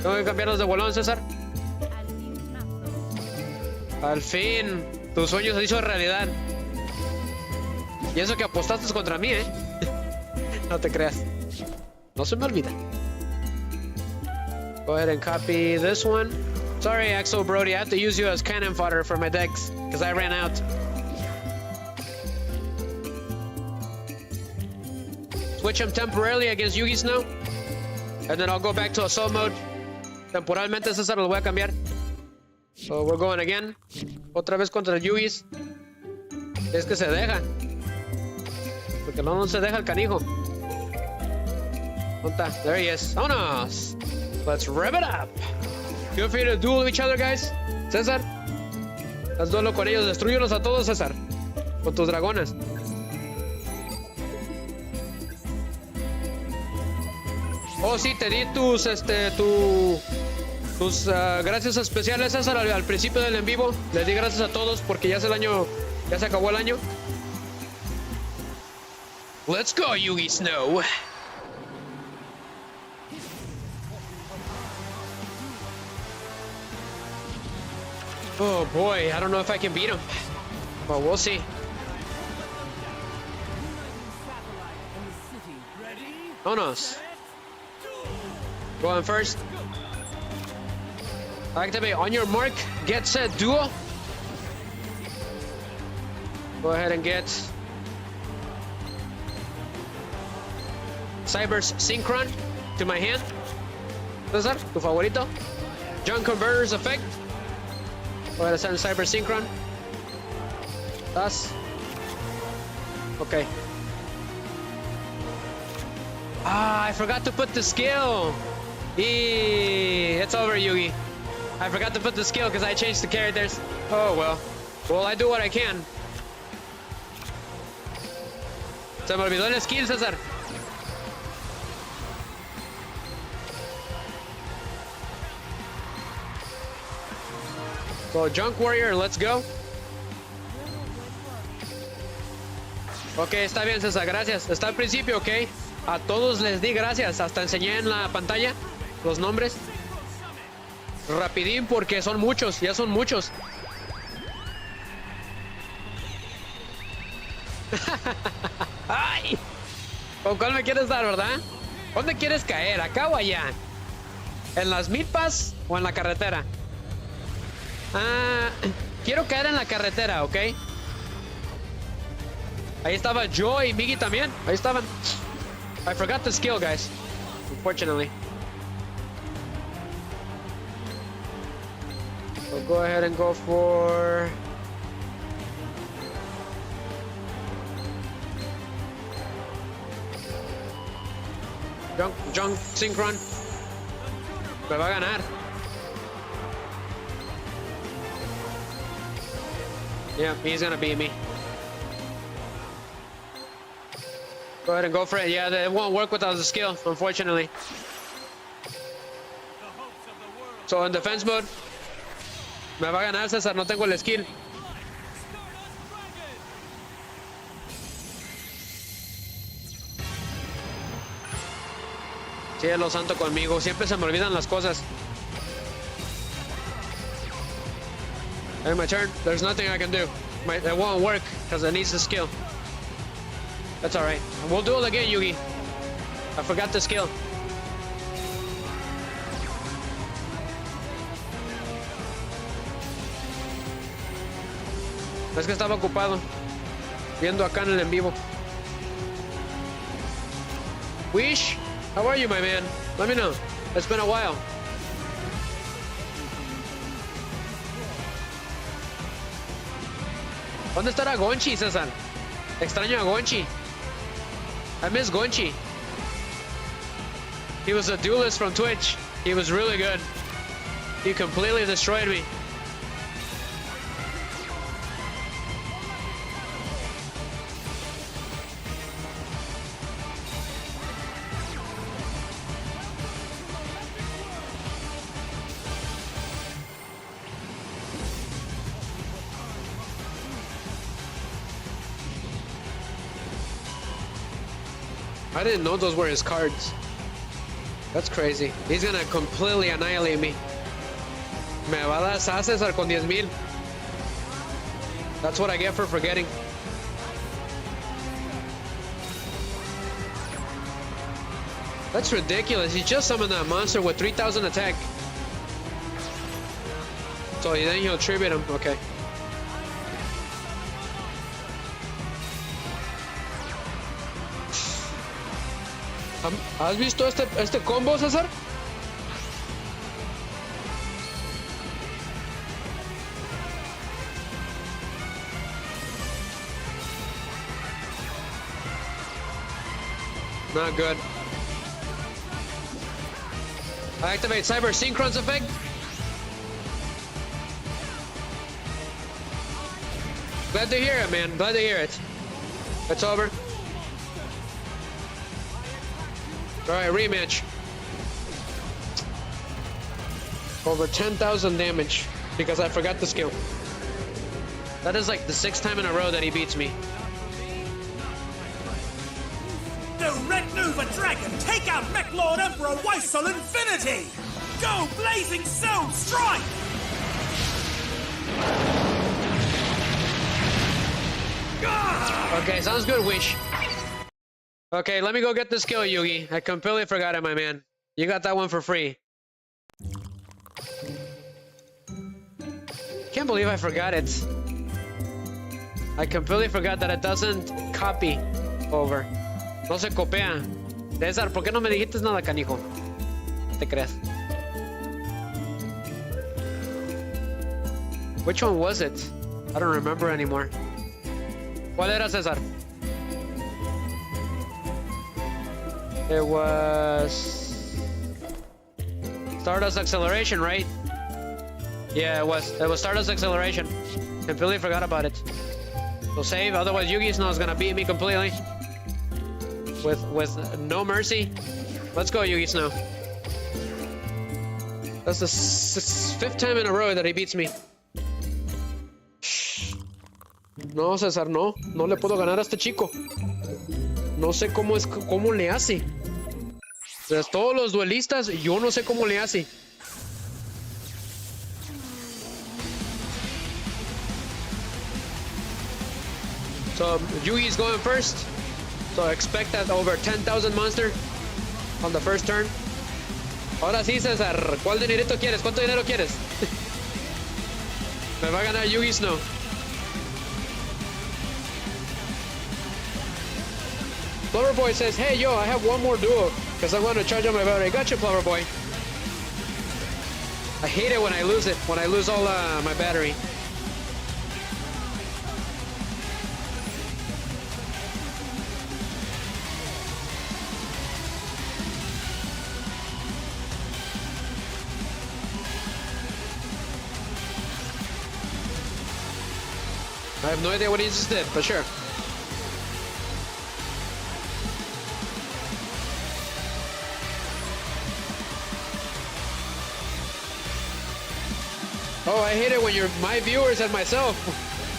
Tengo que cambiarlos de bolón, César. Al fin, tu sueño se hizo realidad. Y eso que apostaste contra mí, ¿eh? No te creas. No se me olvida. Go ahead and copy this one. Sorry, Axel Brody, I have to use you as cannon fodder for my decks, because I ran out. Switch him temporarily against Yugi Snow. And then I'll go back to assault mode. Temporalmente, César, lo voy a cambiar. So we're going again. Otra vez contra el Yugis. Es que se deja. Porque no se deja el canijo. ¿Dónde está? There he is. ¡Vámonos! Let's rev it up. Feel free to duel each other, guys. César, haz duelo con ellos. Destrúyelos a todos, César. Con tus dragones. Oh, sí, te di tus, gracias especiales, César, al principio del en vivo. Les di gracias a todos porque ya es el año, ya se acabó el año. Let's go, Yugi Snow. Oh boy, I don't know if I can beat him, but we'll see. Vámonos. Going first. Activate on your mark. Get set. Duo. Go ahead and get Cyber's Synchron to my hand. César, tu favorito. Junk Converter's effect. Go ahead and send Cyber Synchron. Das. Okay. Ah, I forgot to put the skill. It's over, Yugi. I forgot to put the skill because I changed the characters. Oh, well. Well, I do what I can. Se me olvidó el skill, César. So, Junk Warrior, let's go. Ok, está bien, César, gracias. Está al principio, ok. A todos les di gracias. Hasta enseñé en la pantalla los nombres. Rapidín porque son muchos, ya son muchos. ¡Ay! ¿Con cuál me quieres dar, verdad? ¿Dónde quieres caer? ¿Acá o allá? ¿En las milpas o en la carretera? Ah, quiero caer en la carretera, ¿ok? Ahí estaba Joe y Miggy también. Ahí estaban. I forgot the skill, guys. Unfortunately. So go ahead and go for... Junk Synchron. Me va a ganar. Yeah, he's gonna beat me. Go ahead and go for it. Yeah, it won't work without the skill, unfortunately. So in defense mode, me va a ganar César, no tengo el skill. Cielo santo conmigo, siempre se me olvidan las cosas. Hey, my turn. There's nothing I can do. It won't work because it needs the skill. That's alright. We'll do it again, Yugi. I forgot the skill. Es que estaba ocupado viendo acá en el en vivo. Wish, how are you, my man? Let me know. It's been a while. ¿Dónde estará Gonchi, César? Extraño a Gonchi. I miss Gonchi. He was a duelist from Twitch. He was really good. He completely destroyed me. I didn't know those were his cards. That's crazy. He's gonna completely annihilate me. Me va a dar César con 10,000. That's what I get for forgetting. That's ridiculous. He just summoned that monster with 3,000 attack. So then he'll tribute him. Okay. ¿Has visto este combo, César? Not good. I activate Cyber Synchron's effect. Glad to hear it, man. Glad to hear it. It's over. Alright, rematch. Over 10,000 damage because I forgot the skill. That is like the 6th time in a row that he beats me. The Red Nova Dragon, take out Mech Lord Emperor Weissel Infinity! Go Blazing Soul Strike! Okay, sounds good, Wish. Okay, let me go get the skill, Yugi. I completely forgot it, my man. You got that one for free. Can't believe I forgot it. I completely forgot that it doesn't copy over. No se copia. César, ¿por qué no me dijiste nada, canijo? No te creas. Which one was it? I don't remember anymore. ¿Cuál era, César? It was Stardust Acceleration, right? Yeah, it was Stardust Acceleration. Completely forgot about it. So save, otherwise Yugi Snow is gonna beat me completely. With no mercy. Let's go, Yugi Snow. That's the 5th time in a row that he beats me. No, César, no. No le puedo ganar a este chico. No sé cómo le hace. Pues todos los duelistas, yo no sé cómo le hace. So Yugi's going first. So expect that over 10,000 monster on the first turn. Ahora sí, César, ¿cuál dinerito quieres? ¿Cuánto dinero quieres? Me va a ganar Yugi Snow. Cloverboy says, hey, yo, I have one more duo because I want to charge on my battery. Gotcha, Cloverboy. I hate it when I lose it, when I lose all my battery. I have no idea what he just did, but sure. Oh, I hate it when you're my viewers and myself.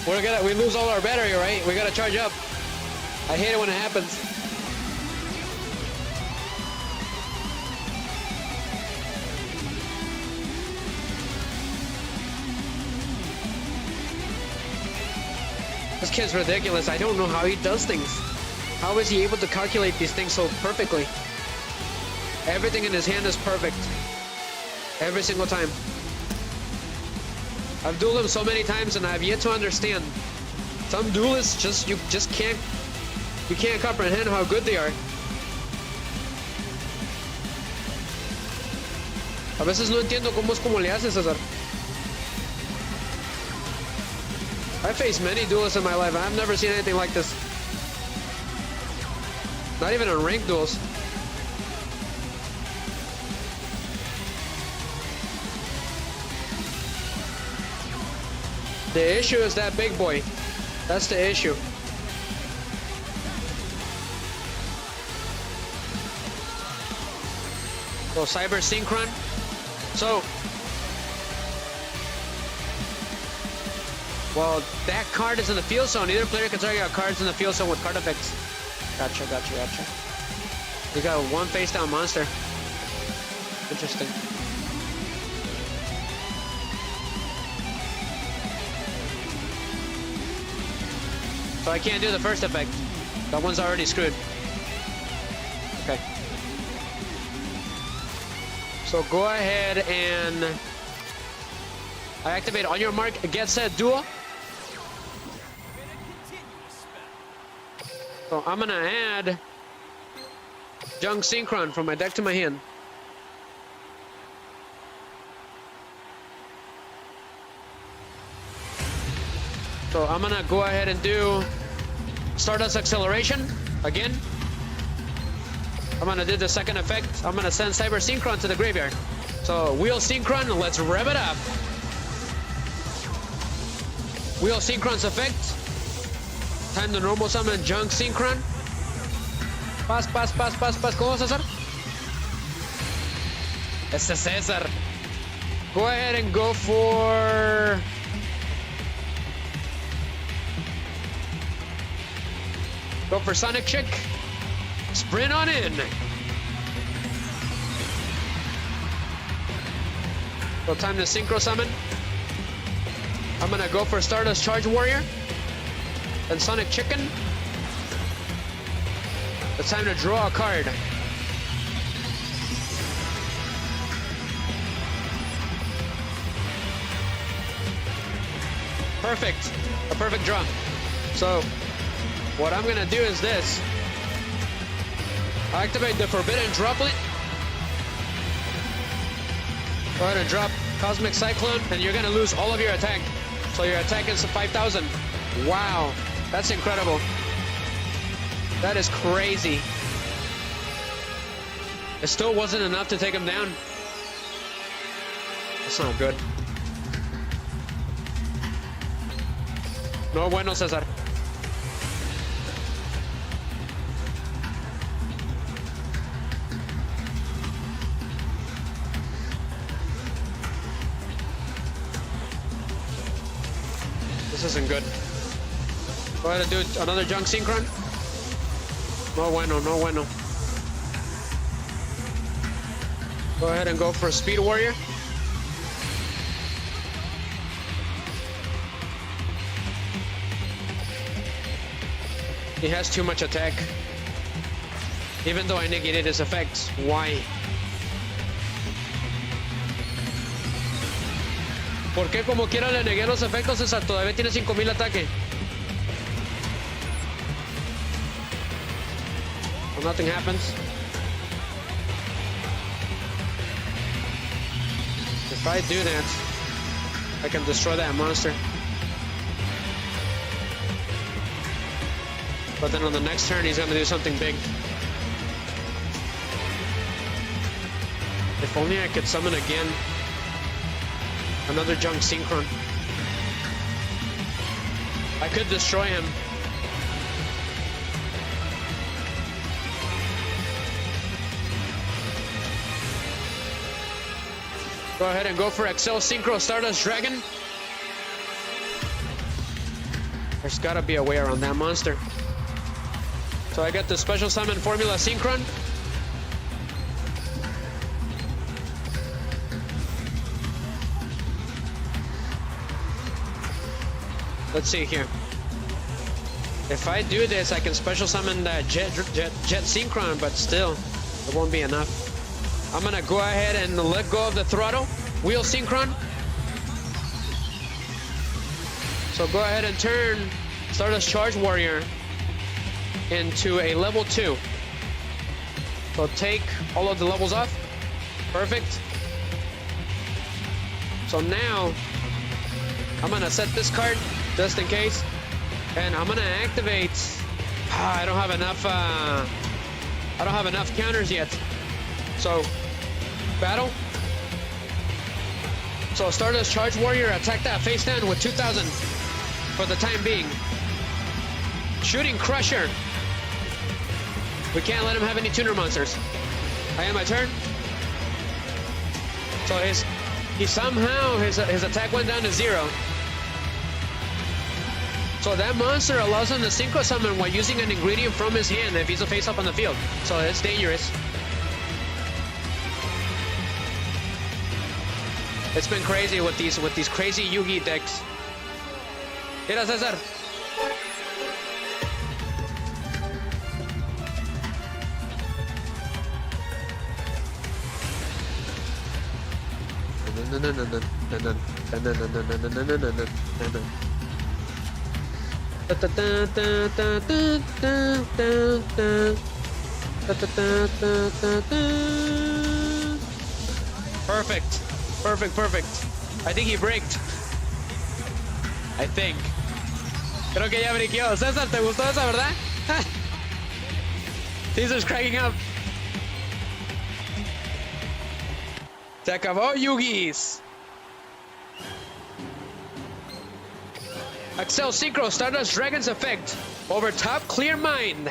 We lose all our battery, right? We gotta charge up. I hate it when it happens. This kid's ridiculous. I don't know how he does things. How is he able to calculate these things so perfectly? Everything in his hand is perfect. Every single time. I've dueled him so many times and I've yet to understand. Some duelists you can't comprehend how good they are. A veces no entiendo cómo es como le hace, Cesar. I've faced many duelists in my life. I've never seen anything like this. Not even in ranked duels. The issue is that big boy. That's the issue. So Cyber Synchron. So, well, that card is in the field zone. Either player can target cards in the field zone with card effects. Gotcha. We got one face down monster. Interesting. So I can't do the first effect. That one's already screwed. Okay. So go ahead and I activate on your mark, get set, duel. So I'm gonna add Junk Synchron from my deck to my hand. So I'm gonna go ahead and do Stardust Acceleration again. I'm gonna do the second effect. I'm gonna send Cyber Synchron to the graveyard. So Wheel Synchron, let's rev it up. Wheel Synchron's effect. Time to normal summon Junk Synchron. Pass. ¿Cómo, César? Este César. Go ahead and go for... Go for Sonic Chick. Sprint on in. So time to Synchro Summon. I'm gonna go for Stardust Charge Warrior. Then Sonic Chicken. It's time to draw a card. Perfect. A perfect draw. So what I'm gonna do is this. Activate the Forbidden Droplet. Go ahead and drop Cosmic Cyclone, and you're gonna lose all of your attack. So your attack is 5,000. Wow, that's incredible. That is crazy. It still wasn't enough to take him down. That's not good. No bueno, Cesar. This isn't good. Go ahead and do another Junk Synchron. No bueno. Go ahead and go for Speed Warrior. He has too much attack. Even though I negated his effects. Why? ¿Por qué como quiera le negué los efectos, César? Todavía tiene 5,000 ataque. Well, nothing happens. If I do that, I can destroy that monster. But then on the next turn, he's gonna do something big. If only I could summon again. Another Junk Synchron. I could destroy him. Go ahead and go for Excel Synchro Stardust Dragon. There's gotta be a way around that monster. So I got the Special Summon Formula Synchron. Let's see here. If I do this, I can Special Summon that Jet Synchron, but still, it won't be enough. I'm gonna go ahead and let go of the throttle. Wheel Synchron. So go ahead and turn Stardust Charge Warrior into a level 2. So take all of the levels off. Perfect. So now I'm gonna set this card just in case, and I'm gonna activate. I don't have enough counters yet. So battle. So Stardust Charge Warrior, attack that face down with 2,000 for the time being. Shooting Crusher. We can't let him have any tuner monsters. I end my turn. So his attack went down to 0. So that monster allows him to Synchro Summon while using an ingredient from his hand if he's a face up on the field. So it's dangerous. It's been crazy with these crazy Yugi decks. Mira, César. Perfect. Perfect. I think he braked. I think. Creo que ya briqueó. César, ¿te gustó esa, verdad? Caesar's cracking up. Se acabó, Yugis. Excel Synchro Stardust Dragon's effect. Over top, clear mind.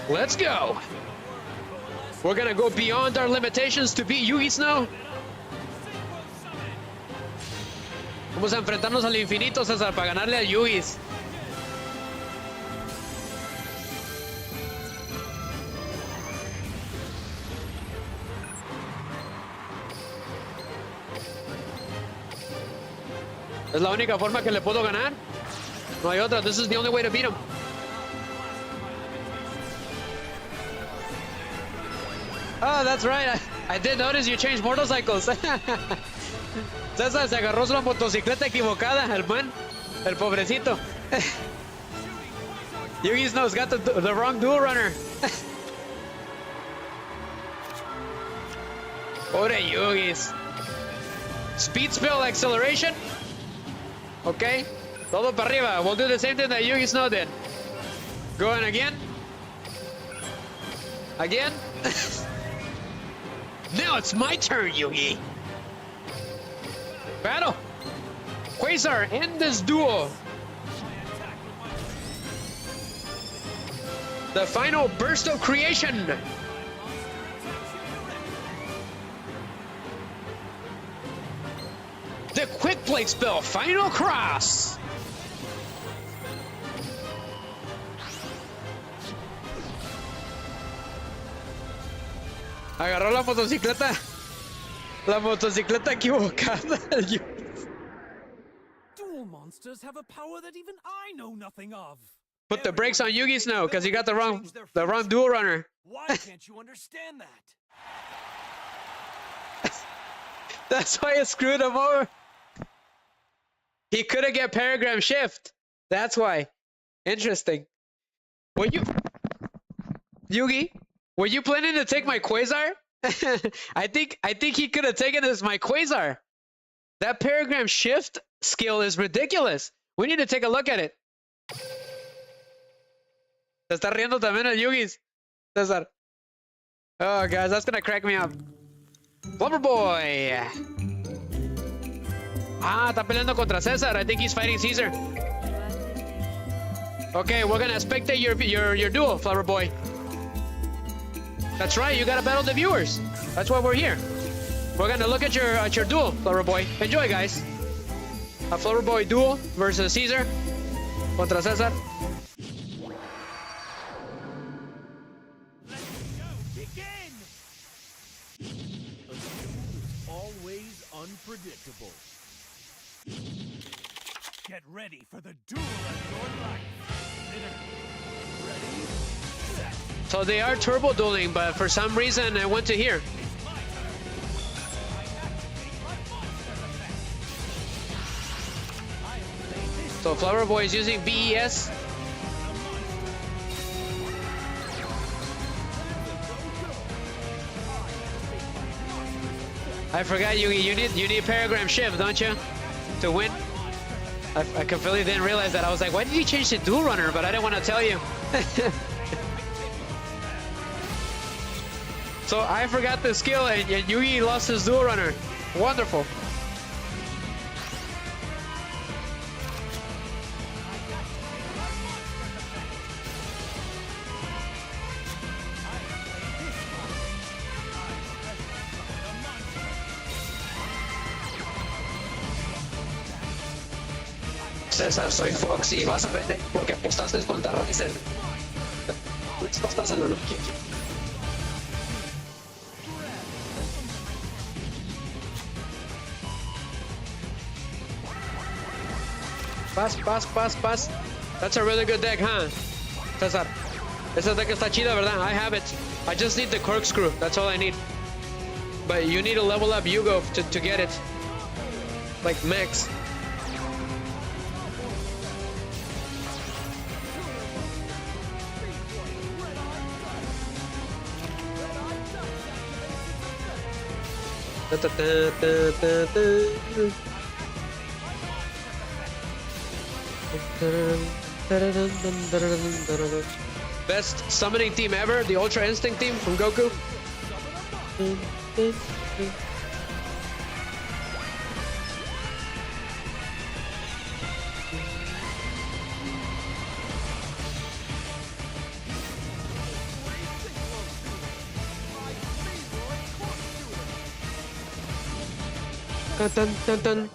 Let's go. We're gonna go beyond our limitations to beat Yugis now. Vamos a enfrentarnos al infinito, César, para ganarle a Yugis. Es la única forma que le puedo ganar. No hay otra. This is the only way to beat him. Oh, that's right. I did notice you changed motorcycles. César se agarró su motocicleta equivocada, el buen, el pobrecito. Yugi's nose got the wrong dual runner. Pobre Yugi's. Speed spill acceleration. Okay, todo para arriba. We'll do the same thing that Yugi Snow did. Going again. Again. Now it's my turn, Yugi. Battle. Quasar, end this duel. The final burst of creation. The quick plate spell, final cross. Agarró la motocicleta equivocada. Dual monsters have a power that even I know nothing of. Put the brakes on Yugi Snow because he got the wrong dual runner. Why can't you understand that? That's why it screwed him over. He couldn't get Paragram Shift. That's why. Interesting. Yugi, were you planning to take my Quasar? I think he could have taken this my Quasar. That Paragram Shift skill is ridiculous. We need to take a look at it. Se está riendo también el Yugi's. César. Oh, guys, that's gonna crack me up. Lumber Boy. Ah, está peleando contra Cesar. I think he's fighting Caesar. Okay, we're gonna spectate your duel, Flower Boy. That's right, you gotta battle the viewers. That's why we're here. We're gonna look at your duel, Flower Boy. Enjoy, guys. A Flower Boy duel versus Caesar contra Cesar. Begin! A duel is always unpredictable. Get ready for the duel of your life. Ready, set. So they are turbo dueling, but for some reason I went to here. So Flower Boy is using BES. I forgot you need paragram shift, don't you, to win? I completely didn't realize that. I was like, why did he change to dual runner? But I didn't want to tell you. So I forgot the skill, and Yugi lost his dual runner. Wonderful. César, soy Fox y vas a ver porque apostaste contra Ryzen. Estás en lo que Pass. That's a really good deck, huh? Cesar. Esa deck está chida, ¿verdad? I have it. I just need the corkscrew. That's all I need. But you need to level up Yugo to get it. Like max. Best summoning team ever, the Ultra Instinct team from Goku. Dun, dun, dun.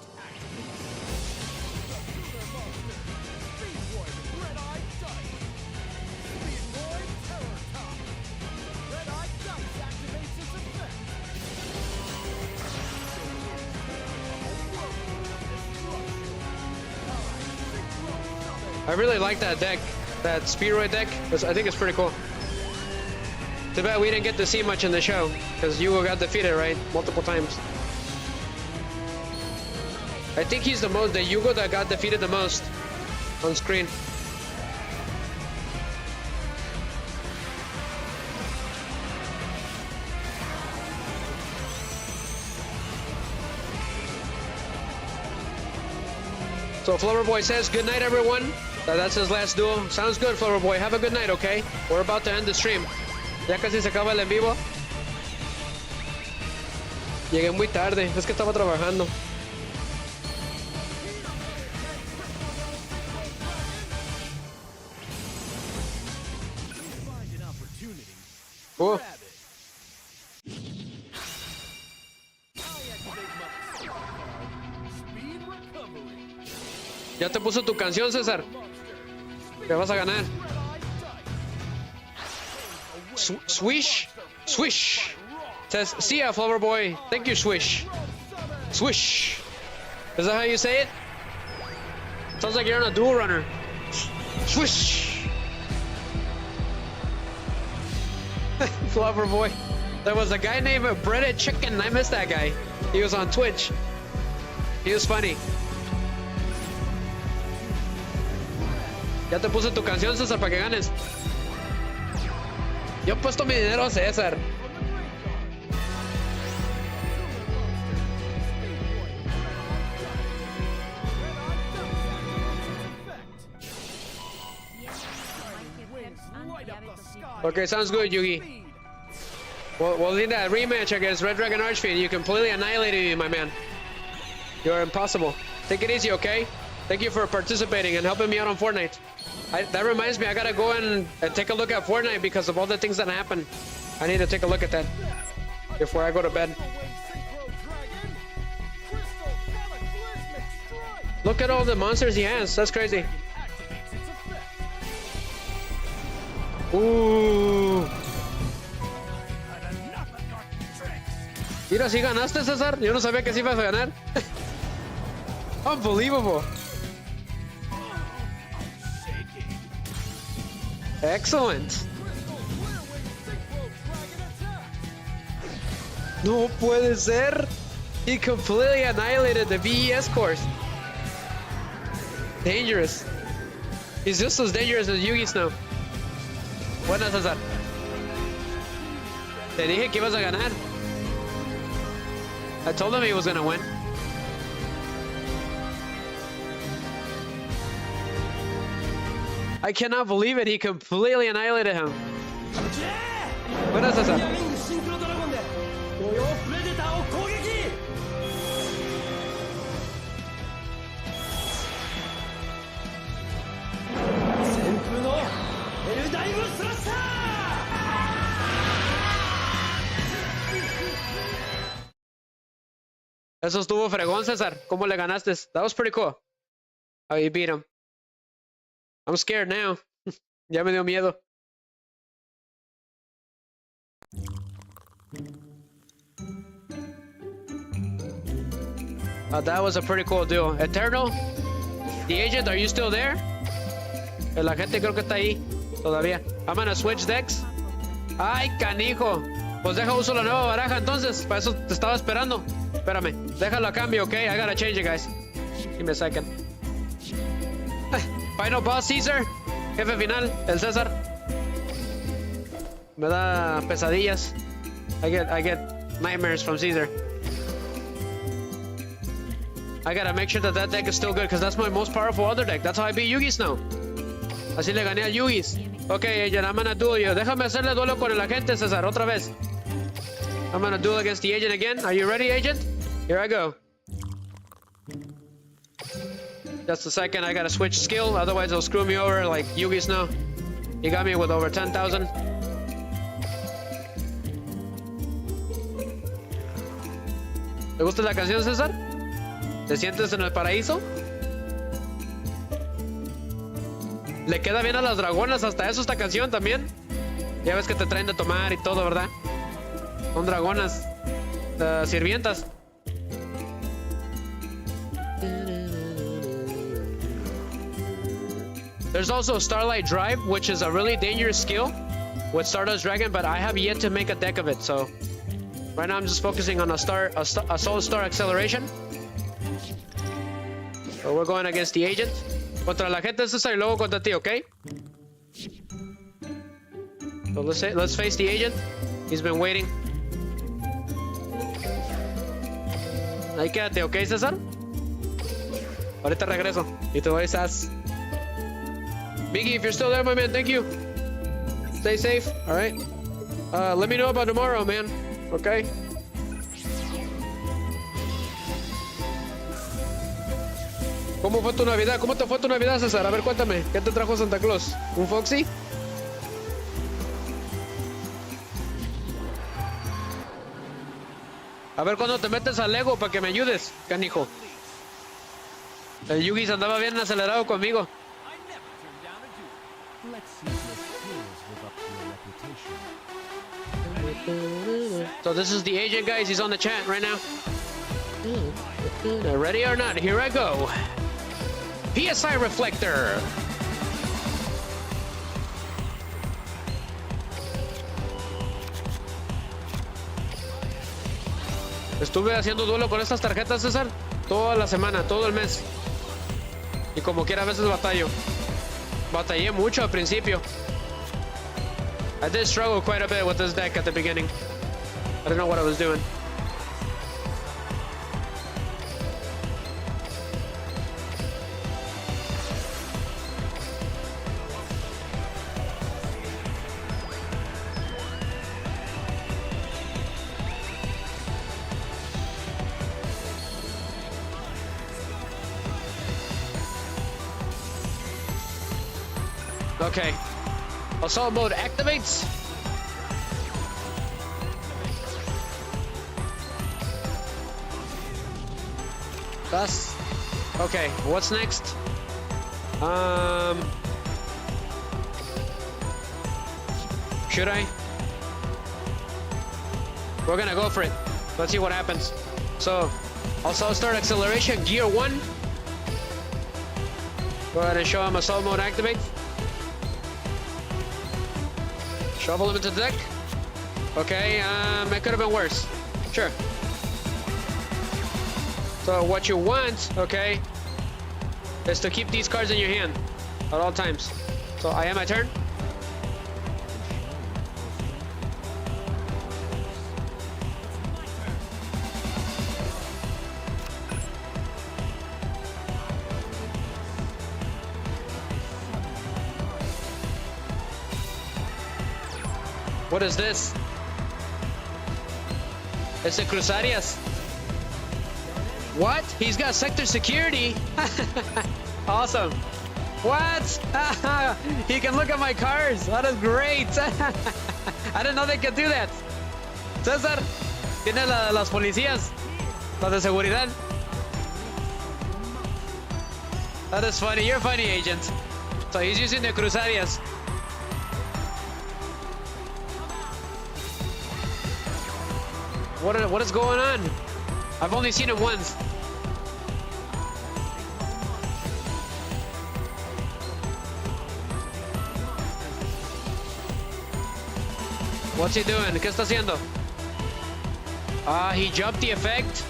I really like that deck, that Speedroid deck. I think it's pretty cool. Too bad we didn't get to see much in the show, because Yugo got defeated, right? Multiple times. I think he's the Yugo that got defeated the most on screen. So Flower Boy says, good night, everyone. That's his last duel. Sounds good, Flower Boy. Have a good night, okay? We're about to end the stream. Ya casi se acaba el en vivo. Llegué muy tarde. Es que estaba trabajando. Oh. Ya te puso tu canción, César. Te vas a ganar. Swish. Swish. Says, see ya, Flower Boy. Thank you, Swish. Swish. Is that how you say it? Sounds like you're on a dual runner. Swish. Flower Boy. There was a guy named Breaded Chicken. I missed that guy. He was on Twitch. He was funny. Ya te puse tu canción, César, para que ganes. Yo he puesto mi dinero a César. Okay, sounds good, Yugi. We'll need that rematch against Red Dragon Archfiend. You completely annihilated me, my man. You're impossible. Take it easy, okay? Thank you for participating and helping me out on Fortnite. That reminds me, I gotta go and take a look at Fortnite because of all the things that happen. I need to take a look at that before I go to bed. Look at all the monsters he has. That's crazy. Ooh. Mira, si ganaste, César. Yo no sabía que sí ibas a ganar. Unbelievable. Excellent. No puede ser. He completely annihilated the VES course. Dangerous. He's just as dangerous as Yugi Snow. Buenas, César. Te dije que ibas a ganar. I told him he was gonna win. I cannot believe it. He completely annihilated him. Buenas, César. Eso estuvo fregón, César. ¿Cómo le ganaste? That was pretty cool. How you beat him. I'm scared now. Ya me dio miedo. That was a pretty cool duel. Eternal, the agent, are you still there? La gente creo que está ahí todavía. I'm gonna switch decks. Ay, canijo. Pues deja uso la nueva baraja entonces. Para eso te estaba esperando. Espérame. Déjalo a cambio, okay? I gotta change it, guys. Give me a second. Final boss, Caesar. Jefe final, el César. Me da pesadillas. I get nightmares from Caesar. I gotta make sure that deck is still good because that's my most powerful other deck. That's how I beat Yugi Snow. Así le gané al Yugi's. Okay, agent, I'm gonna duel you. Déjame hacerle duelo con el agente, César, otra vez. I'm gonna duel against the agent again. Are you ready, agent? Here I go. Just a second, I gotta switch skill, otherwise it'll screw me over like Yugi Snow. He got me with over 10,000. ¿Te gusta la canción, César? ¿Te sientes en el paraíso? Le queda bien a las dragonas, hasta eso esta canción también. Ya ves que te traen de tomar y todo, ¿verdad? Son dragonas, sirvientas. There's also Starlight Drive, which is a really dangerous skill with Stardust Dragon, but I have yet to make a deck of it, so right now I'm just focusing on a Soul Star Acceleration. So we're going against the agent. Contra la gente César y luego contra ti, okay? So let's face the agent. He's been waiting. Ahí quédate, okay, César? Ahorita regreso y te doy esas. Miggy, if you're still there, my man, thank you. Stay safe, all right? Let me know about tomorrow, man, okay? ¿Cómo fue tu Navidad? ¿Cómo te fue tu Navidad, César? A ver, cuéntame. ¿Qué te trajo Santa Claus? ¿Un Foxy? A ver cuándo te metes al Lego para que me ayudes, canijo. El Yugi andaba bien acelerado conmigo. So this is the agent, guys. He's on the chat right now. Ready or not? Here I go. PSI Reflector. Estuve haciendo duelo con estas tarjetas, César, toda la semana, todo el mes. Y como quiera a veces batallo. Batallé mucho al principio. I did struggle quite a bit with this deck at the beginning. I don't know what I was doing. Okay. Assault mode activates. Thus. Okay, what's next? Should I? We're gonna go for it. Let's see what happens. So, also start acceleration, gear 1. Go ahead and show him assault mode activate. Shovel him into the deck. Okay, it could have been worse. Sure. So what you want, okay, is to keep these cards in your hand at all times. So I am my turn. What is this? It's the Cruzarias. What? He's got sector security. Awesome. What? He can look at my cars. That is great. I didn't know they could do that. César, tiene las policías, las de seguridad. That is funny. You're a funny, agent. So he's using the Cruzarias. What is going on? I've only seen him once. What's he doing? ¿Qué está haciendo? He jumped the effect.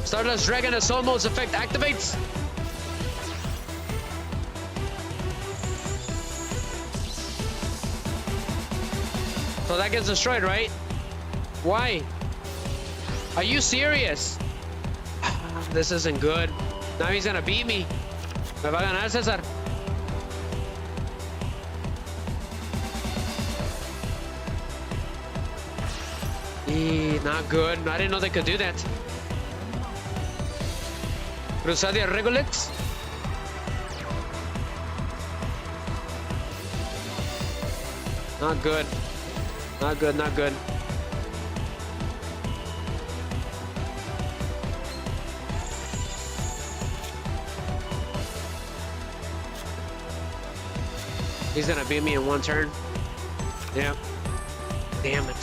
Stardust Dragon Assault Mode's effect activates. So that gets destroyed, right? Why? Are you serious? This isn't good. Now he's gonna beat me. Me va a ganar, César. Not good. I didn't know they could do that. Crusadia Regolix. Not good. Not good, not good. He's gonna beat me in one turn. Yep. Damn it.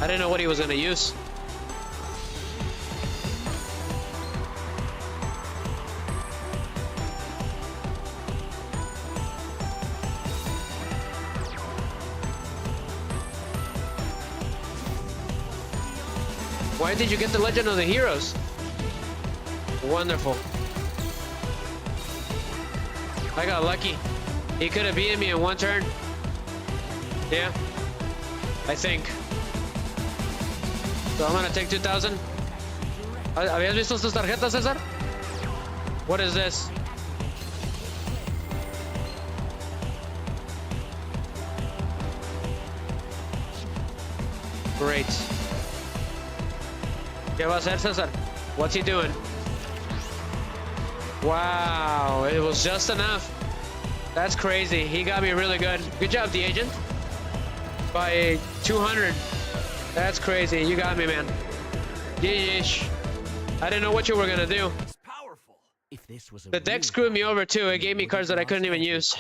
I didn't know what he was gonna use. Why did you get the Legend of the Heroes? Wonderful. I got lucky. He could have beaten me in one turn. Yeah, I think. So I'm gonna take 2,000. ¿Habías visto tus tarjetas, César? What is this? Great. ¿Qué va a hacer, César? What's he doing? Wow, it was just enough. That's crazy. He got me really good. Good job, the agent. By 200. That's crazy. You got me, man. Yeesh. I didn't know what you were gonna do. It's powerful. If this was a The deck real screwed me over too. It gave me cards that I couldn't even use.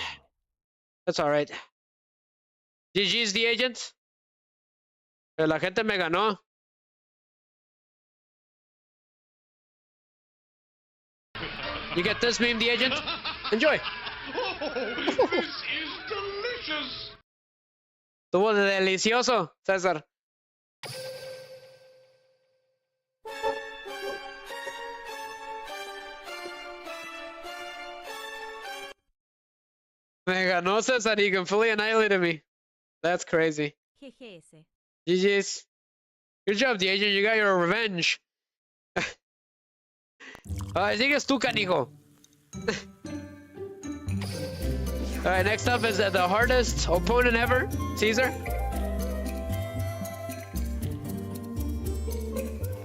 That's alright. GG's, the agent. La gente me ganó. You get this meme, the agent? Enjoy. This is delicious. Estuvo delicioso, César. Me ganó, César. He completely annihilated me. That's crazy. GGS. GG's. Good job, the agent. You got your revenge. Sigues tú, canijo. Alright, next up is the hardest opponent ever, Caesar.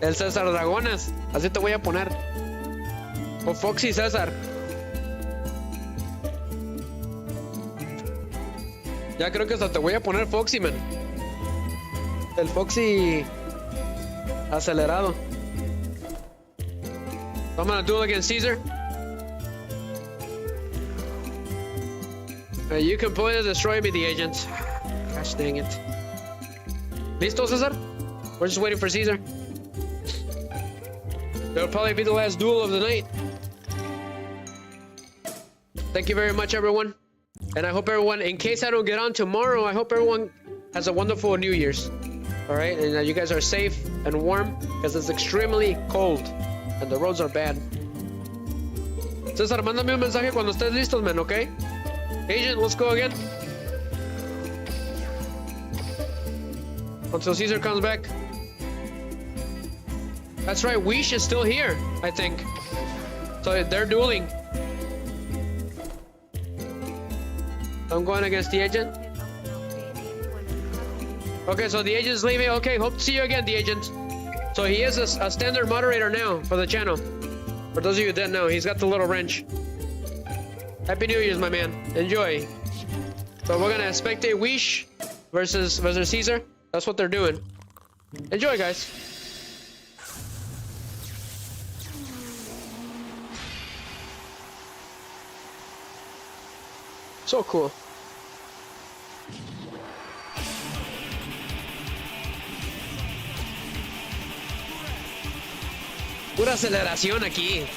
El César Dragones. Así te voy a poner. O Foxy César. Ya creo que hasta te voy a poner Foxy, man. El Foxy acelerado. So I'm gonna duel against Caesar. You can point to destroy me, the agent. Gosh dang it. Listo, Cesar? We're just waiting for Caesar. That'll probably be the last duel of the night. Thank you very much, everyone. And I hope everyone, in case I don't get on tomorrow, I hope everyone has a wonderful New Year's. All right? And you guys are safe and warm because it's extremely cold and the roads are bad. Cesar, mándame un mensaje cuando estés listos, man, okay? Agent, let's go again. Until Caesar comes back. That's right, Wish is still here, I think. So they're dueling. I'm going against the agent. Okay, so the agent's leaving. Okay, hope to see you again, the agent. So he is a standard moderator now for the channel. For those of you that know, he's got the little wrench. Happy New Year's, my man. Enjoy. So we're gonna spectate Wish versus Caesar. That's what they're doing. Enjoy, guys. So cool. Pura aceleración aquí.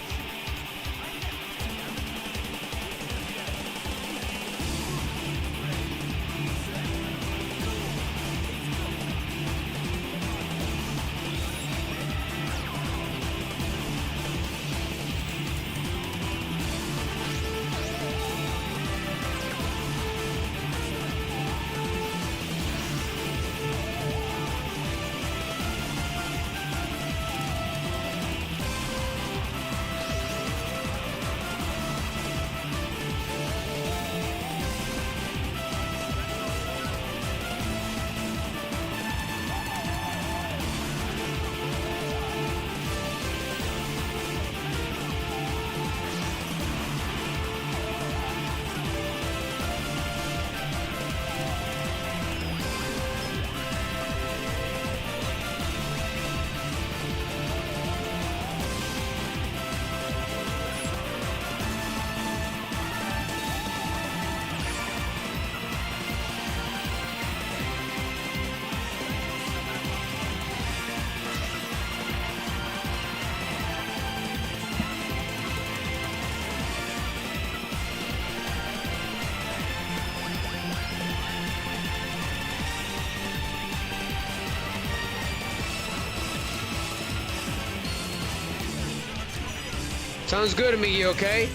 Sounds good, Miggy, okay?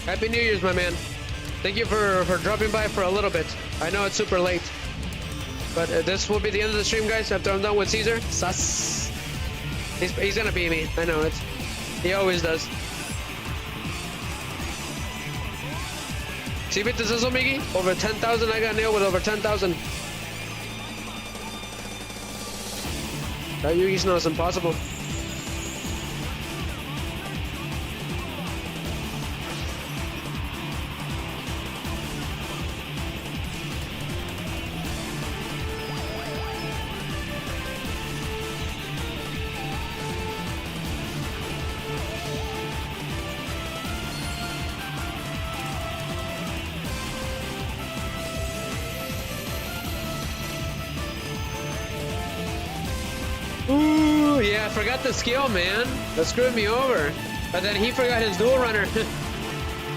Happy New Year's, my man. Thank you for dropping by for a little bit. I know it's super late. But this will be the end of the stream, guys, after I'm done with Caesar. Sus. He's gonna beat me. I know it. He always does. ¿Sí viste eso, Miggy? Over 10,000. I got nailed with over 10,000. That Yugi's not impossible. Ooh, yeah, I forgot the skill, man. That screwed me over. But then he forgot his dual runner.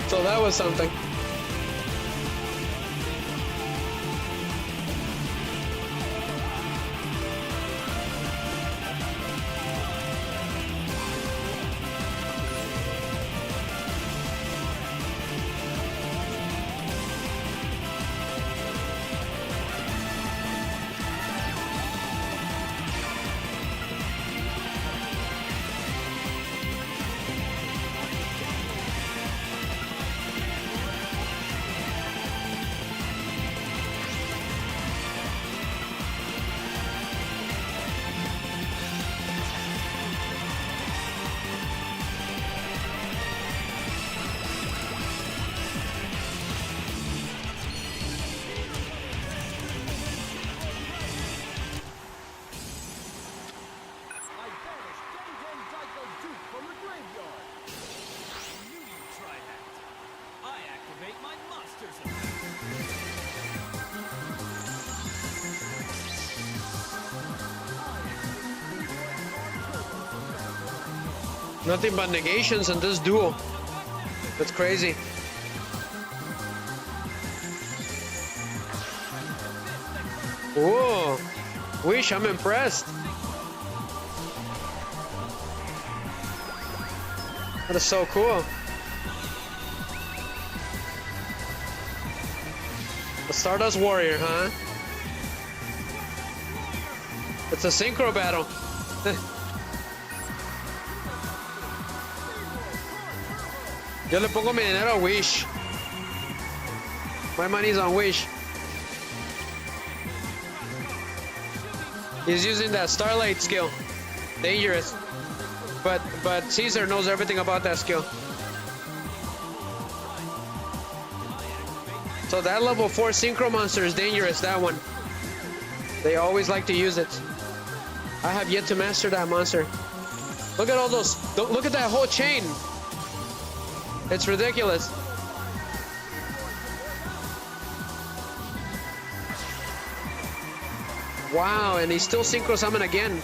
So that was something. Nothing but negations in this duel. That's crazy. Whoa. Wish, I'm impressed. That is so cool. The Stardust Warrior, huh? It's a synchro battle. Yo le pongo mi dinero a Wish. My money's on Wish. He's using that Starlight skill. Dangerous. But Caesar knows everything about that skill. So that level 4 synchro monster is dangerous, that one. They always like to use it. I have yet to master that monster. Look at all those, look at that whole chain. It's ridiculous. Wow, and he's still synchro summon again.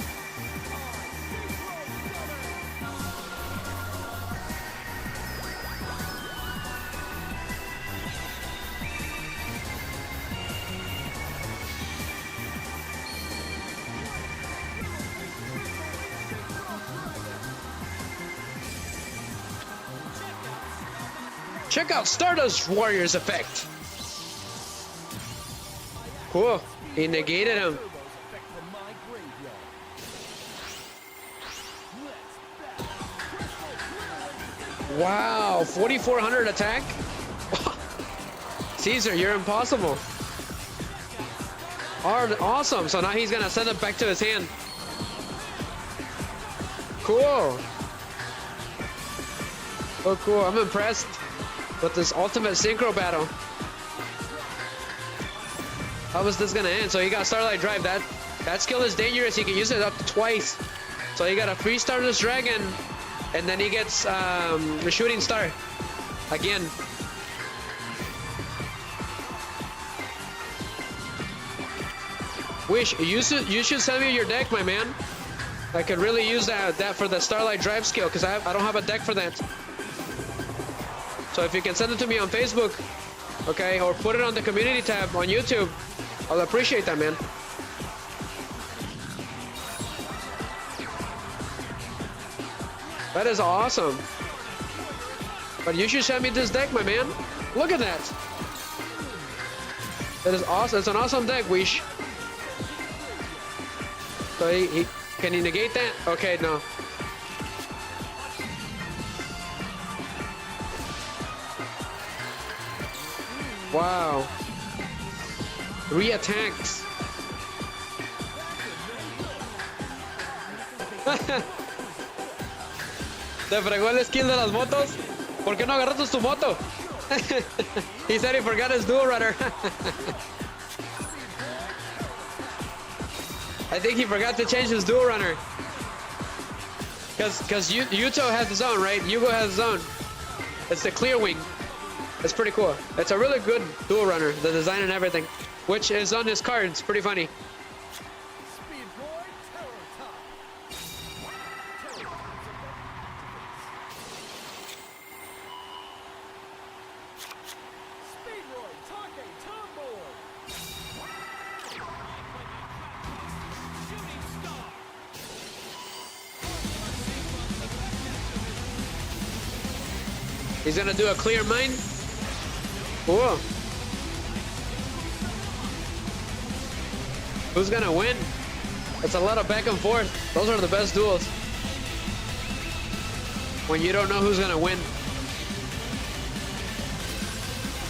Check out Stardust Warrior's effect. Cool. He negated him. Wow, 4,400 attack? Caesar, you're impossible. Awesome, so now he's gonna send it back to his hand. Cool. Oh, cool, I'm impressed with this ultimate synchro battle. How is this gonna end? So he got Starlight Drive. That skill is dangerous. He can use it up to twice. So he got a free Stardust Dragon, and then he gets the Shooting Star again. Wish, you should send me your deck, my man. I could really use that for the Starlight Drive skill, because I don't have a deck for that. So if you can send it to me on Facebook, okay, or put it on the community tab on YouTube, I'll appreciate that, man. That is awesome. But you should send me this deck, my man. Look at that. That is awesome. It's an awesome deck, Wish. So can he negate that? Okay, no. Wow. 3 attacks. Te fregó el skill de las motos. ¿Por qué no agarraste tu moto? He said he forgot his dual runner. I think he forgot to change his dual runner. Because Yuto has his own, right? Yugo has his own. It's the clear wing. It's pretty cool. It's a really good dual runner, the design and everything, which is on his card. It's pretty funny. He's gonna do a clear mind. Whoa. Who's gonna win? It's a lot of back and forth. Those are the best duels. When you don't know who's gonna win.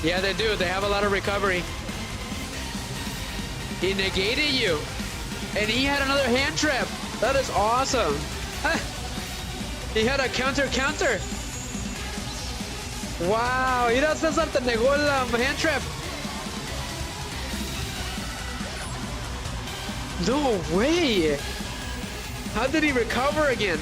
Yeah, they do. They have a lot of recovery. He negated you. And he had another hand trap. That is awesome. He had a counter. Wow, mira, César te negó la hand trap. No way. How did he recover again?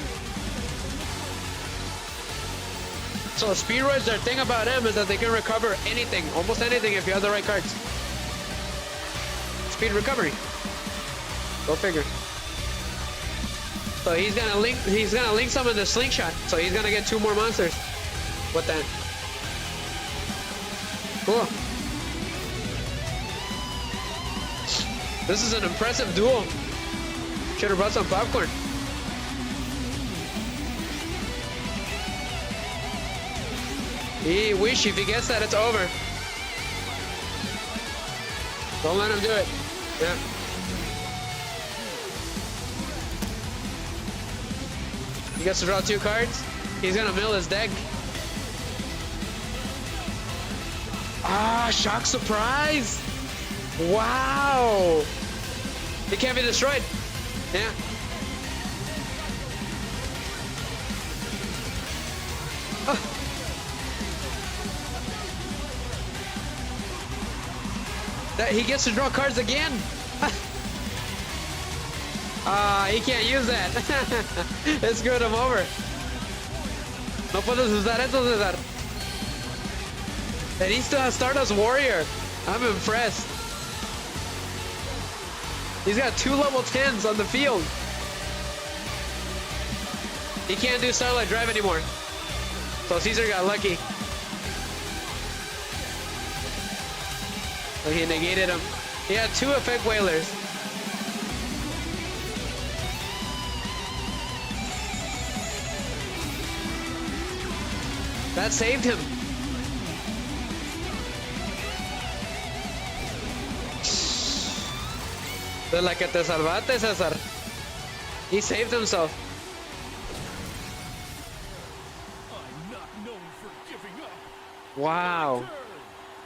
So Speedroids, their thing about him is that they can recover anything, almost anything if you have the right cards. Speed recovery. Go figure. So he's gonna link some in the slingshot. So he's gonna get 2 more monsters with that. Cool. This is an impressive duel. Should have brought some popcorn. He wish if he gets that, it's over. Don't let him do it. Yeah. He gets to draw 2 cards. He's gonna mill his deck. Ah, shock surprise! Wow! He can't be destroyed. Yeah. Oh. That he gets to draw cards again. He can't use that. It's good, I'm over. No puedes usar eso, Cesar. And he still has Stardust Warrior. I'm impressed. He's got 2 level 10s on the field. He can't do Starlight Drive anymore. So Caesar got lucky. So he negated him. He had 2 effect whalers. That saved him. De la que te salvaste, Cesar. He saved himself. I'm not known for giving up. Wow. Turn.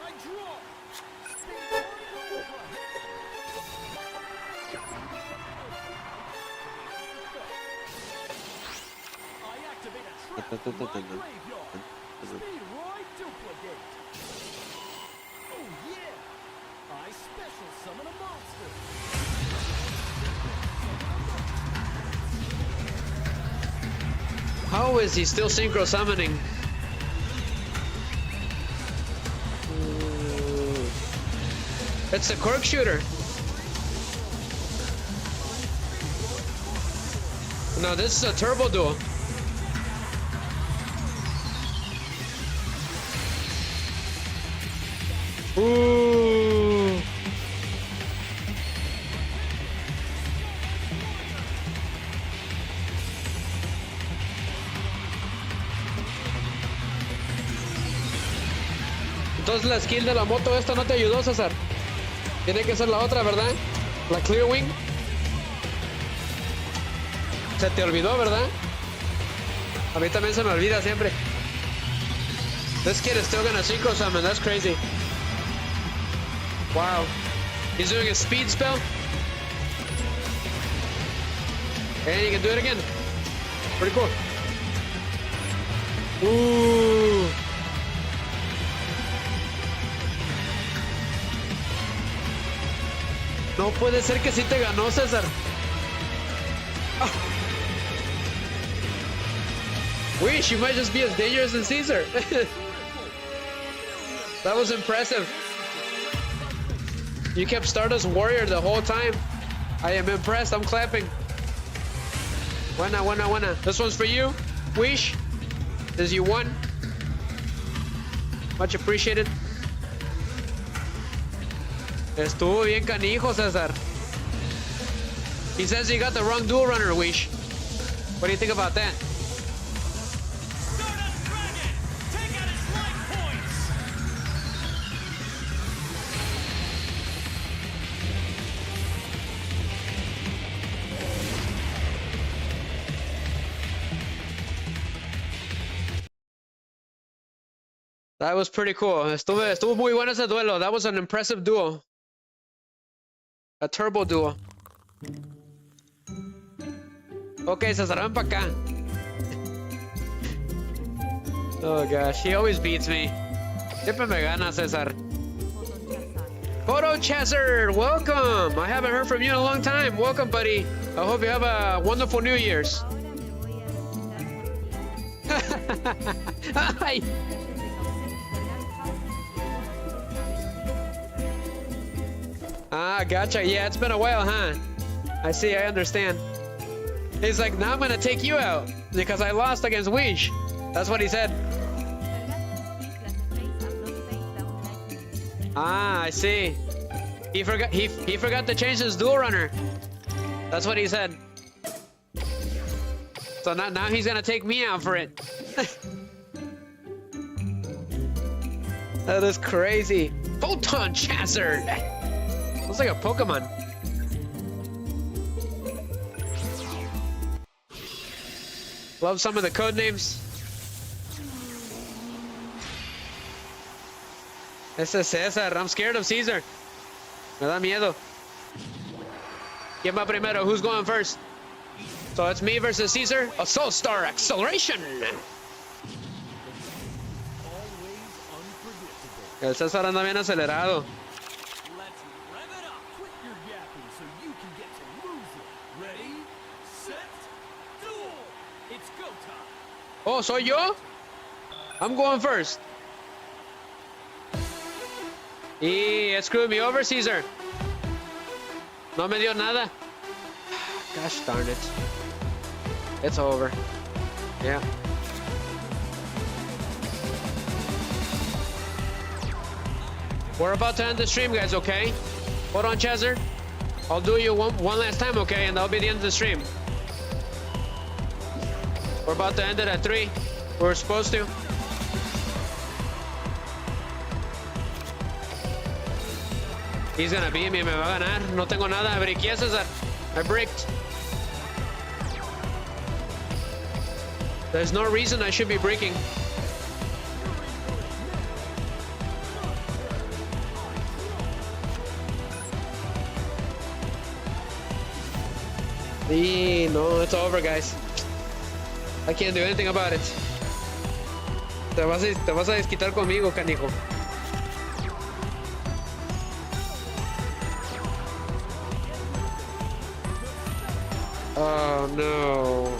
I draw. I activate a trap in my graveyard. Speedroid duplicate. Oh yeah! I special summon a monster. How is he still synchro summoning? Ooh. It's a cork shooter. No, this is a turbo duel. Ooh. Entonces la skill de la moto esta no te ayudó, César. Tiene que ser la otra, ¿verdad? La Clear Wing. Se te olvidó, ¿verdad? A mí también se me olvida siempre. This kid is still gonna synchro summon. That's crazy. Wow. He's doing a speed spell. And he can do it again. Pretty cool. Ooh. No puede ser que sí te ganó, César. Oh. Wish, you might just be as dangerous as Caesar. That was impressive. You kept Stardust Warrior the whole time. I am impressed. I'm clapping. Buena, buena, buena. This one's for you, Wish. This you won. Much appreciated. Estuvo bien canijo, César. He says you got the wrong dual runner, Wish. What do you think about that? Stardust Dragon! Take out its life points! That was pretty cool. Estuvo muy bueno ese duelo. That was an impressive duel. A turbo duel. Okay, Cesar, ven pa' acá. Oh gosh, he always beats me. Siempre me gana, Cesar. Photo Chaser, welcome! I haven't heard from you in a long time. Welcome, buddy. I hope you have a wonderful New Year's. Ay. Ah, gotcha. Yeah, it's been a while, huh? I see, I understand. He's like, now I'm gonna take you out because I lost against Wish. That's what he said. Ah, I see. He forgot to change his dual runner. That's what he said. So now he's gonna take me out for it. That is crazy. Photon Chaser. Looks like a Pokemon. Love some of the code names. Ese es César. I'm scared of Caesar. Me da miedo. ¿Quién va primero? Who's going first? So it's me versus Caesar. Assault Star Acceleration. El César anda bien acelerado. Let's rev it up. Quit your yapping so you can get to losing. Ready, set, duel. It's go time. Oh, soy yo? I'm going first. Y screwed me over, Caesar. No me dio nada. Gosh darn it. It's over. Yeah. We're about to end the stream, guys, okay? Hold on, Chaser. I'll do you one last time, okay? And that'll be the end of the stream. We're about to end it at 3. We're supposed to. He's gonna beat me, me va a ganar. No tengo nada. Briqué, César. I bricked. There's no reason I should be breaking. No, it's over, guys. I can't do anything about it. Te vas a desquitar conmigo, canijo. Oh no.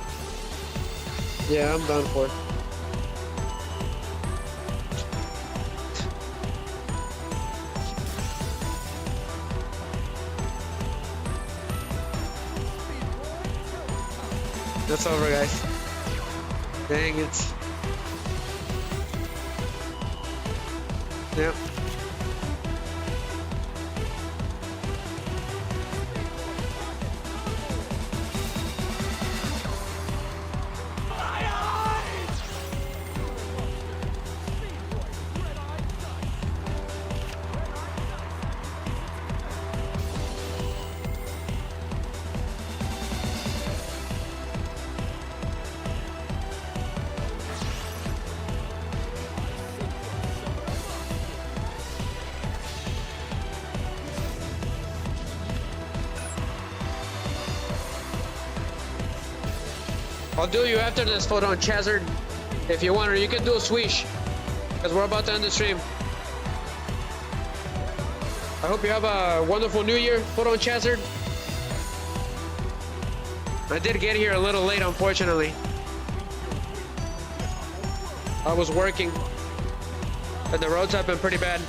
Yeah, I'm done for. That's over, guys. Dang it. Yep. I'll do you after this photo on Chazard. If you want, or you can do a swish. Because we're about to end the stream. I hope you have a wonderful new year, photo on Chazard. I did get here a little late, unfortunately. I was working. And the roads have been pretty bad.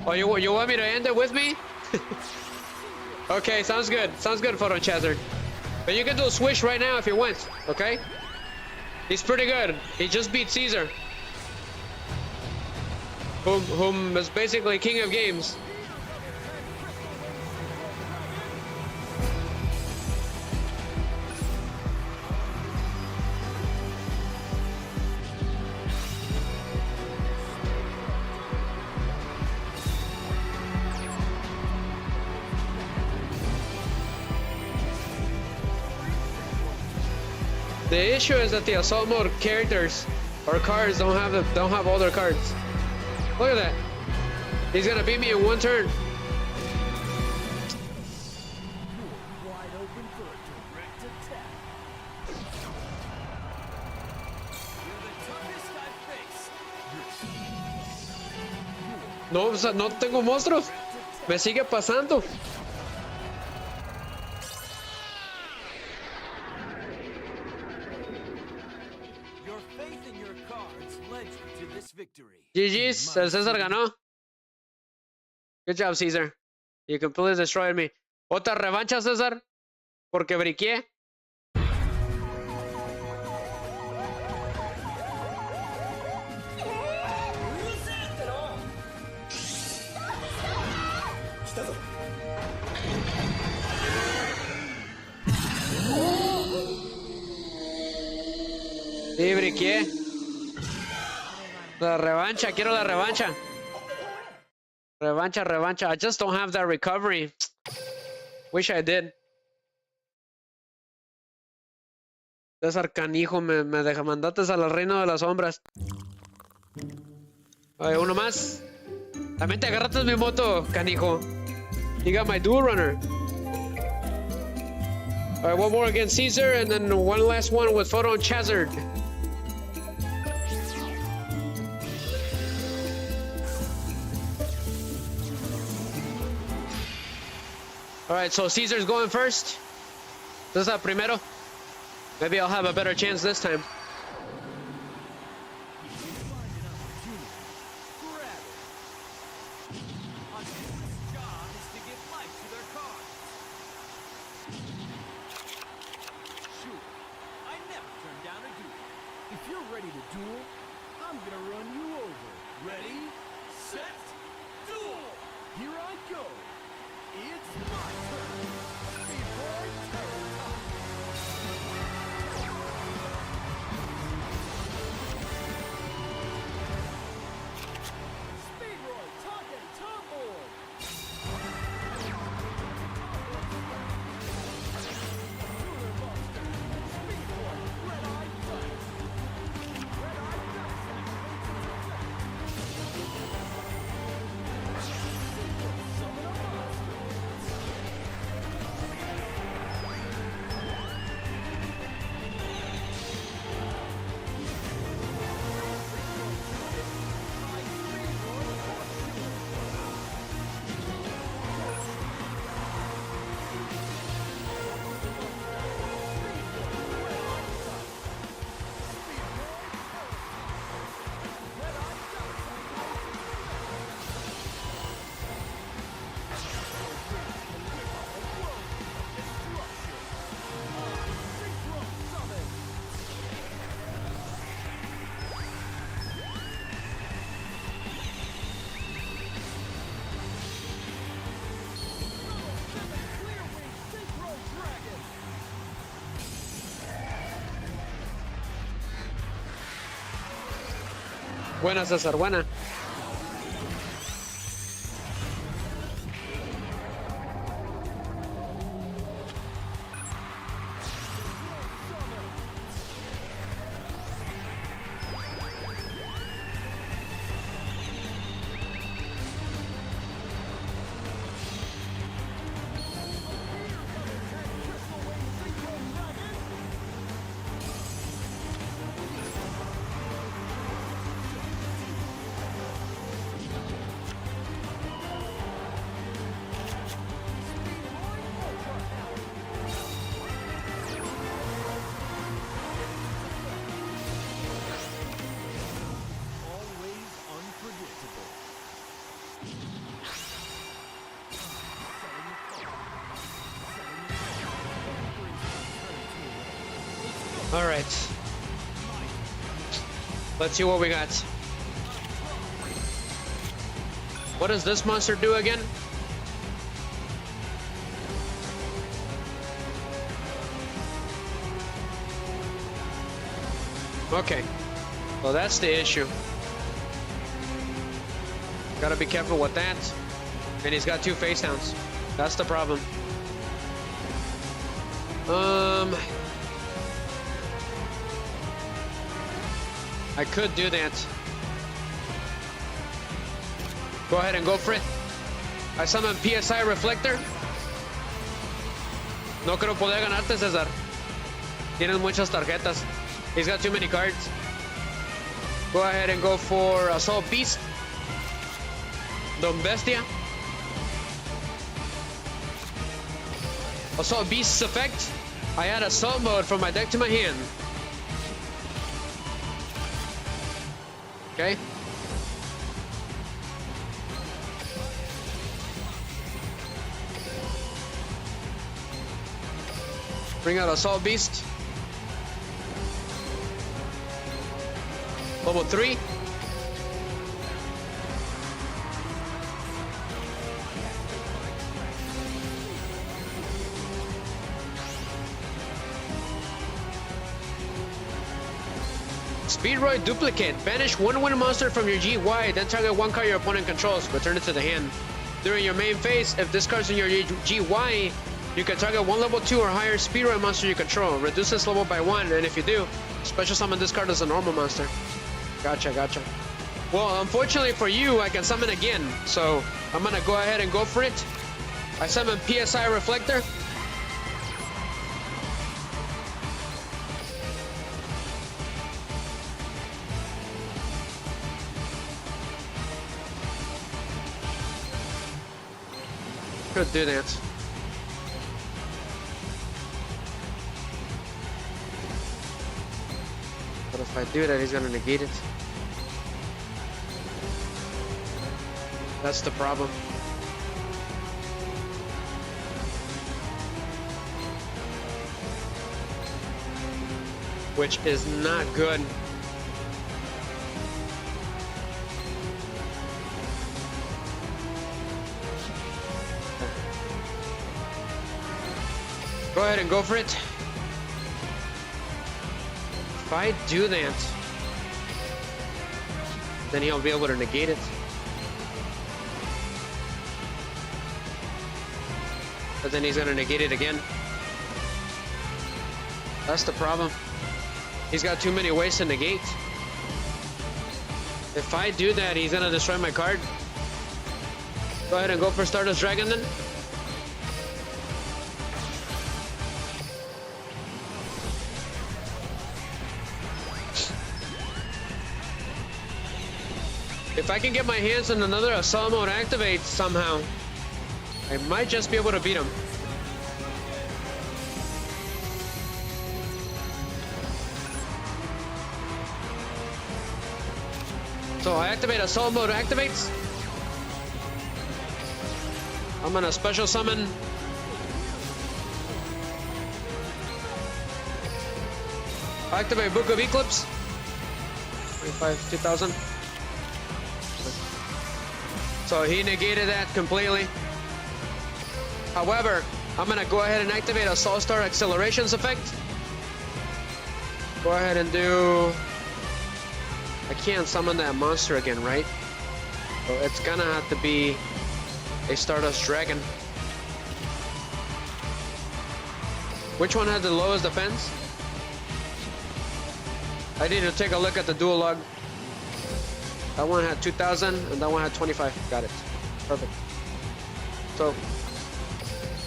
Oh, you want me to end it with me? Okay, sounds good. Sounds good, Photon Chazard. But you can do a swish right now if you want, okay? He's pretty good. He just beat Caesar. Whom is basically king of games. The issue is that the assault mode characters or cards don't have all their cards. Look at that. He's gonna beat me in one turn. Wide open for a direct attack. You're the toughest I've faced. No, o sea, no tengo monstruos. Me sigue pasando. victory. GG's, el César ganó. Good job, Caesar. You completely destroyed me. Otra revancha, César, porque briqué. Sí, briqué. La revancha, quiero la revancha. Revancha, revancha. I just don't have that recovery. Wish I did. César Canijo, me mandaste al reino de las sombras. Oye, uno más. También te agarraste mi moto, Canijo. You got my dual runner. Alright, one more against Caesar, and then one last one with Photo and Chazard. Alright, so Caesar's going first. César primero. Maybe I'll have a better chance this time. If you're ready to duel, I'm gonna run you over. Ready, set, duel! Here I go. It's my turn. Speedboy Terror. Speedboy Talking Tomboy. Tuner Buster. Speedboy Red Eye Dice. Red Eye Dice activates its effect. Summon a monster. Buena, César, buena. Always unpredictable. All right. Let's see what we got. What does this monster do again? Okay. Well, that's the issue. Gotta be careful with that. And he's got two face downs. That's the problem. I could do that. Go ahead and go for it. I summon PSI Reflector. No creo poder ganarte, César. Tienes muchas tarjetas. He's got too many cards. Go ahead and go for Assault Beast. Don Bestia. Assault Beast's effect. I add Assault Mode from my deck to my hand. Okay. Bring out Assault Beast. Level 3. Speedroid Duplicate. Banish one wind monster from your GY, then target one card your opponent controls. Return it to the hand. During your main phase, if this card's in your GY, you can target one level 2 or higher Speedroid monster you control. Reduce this level by 1, and if you do, special summon this card as a normal monster. Gotcha, gotcha. Well, unfortunately for you, I can summon again, so I'm gonna go ahead and go for it. I summon PSI Reflector. Could do that. But if I do that, he's gonna negate it. That's the problem. Which is not good. Go ahead and go for it. If I do that, then he'll be able to negate it. But then he's gonna negate it again. That's the problem. He's got too many ways to negate. If I do that, he's gonna destroy my card. Go ahead and go for Stardust Dragon then. If I can get my hands on another Assault Mode activate somehow, I might just be able to beat him. So I activate Assault Mode activates. I'm gonna special summon activate Book of Eclipse. 25, 2000. So he negated that completely. However, I'm gonna go ahead and activate a Soul Star Accelerations effect. Go ahead and do... I can't summon that monster again, right? So it's gonna have to be a Stardust Dragon. Which one had the lowest defense? I need to take a look at the dual log. That one had 2,000 and that one had 25. Got it. Perfect. So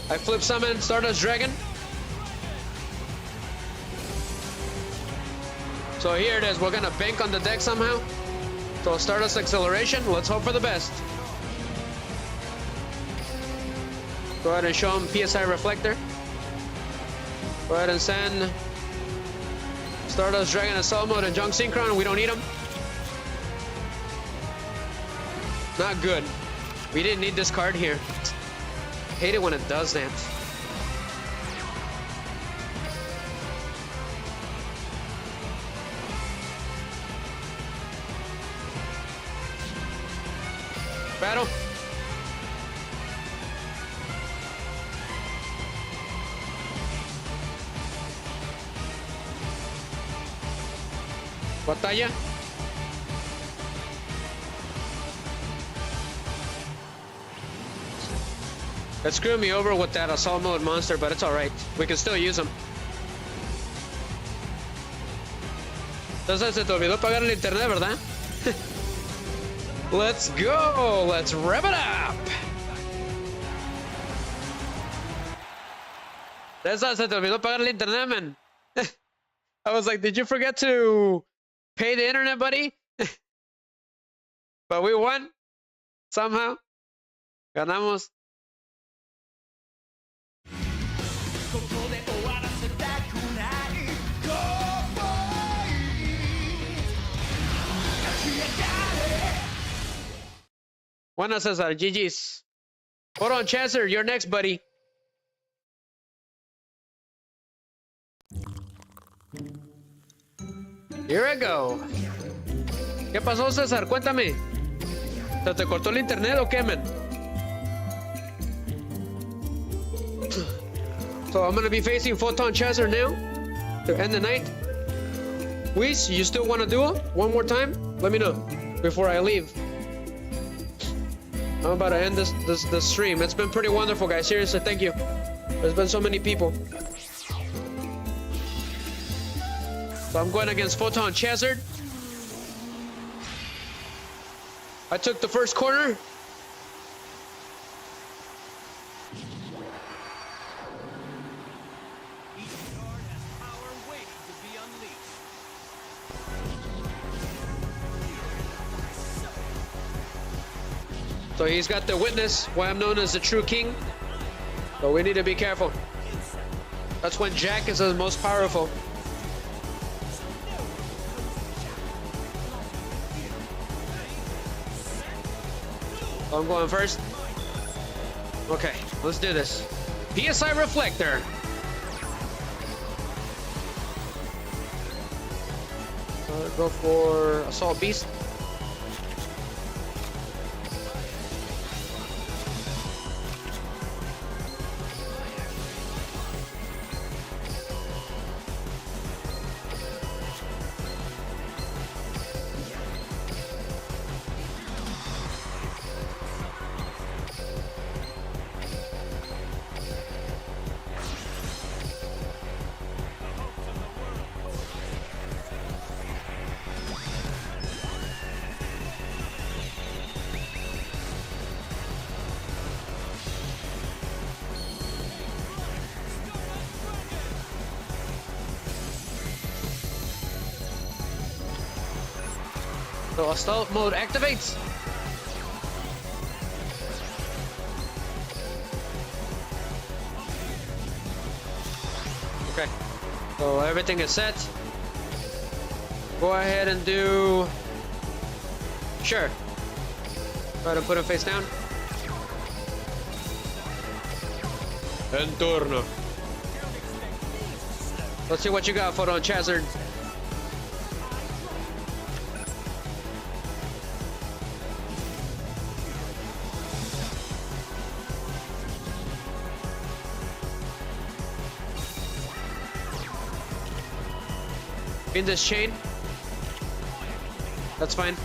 I flip summon Stardust Dragon. So here it is. We're gonna bank on the deck somehow. So Stardust Acceleration. Let's hope for the best. Go ahead and show him PSI Reflector. Go ahead and send Stardust Dragon Assault Mode and Junk Synchron. We don't need them. Not good. We didn't need this card here. Hate it when it does that. Battle. Batalla. That screwed me over with that Assault Mode monster, but it's alright. We can still use him. Entonces se te olvidó pagar el internet, ¿verdad? Let's go! Let's rev it up! César, se te olvidó pagar el internet, man. I was like, did you forget to pay the internet, buddy? But we won. Somehow. Ganamos. Buenas, Cesar. GG's. Hold on, Chaser. You're next, buddy. Here I go. ¿Qué pasó, César? Cuéntame. ¿Se te cortó el internet o qué, man? So I'm gonna be facing Photon Chaser now to end the night. Whis, you still want to do it one more time? Let me know before I leave. I'm about to end this stream. It's been pretty wonderful, guys. Seriously, thank you. There's been so many people. So I'm going against Photon Chaser. I took the first corner. So he's got the witness, why I'm known as the true king. So we need to be careful. That's when Jack is the most powerful. So I'm going first. Okay, let's do this. PSI Reflector. Go for Assault Beast. So assault mode activates. Okay, so everything is set. Go ahead and do... Sure. Try to put him face down. En turno. Let's see what you got, Photon Chaser. In this chain. That's fine.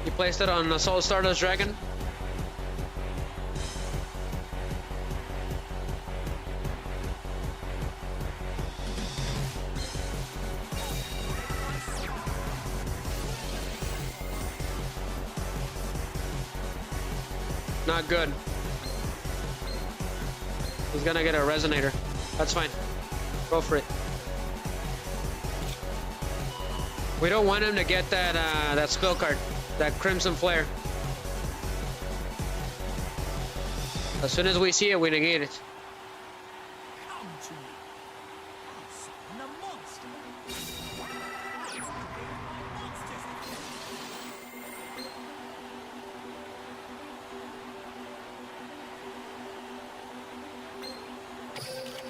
He placed it on Assault Stardust Dragon. Not good. He's gonna get a Resonator. That's fine. Go for it. We don't want him to get that that spell card, that Crimson Flare. As soon as we see it, we negate it. Come to me. I'm a monster.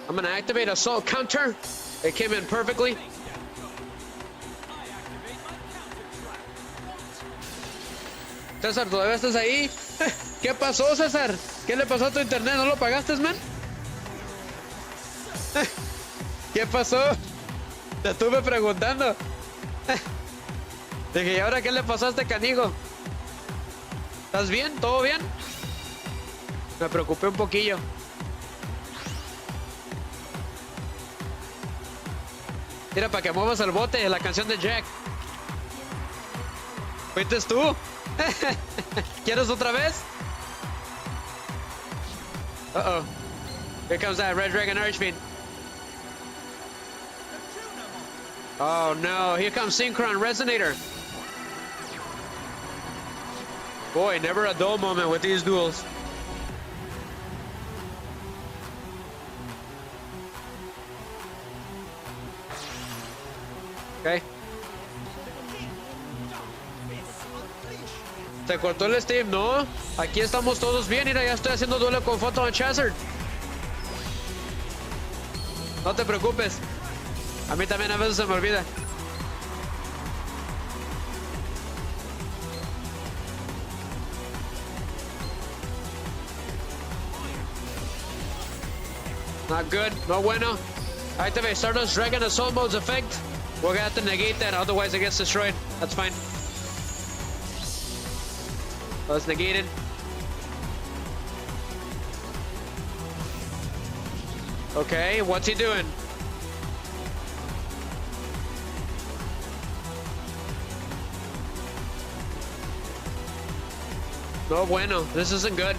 I'm gonna activate Assault Counter. It came in perfectly. César, ¿todavía estás ahí? ¿Qué pasó, César? ¿Qué le pasó a tu internet? ¿No lo pagaste, man? ¿Qué pasó? Te estuve preguntando. Dije, ¿y ahora qué le pasó a este canijo? ¿Estás bien? ¿Todo bien? Me preocupé un poquillo. Mira, para que muevas el bote, la canción de Jack. ¿Fuiste tú? ¿Quieres otra vez? Uh-oh. Here comes that Red Dragon Archfiend. Oh no, here comes Synchron Resonator. Boy, never a dull moment with these duels. Okay. ¿Se cortó el Steam? No. Aquí estamos todos bien. Mira, ya estoy haciendo duelo con Photon Chaser. No te preocupes. A mí también a veces se me olvida. Not good. No bueno. Activate Stardust Dragon Assault Mode's effect. We're gonna have to negate that, otherwise it gets destroyed. That's fine. Let's negate it. Okay, what's he doing? No bueno. This isn't good.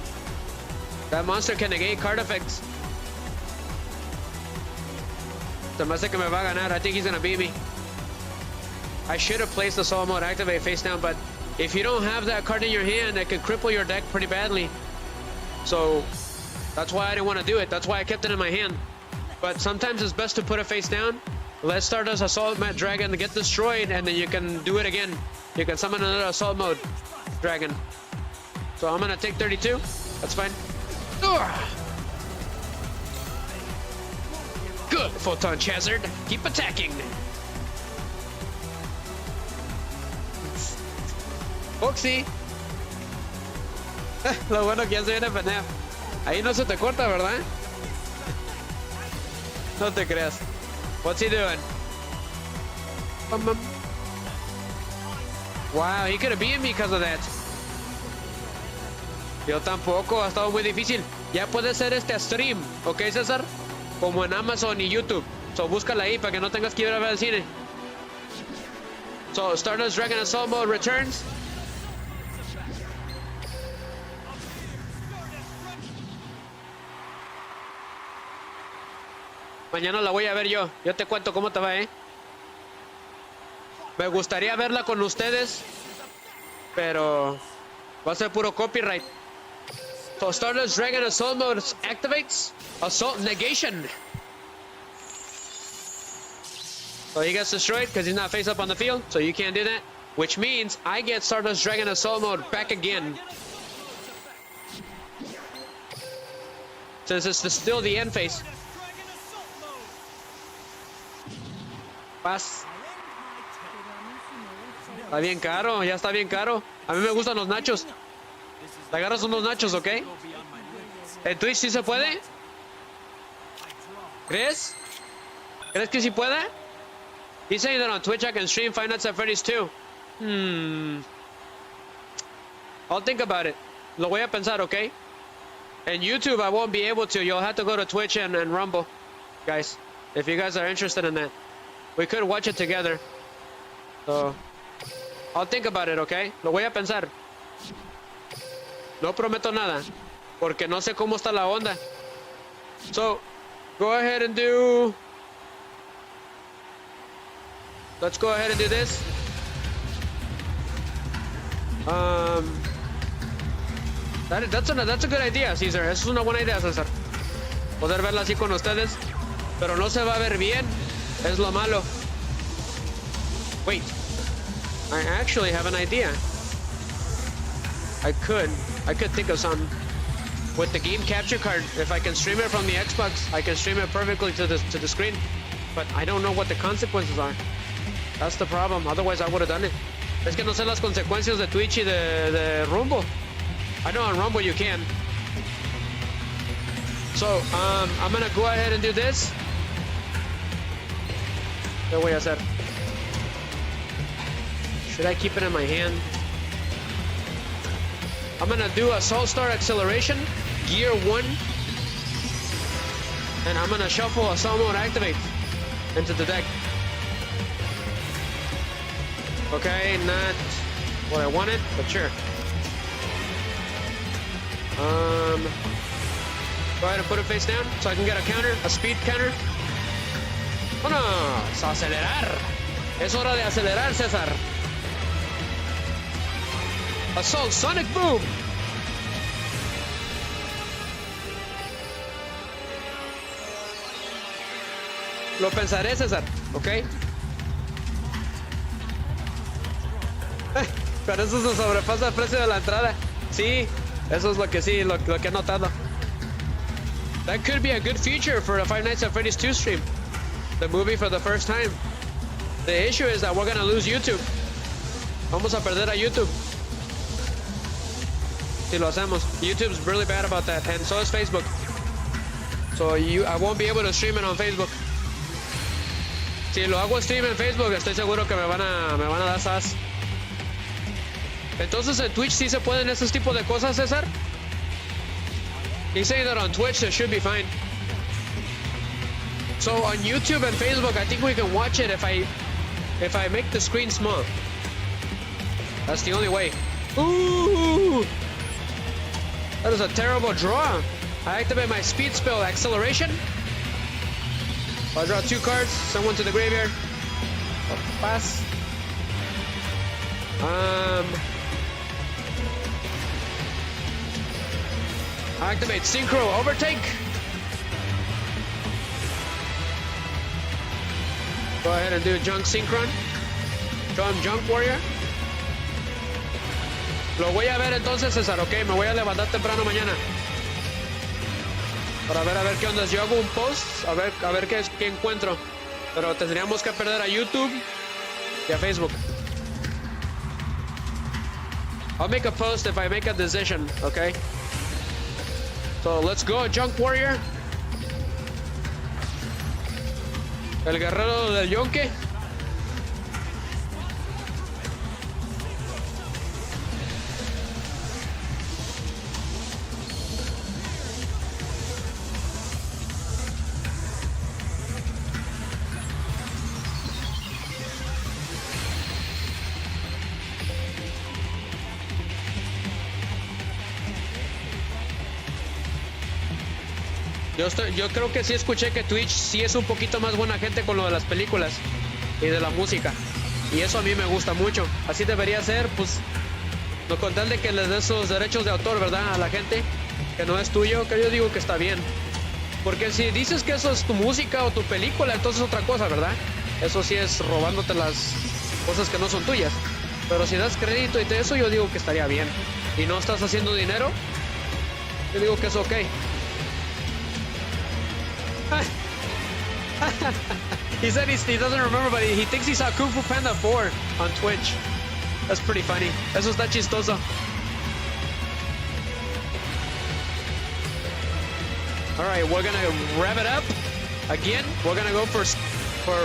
That monster can negate card effects. Se me hace que me va a ganar. I think he's gonna beat me. I should have placed the Soul Mode activate face down, but if you don't have that card in your hand, that could cripple your deck pretty badly. So that's why I didn't want to do it. That's why I kept it in my hand. But sometimes it's best to put it face down. Let Stardust Assault Dragon get destroyed, and then you can do it again. You can summon another Assault Mode Dragon. So I'm gonna take 32. That's fine. Ugh. Good, Photon Chazzard. Keep attacking. Foxy. Lo bueno que ya se viene penea. Ahí no se te corta, ¿verdad? No te creas. What's he doing? Wow, he could have beaten me because of that. Yo tampoco, ha estado muy difícil. Ya puede ser este stream, ¿ok, César? Como en Amazon y YouTube. So búscala ahí para que no tengas que ir a ver el cine. So Stardust Dragon Assault Mode returns. Mañana la voy a ver yo. Yo te cuento cómo te va, ¿eh? Me gustaría verla con ustedes, pero va a ser puro copyright. So Stardust Dragon Assault Mode activates Assault Negation. So he gets destroyed because he's not face up on the field, so you can't do that. Which means I get Stardust Dragon Assault Mode back again. Since it's still the end phase. Paz. Está bien caro, ya está bien caro. A mí me gustan los nachos. Te agarras unos nachos, ¿ok? ¿En Twitch sí se puede? ¿Crees? ¿Crees que sí puede? He's saying that on Twitch I can stream Five Nights at Freddy's too. I'll think about it. Lo voy a pensar, ¿ok? And YouTube I won't be able to. You'll have to go to Twitch and Rumble, guys. If you guys are interested in that. We could watch it together. So, I'll think about it, ¿ok? Lo voy a pensar. No prometo nada, porque no sé cómo está la onda. So, go ahead and do... Let's go ahead and do this. That's a good idea, Caesar. Eso es una buena idea, César. Poder verla así con ustedes. Pero no se va a ver bien. Es lo malo. Wait. I actually have an idea. I could think of something. With the game capture card, if I can stream it from the Xbox, I can stream it perfectly to the screen. But I don't know what the consequences are. That's the problem. Otherwise, I would have done it. Es que no sé las consecuencias de Twitch y de Rumble. I know on Rumble you can. So, I'm gonna go ahead and do this. ¿Qué voy a hacer? Should I keep it in my hand? I'm gonna do a Soul Star Acceleration, Gear 1. And I'm gonna shuffle a Soul Mode Activate into the deck. Okay, not what I wanted, but sure. Go ahead and put it face down so I can get a counter, a speed counter. ¡Vámonos! ¡A acelerar! Es hora de acelerar, César. Assault Sonic Boom. Lo pensaré, César, ¿ok? Pero eso se sobrepasa el precio de la entrada. Sí, eso es lo que sí, lo que he notado. That could be a good feature for a Five Nights at Freddy's 2 stream. The movie for the first time. The issue is that we're gonna lose YouTube. Vamos a perder a YouTube. Si lo hacemos. YouTube's really bad about that, and so is Facebook. So I won't be able to stream it on Facebook. Si lo hago stream en Facebook, estoy seguro que me van a dar sas. Entonces en Twitch sí se pueden esos tipos de cosas, César? He's saying that on Twitch it should be fine. So on YouTube and Facebook, I think we can watch it if I make the screen small. That's the only way. Ooh! That is a terrible draw. I activate my speed spell acceleration. I'll draw 2 cards, send one to the graveyard. Pass. Activate Synchro Overtake. Go ahead and do Junk Synchron. Show him Junk Warrior. Lo voy a ver entonces, César, ok. Me voy a levantar temprano mañana para ver qué onda. Yo hago un post, a ver qué encuentro. Pero tendríamos que perder a YouTube y a Facebook. I'll make a post if I make a decision, okay? So let's go, Junk Warrior. El guerrero del yonke. Yo creo que sí escuché que Twitch sí es un poquito más buena gente con lo de las películas y de la música. Y eso a mí me gusta mucho. Así debería ser, pues, no con tal de que les des esos derechos de autor, ¿verdad? A la gente que no es tuyo, que yo digo que está bien. Porque si dices que eso es tu música o tu película, entonces es otra cosa, ¿verdad? Eso sí es robándote las cosas que no son tuyas. Pero si das crédito y todo eso, yo digo que estaría bien. Y no estás haciendo dinero, yo digo que es ok. He said he doesn't remember, but he thinks he saw Kung Fu Panda 4 on Twitch. That's pretty funny. Eso está chistoso. All right, we're gonna rev it up again. We're gonna go for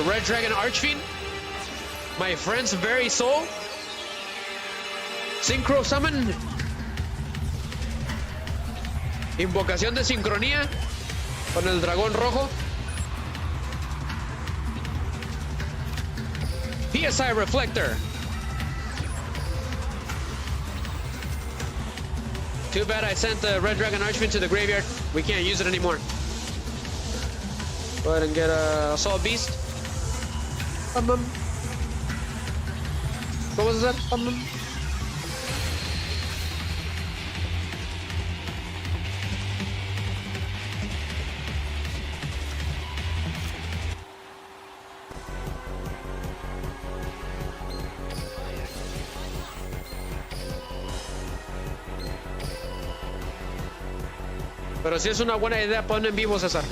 Red Dragon Archfiend. My friend's very soul. Synchro Summon. Invocación de sincronía con el dragón rojo. PSI Reflector. Too bad I sent the Red Dragon Archfiend to the graveyard. We can't use it anymore. Go ahead and get a Assault Beast. ¿Cómo se hace? Pero sí es una buena idea poner en vivo, César.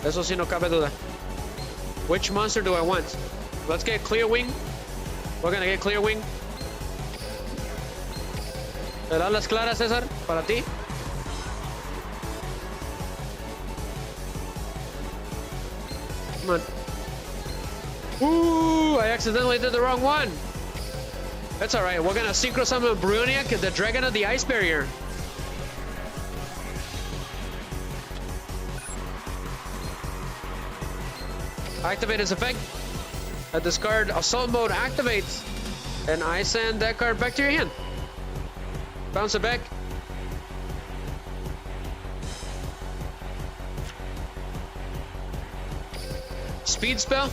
Eso sí no cabe duda. Which monster do I want? Let's get Clear Wing. We're gonna get Clear Wing. ¿Te das las claras, César? Para ti. Come on. Ooh, I accidentally did the wrong one. That's alright. We're gonna Synchro Summon Bruniac, the Dragon of the Ice Barrier. Activate his effect. At this card, Assault Mode activates. And I send that card back to your hand. Bounce it back. Speed spell.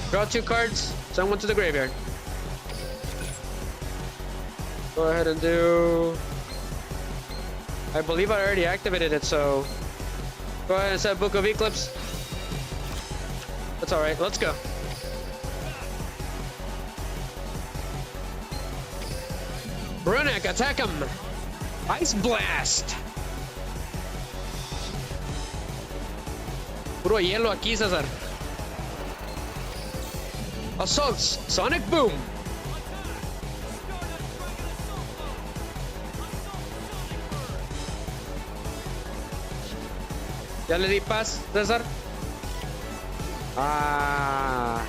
Draw 2 cards. Send one to the graveyard. Go ahead and do... I believe I already activated it, so... Go ahead and set Book of Eclipse. That's alright, let's go. Bruniac, attack him! Ice Blast! Puro hielo aquí, César. Assaults. Sonic Boom. Ya le di paz, César. Ah.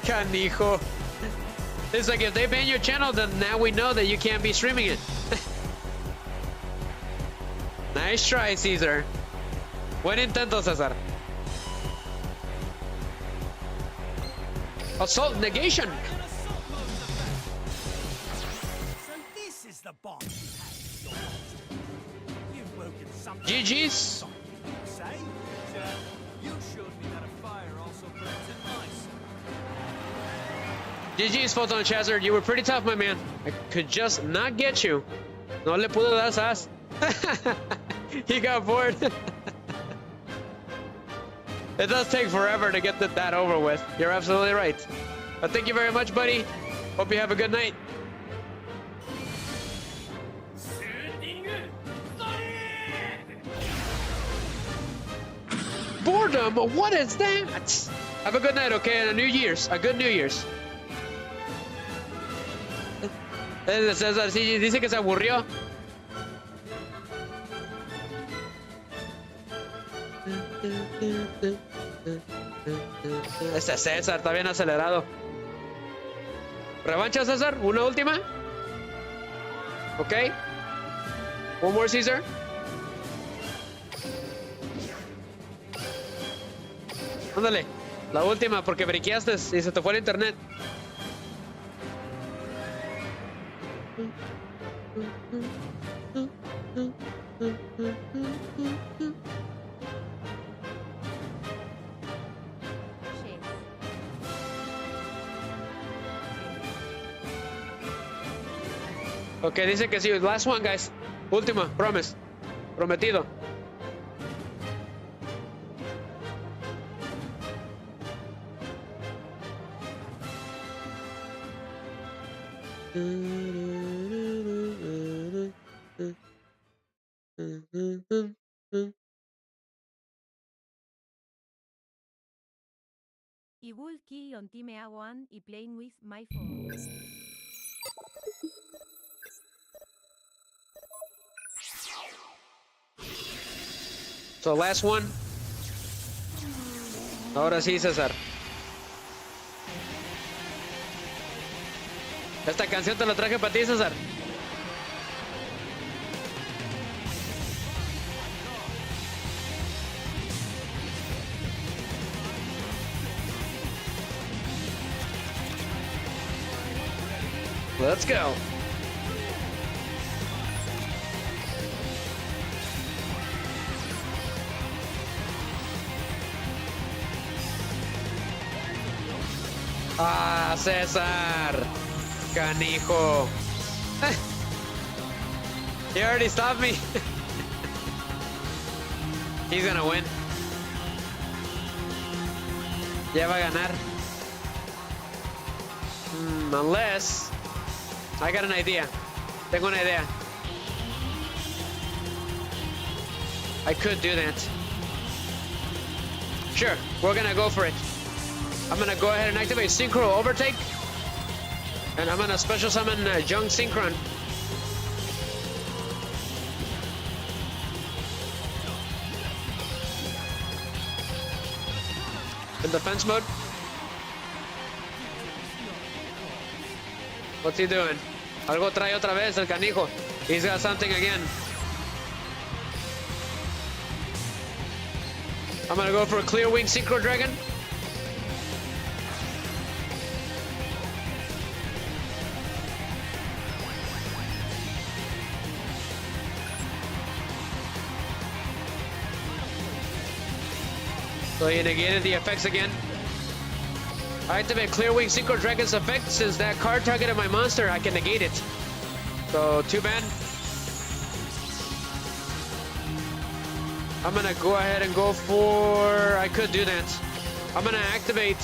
Canijo. It's like if they ban your channel, then now we know that you can't be streaming it. Nice try, Caesar. Buen intento, César. Assault negation. So this is the bomb you've broken something. GG's. Say? You showed me that a fire also burns in ice. GG's, Photon Chaser. You were pretty tough, my man. I could just not get you. No le pudo dar sas. He got bored. It does take forever to get that over with. You're absolutely right. But thank you very much, buddy. Hope you have a good night. Boredom? What is that? Have a good night, okay? And a New Year's. A good New Year's. César sí dice que se aburrió. Este César está bien acelerado. ¿Revancha, César? ¿Una última? Ok. One more, Caesar. Ándale. La última, porque briqueaste y se te fue el internet. Ok, dice que sí. Last one, guys. Última, promise. Prometido. I will key on Team A1 y playing with my phone. So last one. Ahora sí, César. Esta canción te la traje para ti, César. Let's go. Ah, César. Canijo. He already stopped me. He's gonna win. Ya va a ganar. Unless... I got an idea. Tengo una idea. I could do that. Sure, we're gonna go for it. I'm gonna go ahead and activate Synchro Overtake. And I'm gonna special summon Jung Synchron. In defense mode. What's he doing? Algo trae otra vez el canijo. He's got something again. I'm gonna go for a Clear Wing Synchro Dragon. So he negated the effects again. I activate Clear Wing Synchro Dragon's effect. Since that card targeted my monster, I can negate it. So, too bad. I'm gonna go ahead and go for... I could do that. I'm gonna activate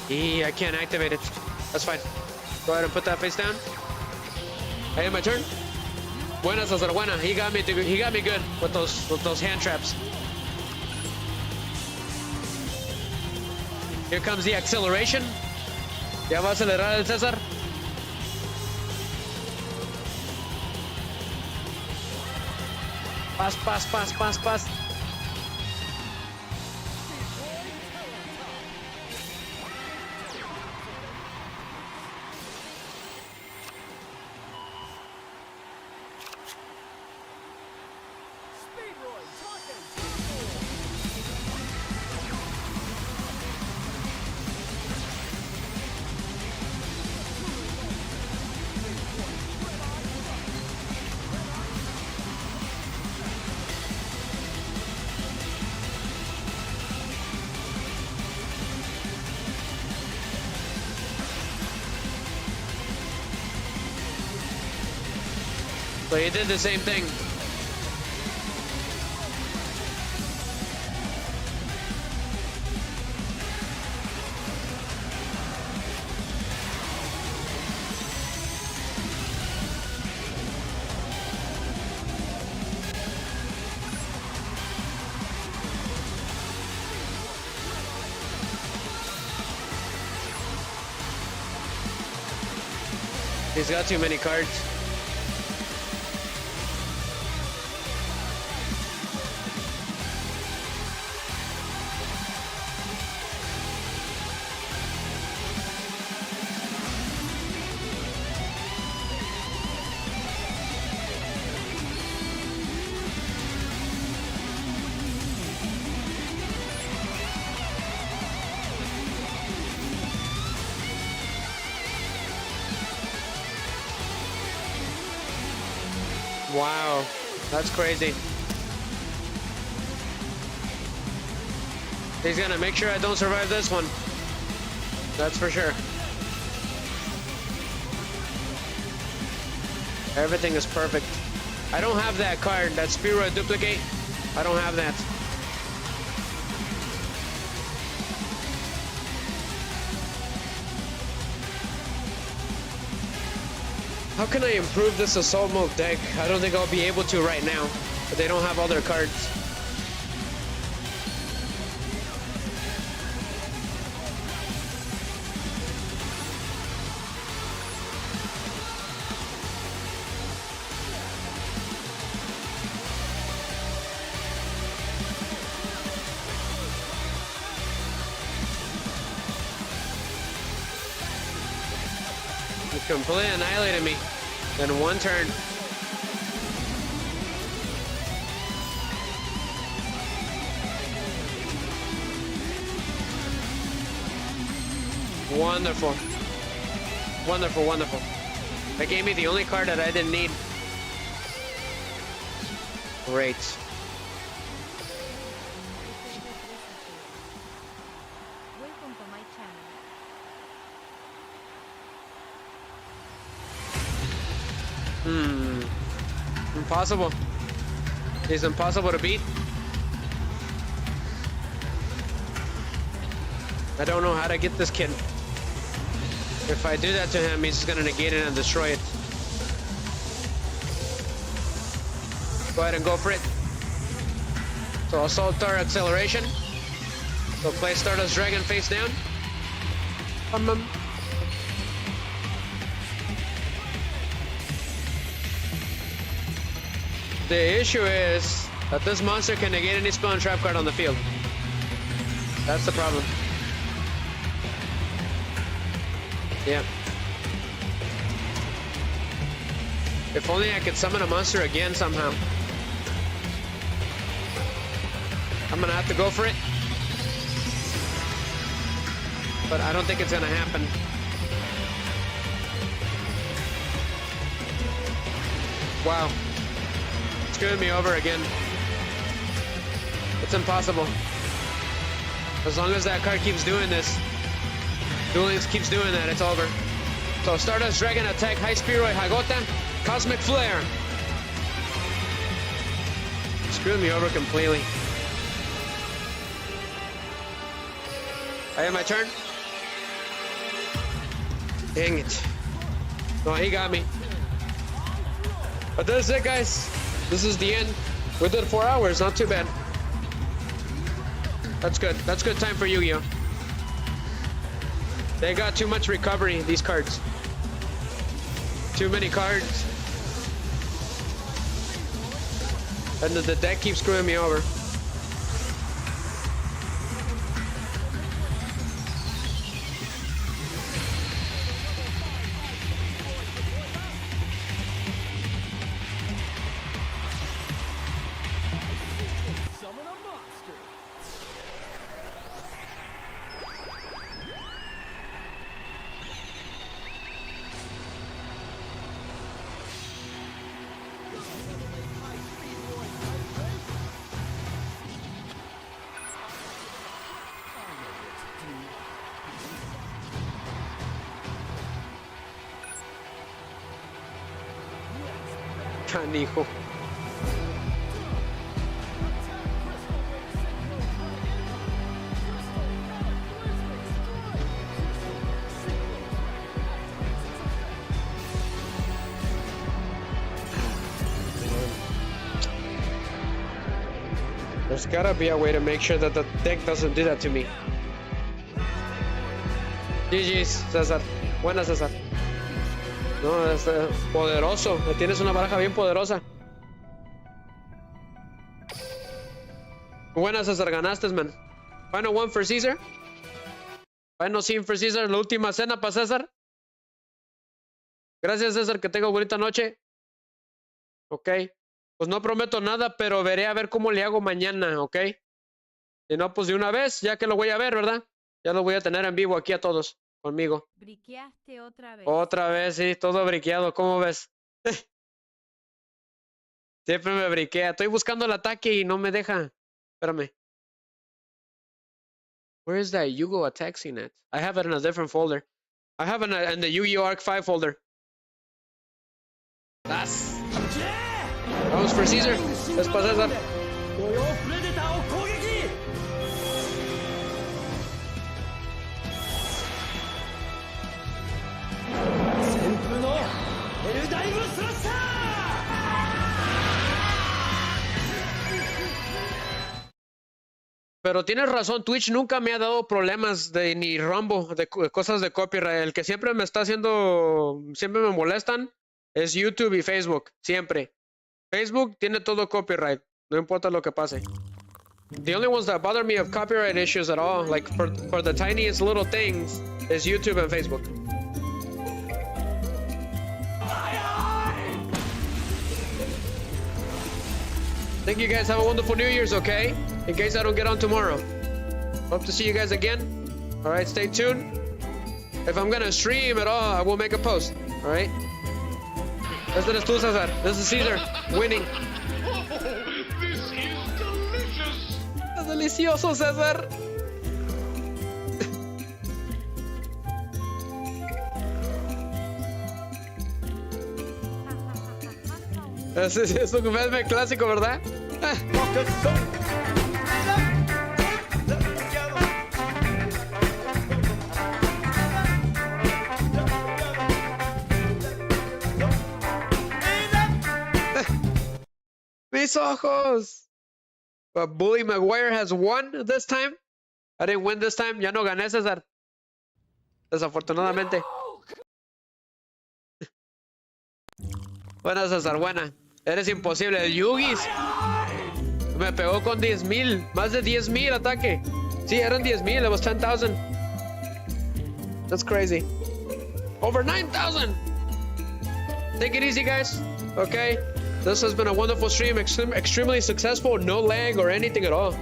I can't activate it. That's fine. Go ahead and put that face down. Hey, my turn. Buena, Cesar. Buena. He got me good with those hand traps. Here comes the acceleration. Ya va a acelerar el César. Pas. Speedroid, talking. So he did the same thing. He's got too many cards. Wow, that's crazy. He's gonna make sure I don't survive this one. That's for sure. Everything is perfect. I don't have that card, that Spheroid duplicate. I don't have that. How can I improve this Assault Mode deck? I don't think I'll be able to right now, but they don't have all their cards. You completely annihilated me in one turn. Wonderful. Wonderful, wonderful. That gave me the only card that I didn't need. Great. Welcome to my channel. Impossible. He's impossible to beat. I don't know how to get this kid. If I do that to him, he's just gonna negate it and destroy it. Go ahead and go for it. So Assault Star Acceleration. So play Stardust Dragon face down. The issue is that this monster can negate any spell and trap card on the field. That's the problem. Yeah. If only I could summon a monster again somehow. I'm gonna have to go for it. But I don't think it's gonna happen. Wow. Screwing me over again. It's impossible. As long as that card keeps doing this, Duel Links keeps doing that, it's over. So Stardust Dragon attack, High Spheroid, Hagota, Cosmic Flare. Screwing me over completely. I have my turn. Dang it. No, he got me. But that's it, guys. This is the end. We did 4 hours. Not too bad. That's good. That's good time for Yu-Gi-Oh! They got too much recovery, these cards. Too many cards. And the deck keeps screwing me over. Summon a monster. Canijo. There's gotta be a way to make sure that the deck doesn't do that to me. GG's, César. Buenas, César. No, es poderoso. Tienes una baraja bien poderosa. Buenas, César. Ganaste, man. Final one for Caesar. Final scene for Caesar. La última cena para César. Gracias, César. Que tenga bonita noche. Ok. Pues no prometo nada, pero veré a ver cómo le hago mañana, ¿ok? Si no, pues de una vez, ya que lo voy a ver, ¿verdad? Ya lo voy a tener en vivo aquí a todos, conmigo. Briqueaste otra vez. Otra vez, sí, todo briqueado, ¿cómo ves? Siempre me briquea. Estoy buscando el ataque y no me deja. Espérame. Where is that Yu-Gi-Oh! Attack scene at? I have it in a different folder. I have it in the Yu-Gi-Oh! Arc 5 folder. That's... Vamos for Caesar. Es para César. Pero tienes razón, Twitch nunca me ha dado problemas de ni rombo de cosas de copyright. El que siempre me está haciendo, siempre me molestan es YouTube y Facebook, siempre. Facebook tiene todo copyright, no importa lo que pase. The only ones that bother me of copyright issues at all, like for the tiniest little things, is YouTube and Facebook. Thank you guys. Have a wonderful New Year's, okay? In case I don't get on tomorrow. Hope to see you guys again. All right, stay tuned. If I'm gonna stream at all, I will make a post. All right? This is tú, César. This is Caesar winning. This is delicious. Es delicioso, César. Es un meme clásico, ¿verdad? Mis ojos. But Bully Maguire has won this time. I didn't win this time. Ya no gané, César. Desafortunadamente. Buena, César, buena. Eres imposible. El Yugis me pegó con 10,000. Más de 10,000 ataque. Sí, eran 10,000. It was 10,000. That's crazy. Over 9,000. Take it easy, guys. Okay. This has been a wonderful stream. Extremely successful. No lag or anything at all.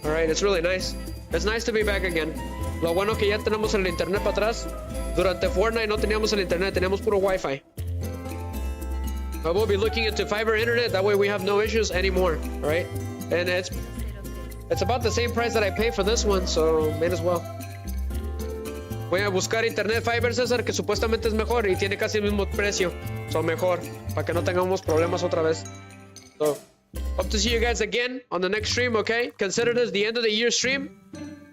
All right. It's really nice. It's nice to be back again. Lo bueno que ya tenemos el internet para atrás. Durante Fortnite no teníamos el internet. Teníamos puro Wi-Fi. I will be looking into fiber internet. That way we have no issues anymore. All right. And it's about the same price that I pay for this one. So might as well. Voy a buscar internet fiber, César, que supuestamente es mejor y tiene casi el mismo precio. So mejor, para que no tengamos problemas otra vez. So, hope to see you guys again on the next stream, okay? Consider this the end of the year stream.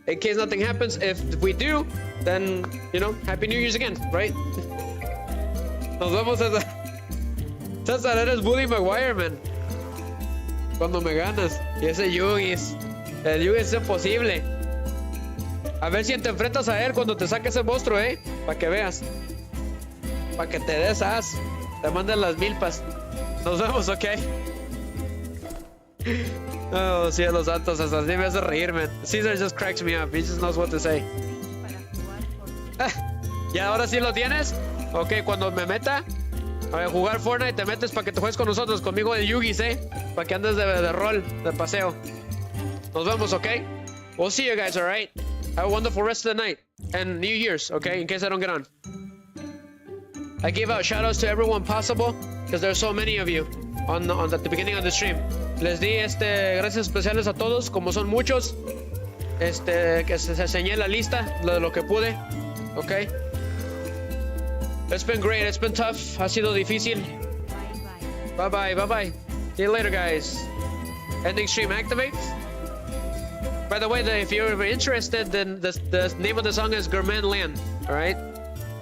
In case nothing happens. If we do, then, you know, Happy New Year's again, right? Nos vemos, César. César, eres Bully Maguire, man. Cuando me ganas. Y ese Yugis. El Yugis es imposible. A ver si te enfrentas a él cuando te saque ese monstruo, para que veas. Para que te des as. Te manden las milpas. Nos vemos, ok. Oh, cielos santos, César. Sí me hace reír, man. Caesar just cracks me up. He just knows what to say. Para jugar por... ¿Y ahora sí lo tienes? Ok, cuando me meta a jugar Fortnite, te metes para que te juegues con nosotros, conmigo de Yugis, para que andes de rol, de paseo. Nos vemos, ok? We'll see you guys, alright? Have a wonderful rest of the night. And New Year's, okay? In case I don't get on. I give out shoutouts to everyone possible, because there's so many of you on the beginning of the stream. Les di gracias especiales a todos, como son muchos. Que se enseñé la lista de lo que pude, ok? It's been great. It's been tough. Ha sido difícil. Bye bye. Bye bye. Bye bye. See you later, guys. Ending stream activates. By the way, if you're interested, then the name of the song is Gourmand Land. All right.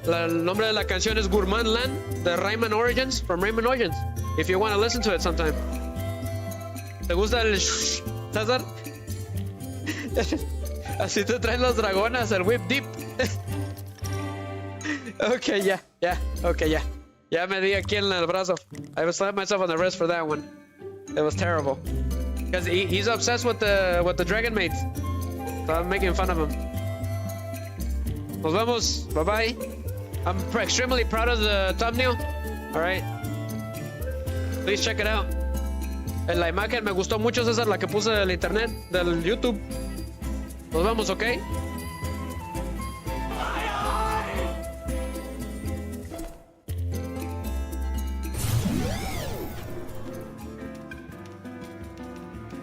El nombre de la canción es Gourmand Land de Rayman Origins, from Rayman Origins. If you want to listen to it sometime. ¿Te gusta el César? Así te traen los dragones, el whip deep. Okay, yeah, okay, yeah. Ya me di aquí en el brazo. I was slapping myself on the wrist for that one. It was terrible. Because he's obsessed with the dragon mates. So I'm making fun of him. Nos vemos. Bye-bye. I'm extremely proud of the thumbnail. Alright. Please check it out. La imagen me gustó mucho, César, la que puse del internet, del YouTube. Nos vemos, ¿ok?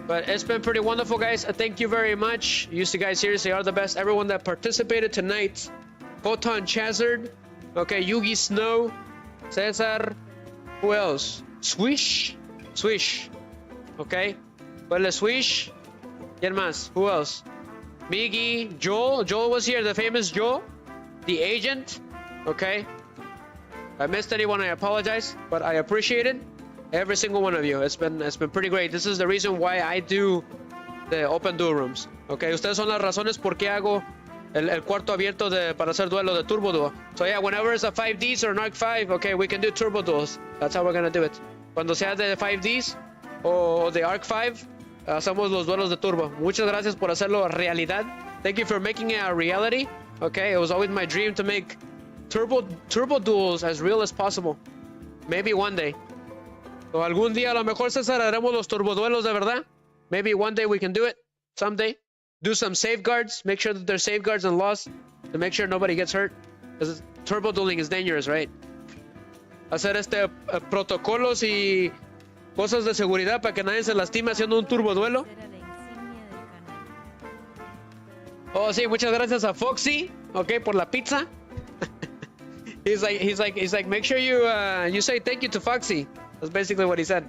But it's been pretty wonderful, guys. Thank you very much. You guys seriously are the best. Everyone that participated tonight. Photon Chazard. Okay, Yugi Snow. Cesar. Who else? Swish. Okay. Well, Swish. ¿Quién más? Who else? Miggy. Joel. Joel was here. The famous Joel. The agent. Okay. If I missed anyone, I apologize. But I appreciate it. Every single one of you. It's been pretty great. This is the reason why I do the open duel rooms. Okay, ustedes son las razones por qué hago el cuarto abierto para hacer duelo de turbo duo. So yeah, whenever it's a 5Ds or an Arc 5, okay, we can do turbo duels. That's how we're gonna do it. Cuando sea de 5Ds o de Arc 5, hacemos los duelos de turbo. Muchas gracias por hacerlo realidad. Thank you for making it a reality. Okay, it was always my dream to make turbo duels as real as possible. Maybe one day. O algún día a lo mejor, César, haremos los turboduelos de verdad. Maybe one day we can do it. Someday. Do some safeguards. Make sure that there's safeguards and laws to make sure nobody gets hurt. Because turbo dueling is dangerous, right? Hacer protocolos y cosas de seguridad para que nadie se lastime haciendo un turboduelo. Será la insignia del canal. Oh, sí, muchas gracias a Foxy, okay, por la pizza. he's like, make sure you say thank you to Foxy. That's basically what he said.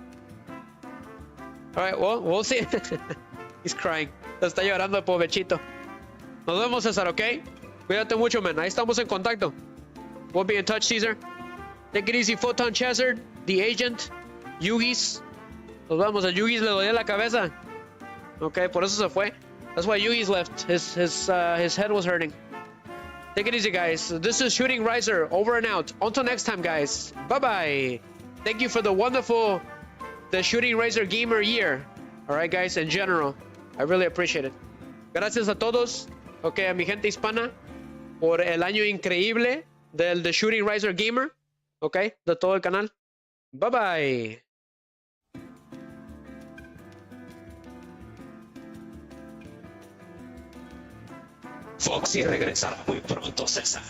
All right, well, we'll see. He's crying. Está llorando el pobrecito. Nos vemos, César, ¿ok? Cuídate mucho, man. Ahí estamos en contacto. We'll be in touch, Caesar. Take it easy, Photon Chazard, The Agent, Yugis. Nos vamos. A Yugis le dolía la cabeza. Ok, por eso se fue. That's why Yugis left. His head was hurting. Take it easy, guys. This is Shooting Riser, over and out. Until next time, guys. Bye-bye. Thank you for the Shooting Riser Gamer year. All right, guys, in general. I really appreciate it. Gracias a todos, okay, a mi gente hispana, por el año increíble del The Shooting Riser Gamer, okay, de todo el canal. Bye-bye. Foxy regresará muy pronto, César.